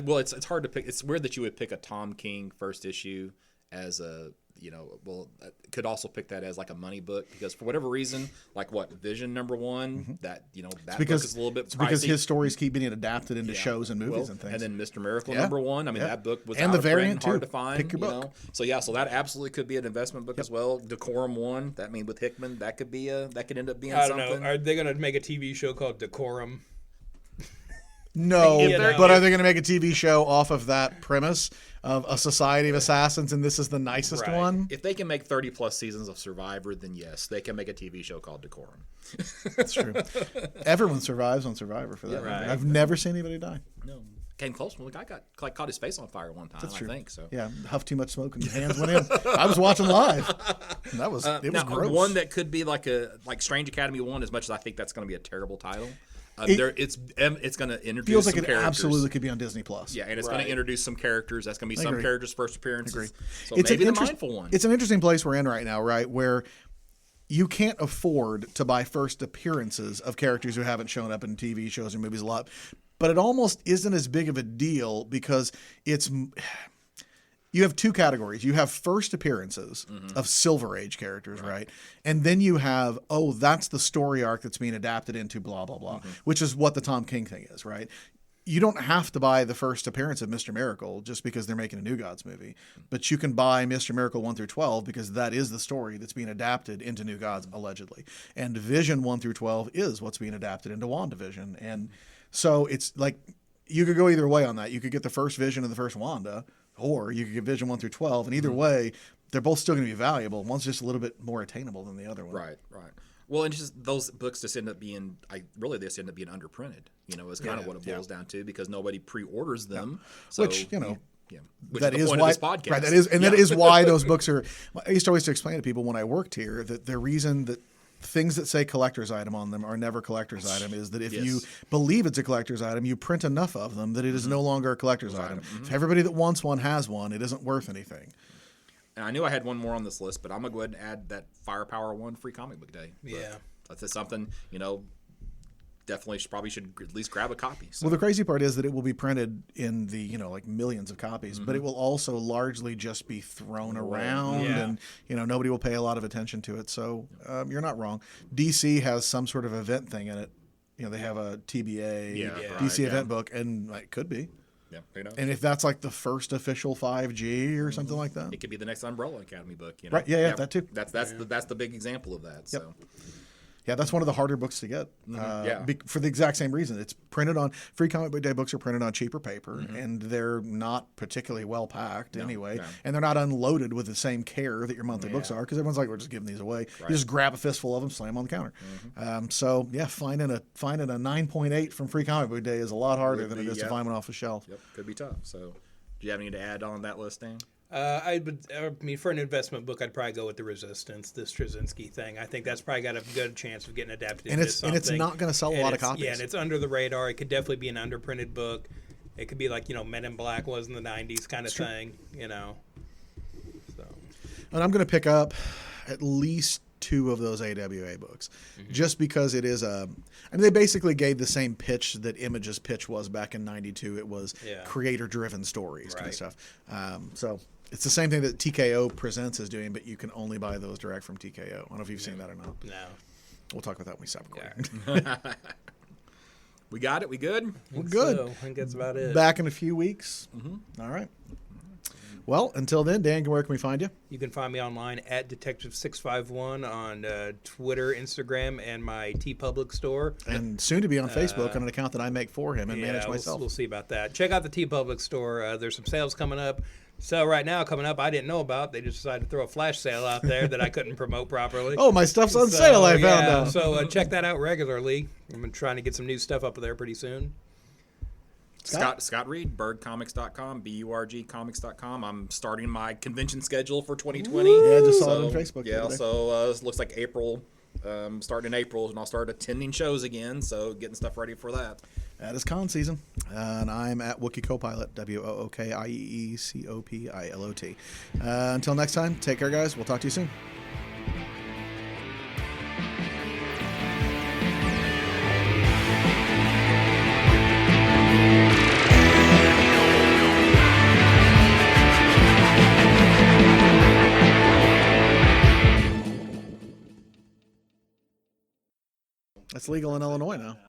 E: Well, it's hard to pick. It's weird that you would pick a Tom King first issue as a, could also pick that as like a money book because for whatever reason, like what Vision number 1, that that book is a little bit pricey.
C: Because his stories keep being adapted into shows and movies and things.
E: And then Mr. Miracle
C: Yeah.
E: number 1. I mean,
C: Yeah.
E: that book was
C: And
E: out
C: the
E: of print
C: variant,
E: and hard
C: too.
E: to find.
C: Pick your book.
E: So so that absolutely could be an investment book as well. Decorum 1. That means with Hickman, that could end up being
D: I don't
E: something.
D: know. Are they going to make a TV show called Decorum?
C: No,
D: You know.
C: but are they going to make a TV show off of that premise of a society of assassins and this is the nicest
D: Right.
C: one?
E: If they can make 30 plus seasons of Survivor, then yes, they can make a TV show called Decorum.
C: That's true. Everyone survives on Survivor for that.
D: right.
C: I've never seen anybody die.
E: No, came close. Well, the guy caught his face on fire one time.
C: That's true.
E: I think so.
C: Yeah, huffed too much smoke and hands went in. I was watching live. That was it was
E: Now,
C: gross.
E: one that could be like Strange Academy 1, as much as I think that's going to be a terrible title. It's going to introduce
C: feels like
E: some
C: it
E: characters.
C: absolutely could be on Disney Plus.
E: Yeah, and it's going to introduce some characters. That's going to be some
C: agree.
E: characters' first appearances.
C: Agree.
E: So
C: It's
E: maybe
C: an
E: the
C: interest-
E: Mindful one.
C: It's an interesting place we're in right now, right? Where you can't afford to buy first appearances of characters who haven't shown up in TV shows or movies a lot. But it almost isn't as big of a deal because you have two categories. You have first appearances of Silver Age characters, right? And then you have, that's the story arc that's being adapted into blah, blah, blah, which is what the Tom King thing is, right? You don't have to buy the first appearance of Mr. Miracle just because they're making a New Gods movie, but you can buy Mr. Miracle 1 through 12 because that is the story that's being adapted into New Gods, allegedly. And Vision 1 through 12 is what's being adapted into WandaVision. And so it's like you could go either way on that. You could get the first Vision and the first Wanda, or you could get Vision 1 through 12. And either way, they're both still going to be valuable. One's just a little bit more attainable than the other one.
E: Right. Well, and just those books just end up being, they just end up being underprinted. Is kind of what it boils down to because nobody pre-orders them. So,
C: Which,
E: which
C: that
E: is
C: is
E: the point
C: why
E: of this podcast.
C: right, that is why those books are. I used to always explain to people when I worked here that the reason that things that say collector's item on them are never collector's item is that if you believe it's a collector's item, you print enough of them that it is no longer a collector's item. If everybody that wants one has one, it isn't worth anything.
E: And I knew I had one more on this list, but I'm gonna go ahead and add that Firepower 1 free comic book day.
D: Yeah.
E: That's something definitely should at least grab a copy. So.
C: Well, the crazy part is that it will be printed in the like millions of copies, but it will also largely just be thrown around, and nobody will pay a lot of attention to it. So you're not wrong. DC has some sort of event thing in it. They have a TBA DC event book, and it could be.
E: Yeah, who knows?
C: And if that's like the first official 5G or something like that,
E: It could be the next Umbrella Academy book.
C: Right, yeah, that too.
E: That's the big example of that. So.
C: yeah, that's one of the harder books to get. For the exact same reason. It's printed on Free Comic Book Day books are printed on cheaper paper, and they're not particularly well packed anyway, and they're not unloaded with the same care that your monthly books are because everyone's like, we're just giving these away. You just grab a fistful of them, slam on the counter. So yeah, finding a 9.8 from Free Comic Book Day is a lot harder than it is to find one off the shelf.
E: Yep, could be tough. So, do you have anything to add on that list, Dan?
D: For an investment book, I'd probably go with The Resistance, this Straczynski thing. I think that's probably got a good chance of getting adapted into something.
C: And it's not going to sell a lot of copies.
D: Yeah, and it's under the radar. It could definitely be an underprinted book. It could be like, Men in Black was in the 90s kind of thing, So.
C: And I'm going to pick up at least 2 of those AWA books, just because it is they basically gave the same pitch that Image's pitch was back in '92. It was creator-driven stories kind of stuff. So it's the same thing that TKO Presents is doing, but you can only buy those direct from TKO. I don't know if you've seen that or not.
D: No.
C: We'll talk about that when we stop recording.
E: We got it? We good?
C: We're good.
D: So, I think that's about it.
C: Back in a few weeks. All right. Well, until then, Dan, where can we find you?
D: You can find me online at Detective651 on Twitter, Instagram, and my TeePublic store.
C: And soon to be on Facebook on an account that I make for him and manage myself.
D: We'll see about that. Check out the TeePublic store. There's some sales coming up. So right now coming up, I didn't know about. They just decided to throw a flash sale out there that I couldn't promote properly.
C: Oh, my stuff's on sale, I found out.
D: So check that out regularly. I'm trying to get some new stuff up there pretty soon.
E: Scott Reed, burgcomics.com, burgcomics.com. I'm starting my convention schedule for 2020.
C: Yeah, I just saw it on Facebook.
E: Yeah, so it looks like April, starting in April, and I'll start attending shows again, so getting stuff ready for that.
C: That is con season. And I'm at Wookiee Copilot, WOOKIEECOPILOT. Until next time, take care, guys. We'll talk to you soon. That's legal in Illinois now.